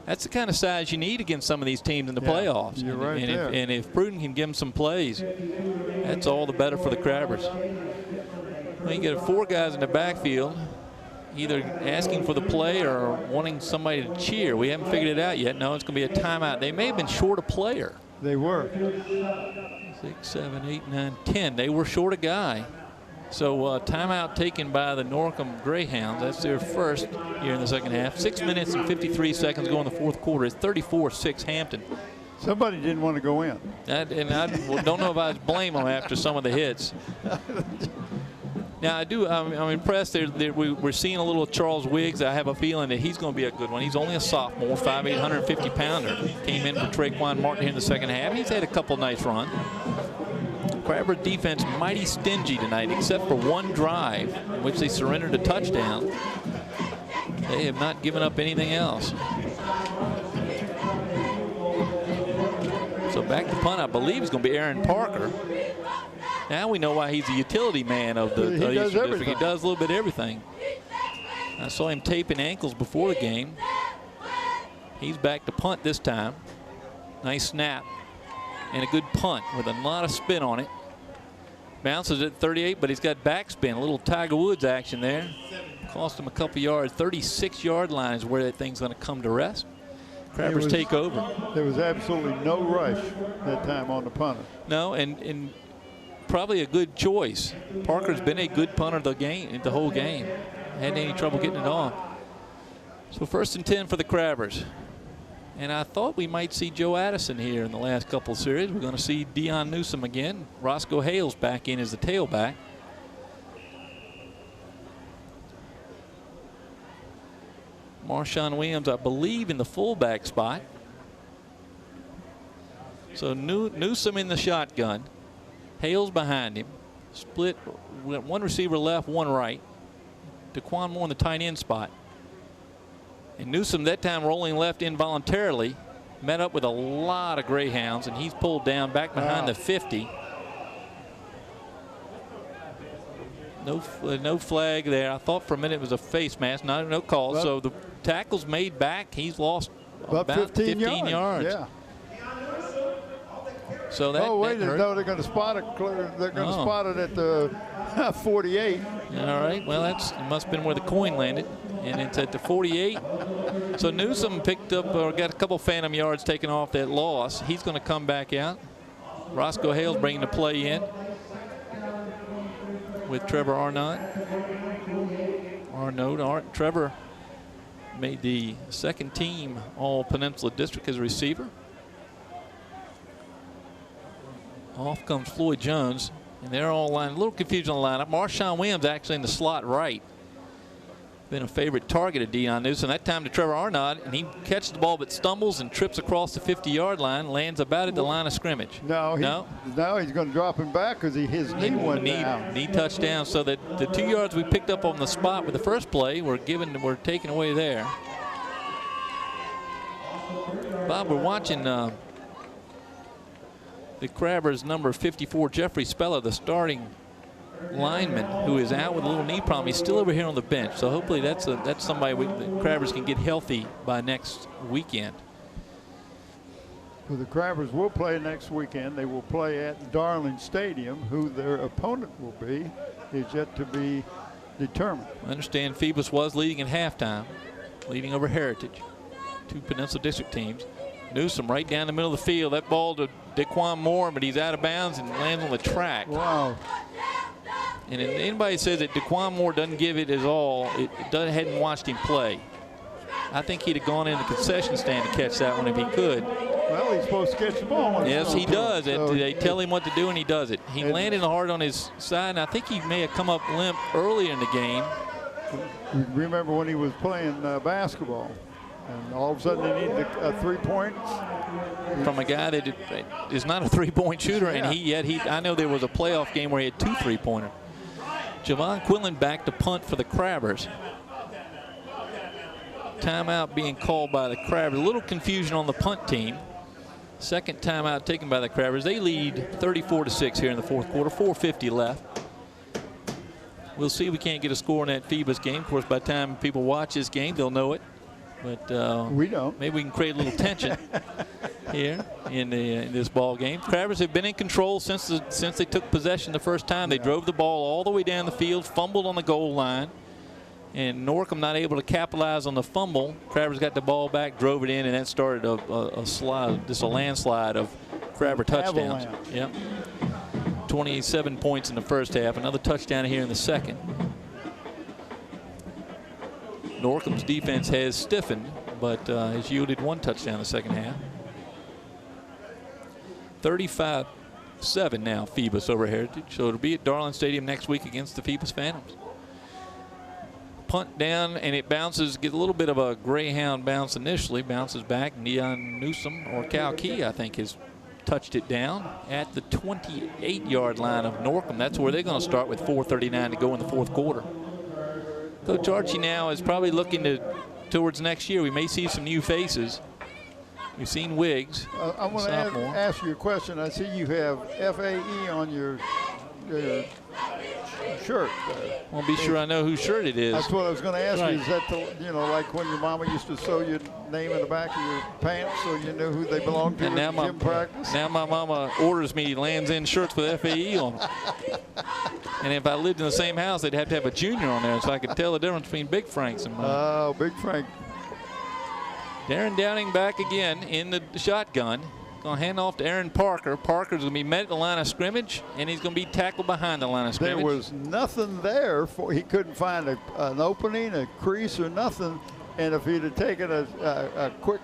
That's the kind of size you need against some of these teams in the playoffs. You're right there. And if Pruden can give him some plays, that's all the better for the Crabbers. Well, you get 4 guys in the backfield, either asking for the play or wanting somebody to cheer. We haven't figured it out yet. No, it's going to be a timeout. They may have been short a player. They were. 6, 7, 8, 9, 10. They were short a guy. So timeout taken by the Norcom Greyhounds. That's their first here in the second half. 6 minutes and 53 seconds go in the 4th quarter. It's 34-6 Hampton. Somebody didn't want to go in. And I don't know if I blame them after some of the hits. Now, I'm impressed. We're seeing a little Charles Wiggs. I have a feeling that he's going to be a good one. He's only a sophomore, 5'8", 150-pounder. Came in for Traquan Martin here in the second half. He's had a couple nice runs. Crabber's defense mighty stingy tonight, except for one drive in which they surrendered a touchdown. They have not given up anything else. So back to punt, I believe, is going to be Aaron Parker. Now we know why he's the utility man of the Eastern District. He does a little bit of everything. I saw him taping ankles before the game. He's back to punt this time. Nice snap and a good punt with a lot of spin on it. Bounces at 38, but he's got backspin, a little Tiger Woods action there. Cost him a couple yards. 36-yard line is where that thing's going to come to rest. Crabbers take over. There was absolutely no rush that time on the punter. No, and probably a good choice. Parker's been a good punter the whole game. Hadn't any trouble getting it off. So 1st and 10 for the Crabbers. And I thought we might see Joe Addison here in the last couple of series. We're going to see Deion Newsome again. Roscoe Hales back in as the tailback. Marshawn Williams, I believe, in the fullback spot. So Newsome in the shotgun. Hales behind him. Split, one receiver left, one right. Daquan Moore in the tight end spot. And Newsome that time rolling left involuntarily. Met up with a lot of Greyhounds, and he's pulled down back behind the 50. No flag there. I thought for a minute it was a face mask. No call. Well, so the tackle's made back. He's lost about 15 yards. Yeah. So that. Oh wait! That no, they're going to spot it. They're going to spot it at the 48. All right. Well, it must have been where the coin landed, and it's at the 48. So Newsome picked up or got a couple phantom yards taken off that loss. He's going to come back out. Roscoe Hales bringing the play in with Trevor Arnott. Trevor made the second team All Peninsula District as a receiver. Off comes Floyd Jones, and they're all lined. A little confusion on the lineup. Marshawn Williams actually in the slot right. Been a favorite target of Deion Newsome. That time to Trevor Arnott, and he catches the ball but stumbles and trips across the 50-yard line, lands about at the line of scrimmage. No, he's going to drop him back because his knee went down. Knee touchdown, so that the 2 yards we picked up on the spot with the first play were taken away there. Bob, we're watching the Crabbers number 54, Jeffrey Speller, the starting lineman, who is out with a little knee problem. He's still over here on the bench, so hopefully that's somebody the Crabbers can get healthy by next weekend. Well, the Crabbers will play next weekend. They will play at Darling Stadium. Who their opponent will be is yet to be determined. I understand Phoebus was leading at halftime, leading over Heritage. 2 Peninsula District teams. Newsome right down the middle of the field. That ball to Daquan Moore, but he's out of bounds and lands on the track. Wow. And if anybody says that Daquan Moore doesn't give it his all, hadn't watched him play. I think he'd have gone in the concession stand to catch that one if he could. Well, he's supposed to catch the ball. Yes, he does. So they tell him what to do, and he does it. He landed hard on his side, and I think he may have come up limp earlier in the game. Remember when he was playing basketball, and all of a sudden they needed a 3-point? From a guy that is not a 3-point shooter, and I know there was a playoff game where he had 2 3-pointers. Javon Quinlan back to punt for the Crabbers. Timeout being called by the Crabbers. A little confusion on the punt team. Second timeout taken by the Crabbers. They lead 34-6 here in the fourth quarter. 4:50 left. We'll see if we can't get a score in that Phoebus game. Of course, by the time people watch this game, they'll know it. But we don't. Maybe we can create a little tension here in this ball game. Crabbers have been in control since they took possession the first time. They drove the ball all the way down the field, fumbled on the goal line, and Norcom not able to capitalize on the fumble. Crabbers got the ball back, drove it in, and that started a slide, just a landslide of Crabber touchdowns. Yep. 27 points in the first half. Another touchdown here in the second. Norcom's defense has stiffened, but has yielded 1 touchdown in the second half. 35 7 now, Phoebus over Heritage. So it'll be at Darling Stadium next week against the Phoebus Phantoms. Punt down, and it bounces, get a little bit of a Greyhound bounce initially, bounces back. Neon Newsom, or Cal Key, I think, has touched it down at the 28-yard line of Norcom. That's where they're going to start with 4:39 to go in the fourth quarter. Coach Archie now is probably looking towards next year. We may see some new faces. We've seen Wiggs. I want to ask you a question. I see you have FAE on your shirt. Well, be sure I know whose shirt it is. That's what I was going to ask Right. you. Is that like when your mama used to sew your name in the back of your pants so you knew who they belonged to And now in gym practice? Now my mama orders me Lands End shirts with FAE on them. And if I lived in the same house, they'd have to have a junior on there so I could tell the difference between Big Franks and mine. Oh, Big Frank. Darren Downing back again in the shotgun. Going to hand off to Aaron Parker. Parker's going to be met at the line of scrimmage, and he's going to be tackled behind the line of scrimmage. There was nothing there. He couldn't find an opening, a crease, or nothing. And if he'd have taken a quick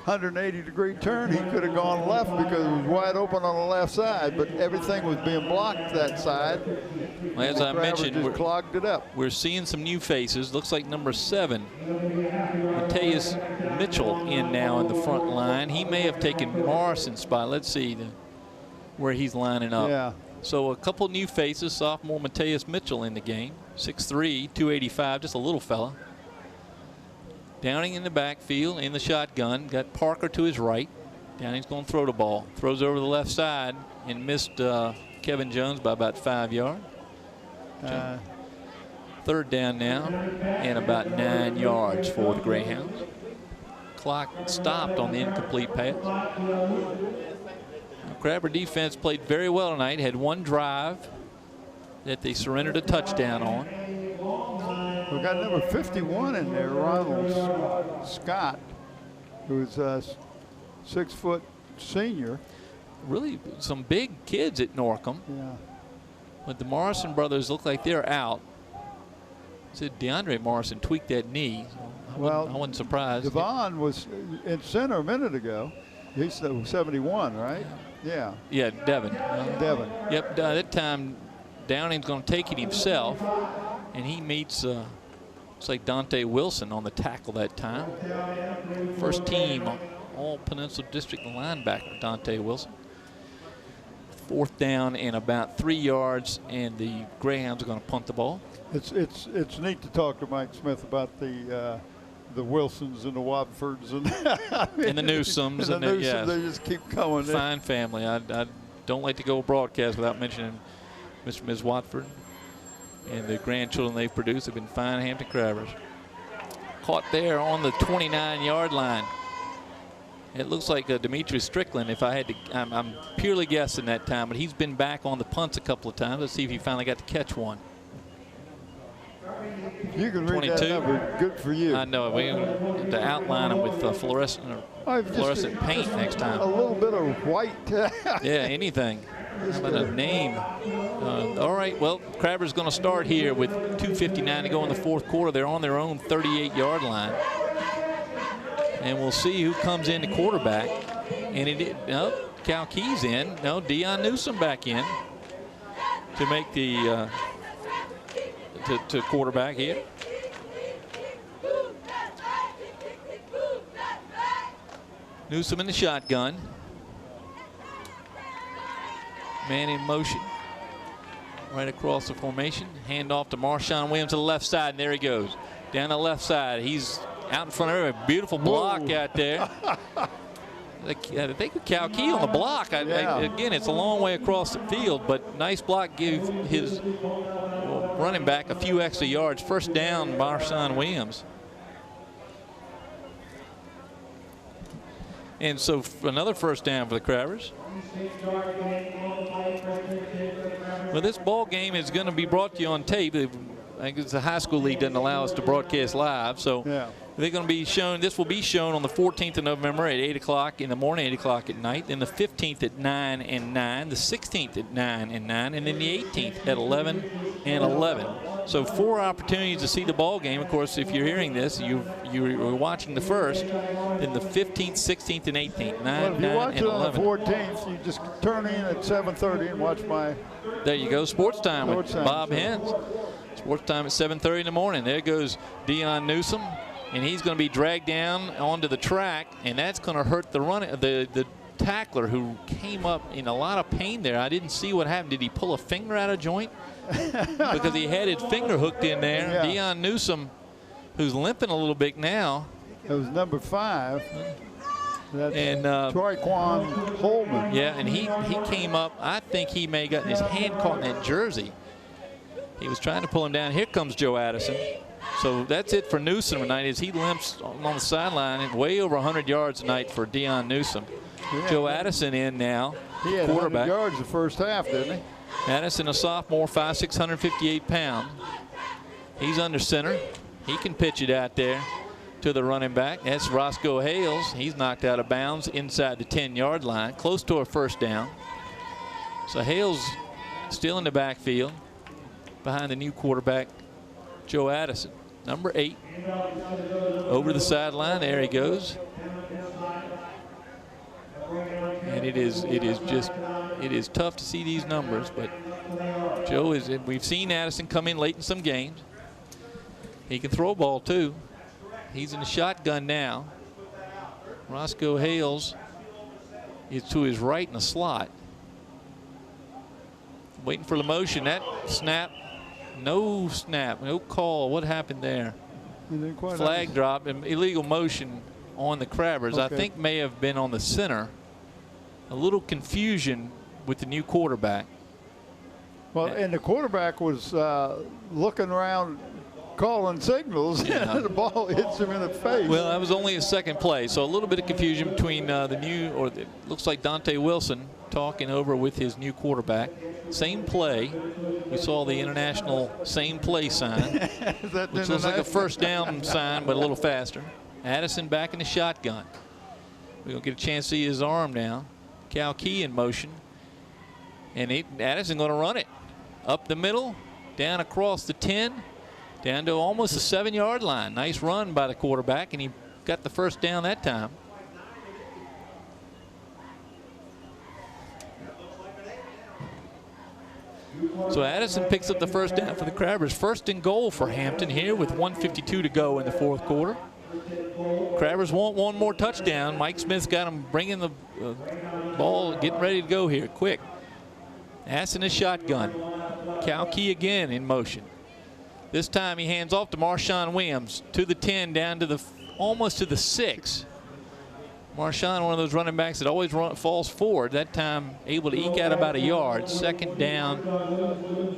180-degree turn, he could have gone left because it was wide open on the left side. But everything was being blocked that side. Well, as I mentioned, just clogged it up. We're seeing some new faces. Looks like number 7, Mateus Mitchell, in now in the front line. He may have taken Morrison's spot. Let's see where he's lining up. Yeah. So a couple new faces. Sophomore Mateus Mitchell in the game. 6'3", 285, just a little fella. Downing in the backfield in the shotgun. Got Parker to his right. Downing's going to throw the ball. Throws over the left side and missed Kevin Jones by about 5 yards. Third down now and about 9 yards for the Greyhounds. Clock stopped on the incomplete pass. Crabber defense played very well tonight. Had one drive that they surrendered a touchdown on. We got number 51 in there, Ronald Scott, who's a 6-foot senior. Really some big kids at Norcom. Yeah. But the Morrison brothers look like they're out. Said DeAndre Morrison tweaked that knee. So I wasn't surprised. Devon was in center a minute ago. He's 71, right? Yeah. Yeah, Devin. Devin. Yep, that time Downing's going to take it himself, and he meets, looks like Dante Wilson on the tackle that time. First team all Peninsula District linebacker, Dante Wilson. Fourth down and about 3 yards, and the Greyhounds are going to punt the ball. It's neat to talk to Mike Smith about the Wilsons and the Watfords and, and the Newsoms. and the Newsoms, yeah. they just keep coming. Fine family. I don't like to go broadcast without mentioning Mr. and Ms. Watford. And the grandchildren they've produced have been fine Hampton Crabbers. Caught there on the 29-yard line. It looks like Demetrius Strickland, if I had to, I'm purely guessing that time, but he's been back on the punts a couple of times. Let's see if he finally got to catch one. You can 22. read that number. Good for you. I know. We have to outline them with fluorescent paint next time. A little bit of white. Yeah, anything. How about a name? All right, well, Crabber's going to start here with 2:59 to go in the fourth quarter. They're on their own 38-yard line. And we'll see who comes in to quarterback. And Cal Key's in. No, Dion Newsom back in to make the to quarterback here. Newsom in the shotgun. Man in motion. Right across the formation. Hand off to Marshawn Williams to the left side, and there he goes. Down the left side. He's out in front of everybody. Beautiful block out there. I think Cal Key on the block. Again, it's a long way across the field, but nice block gave his running back a few extra yards. First down, Marshawn Williams. And so another first down for the Crabbers. Well, this ball game is going to be brought to you on tape. it's a high school league, doesn't allow us to broadcast live. So they're going to be shown. This will be shown on the 14th of November at 8 o'clock in the morning, 8 o'clock at night. Then the 15th at 9 and 9, the 16th at 9 and 9, and then the 18th at 11 and 11. So 4 opportunities to see the ball game. Of course, if you're hearing this, you're watching the first, then the 15th, 16th, and 18th. 9, well, if you 9, watch and it on 11. the 14th, you just turn in at 7:30 and watch my. There you go, sports time with Sports time, Bob sure. Hens. Sports time at 7:30 in the morning. There goes Dion Newsom, and he's going to be dragged down onto the track, and that's going to hurt the tackler who came up in a lot of pain there. I didn't see what happened. Did he pull a finger out of joint? Because he had his finger hooked in there. Yeah. Dion Newsom, who's limping a little bit now. It was number 5. That's And Troyquan Holman. yeah, and he came up. I think he may have gotten his hand caught in that jersey. He was trying to pull him down. Here comes Joe Addison. So that's it for Newsom tonight as he limps on the sideline, and way over 100 yards tonight for Dion Newsom. Yeah. Joe Addison in now, He had 100 quarterback. yards the first half, didn't he? Addison, a sophomore, 5'6", 158 pounds. He's under center. He can pitch it out there to the running back. That's Roscoe Hales. He's knocked out of bounds inside the 10-yard line, close to a first down. So Hales still in the backfield behind the new quarterback, Joe Addison. Number 8 over the sideline. There he goes. And it is tough to see these numbers, but Joe is. We've seen Addison come in late in some games. He can throw a ball too. He's in the shotgun now. Roscoe Hales is to his right in the slot. Waiting for the motion. That snap. No snap. No call. What happened there? Flag drop and illegal motion on the Crabbers. Okay. I think may have been on the center. A little confusion with the new quarterback. Well, and the quarterback was looking around, calling signals, Yeah. and the ball hits him in the face. Well, that was only a second play, so a little bit of confusion between it looks like Dante Wilson talking over with his new quarterback. Same play. We saw the international same play sign, which looks like a first down sign, but a little faster. Addison back in the shotgun. We're going to get a chance to see his arm now. Cal Key in motion. And Addison going to run it. Up the middle, down across the 10, down to almost the 7-yard line. Nice run by the quarterback, and he got the first down that time. So Addison picks up the first down for the Crabbers. First and goal for Hampton here with 1:52 to go in the fourth quarter. Crabbers want one more touchdown. Mike Smith's got him bringing the ball, getting ready to go here quick. Addison is shotgun. Cal Key again in motion. This time he hands off to Marshawn Williams to the 10 down to almost to the 6. Marshawn, one of those running backs that always falls forward. That time able to eke out about a yard. Second down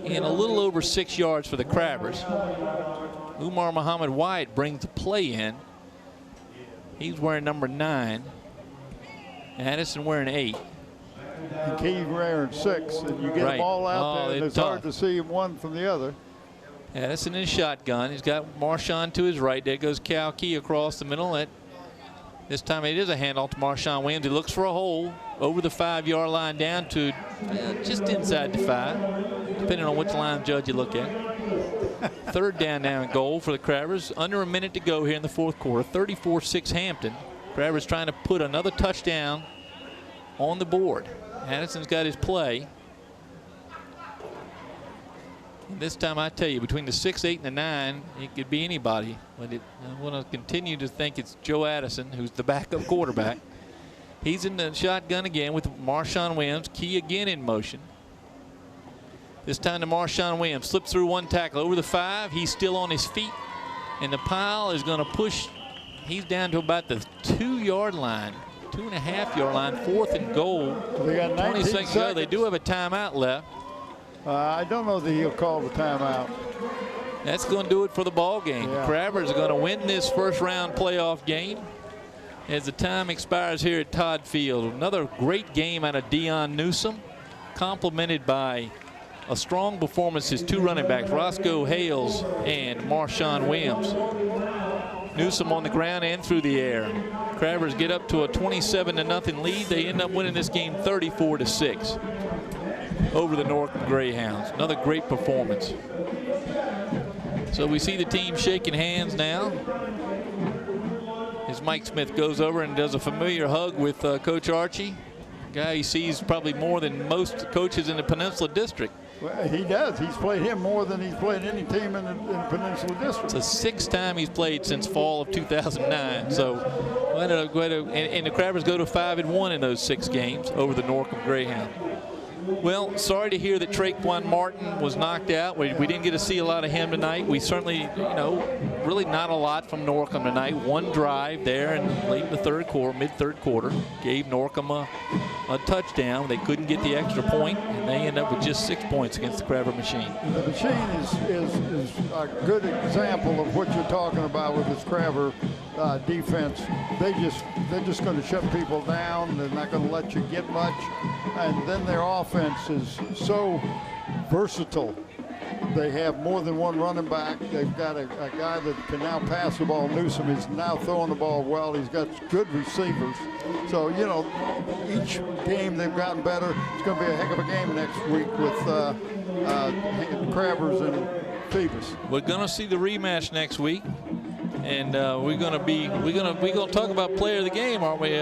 and a little over 6 yards for the Crabbers. Umar Muhammad White brings the play in. He's wearing number 9. Addison wearing 8. And Key wearing 6, and you get them all out there, and it's hard to see one from the other. Addison in shotgun. He's got Marshawn to his right. There goes Cal Key across the middle. This time it is a handoff to Marshawn Williams. He looks for a hole over the 5-yard line down to just inside the 5, depending on which line judge you look at. Third down now and goal for the Crabbers. Under a minute to go here in the fourth quarter. 34-6 Hampton. Crabbers trying to put another touchdown on the board. Addison's got his play. And this time I tell you, between the 6, 8, and the 9, it could be anybody. But I want to continue to think it's Joe Addison, who's the backup quarterback. He's in the shotgun again with Marshawn Williams. Key again in motion. This time to Marshawn Williams. Slips through one tackle over the 5. He's still on his feet. And the pile is going to push. He's down to about the 2-yard line. 2.5-yard line. Fourth and goal. They got 20 seconds to go. They do have a timeout left. I don't know that he'll call the timeout. That's going to do it for the ball game. Yeah. Crabbers are going to win this first-round playoff game as the time expires here at Todd Field. Another great game out of Dion Newsom, complemented by a strong performance. His two running backs, Roscoe Hales and Marshawn Williams. Newsom on the ground and through the air. Crabbers get up to a 27-0 lead. They end up winning this game 34-6 over the Norcom Greyhounds. Another great performance. So we see the team shaking hands now as Mike Smith goes over and does a familiar hug with Coach Archie, a guy he sees probably more than most coaches in the Peninsula District. Well, he does. He's played him more than he's played any team in the Peninsula District. It's the sixth time he's played since fall of 2009. So, and the Crabbers go to 5-1 in those 6 games over the Norcom Greyhound. Well, sorry to hear that Traquan Martin was knocked out. We didn't get to see a lot of him tonight. We certainly, really not a lot from Norcom tonight. One drive there and late in the third quarter, mid-third quarter, gave Norcom a touchdown. They couldn't get the extra point, and they end up with just 6 points against the Crabber machine. The machine is a good example of what you're talking about with this Crabber defense. They're just going to shut people down. They're not going to let you get much. And then their offense is so versatile. They have more than one running back. They've got a guy that can now pass the ball. Newsom is now throwing the ball well. He's got good receivers. So, each game they've gotten better. It's going to be a heck of a game next week with Crabbers and Phoebus. We're going to see the rematch next week. And we're gonna talk about player of the game, aren't we,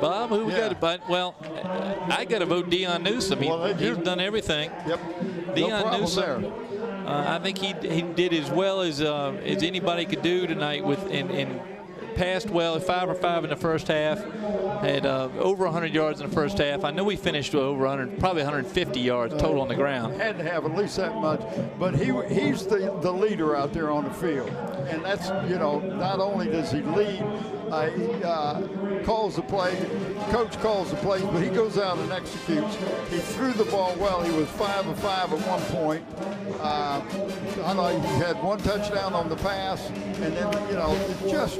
Bob? Who we got? But I got to vote Deion Newsom. He's done everything. Yep. Deion Newsom. I think he did as well as anybody could do tonight and passed well, 5 for 5 in the first half, had over 100 yards in the first half. I know we finished with over 100, probably 150 yards total on the ground. Had to have at least that much, but he's the leader out there on the field, and that's not only does he lead, he calls the play, coach calls the plays, but he goes out and executes. He threw the ball well. He was 5 of 5 at one point. I know he had one touchdown on the pass, and then it's just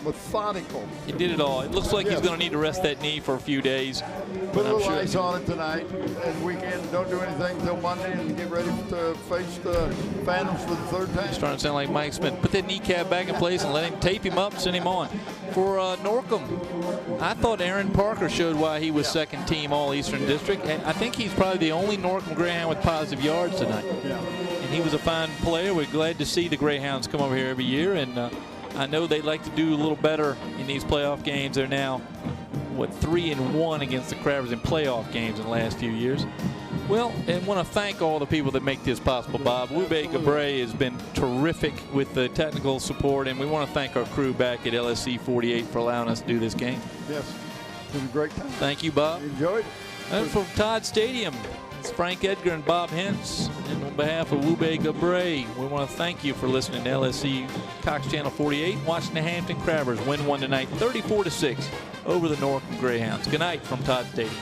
methodical. He did it all. It looks like he's going to need to rest that knee for a few days. Put a little ice on it tonight and weekend. Don't do anything until Monday and get ready to face the Phantoms for the third time. Starting to sound like Mike Smith. Put that kneecap back in place and let him tape him up, send him on. For Norcom, I thought Aaron Parker showed why he was second team All-Eastern District. And I think he's probably the only Norcom Greyhound with positive yards tonight. Yeah. And he was a fine player. We're glad to see the Greyhounds come over here every year. And I know they'd like to do a little better in these playoff games. They're now, 3-1 against the Crabbers in playoff games in the last few years. Well, and want to thank all the people that make this possible, Bob. Wube Gabray has been terrific with the technical support, and we want to thank our crew back at LSC 48 for allowing us to do this game. Yes, it was a great time. Thank you, Bob. Enjoyed it. And from Todd Stadium, it's Frank Edgar and Bob Hentz. And on behalf of Wube Gabray, we want to thank you for listening to LSC Cox Channel 48. Watching the Hampton Crabbers win one tonight, 34-6 over the Norcom Greyhounds. Good night from Todd Stadium.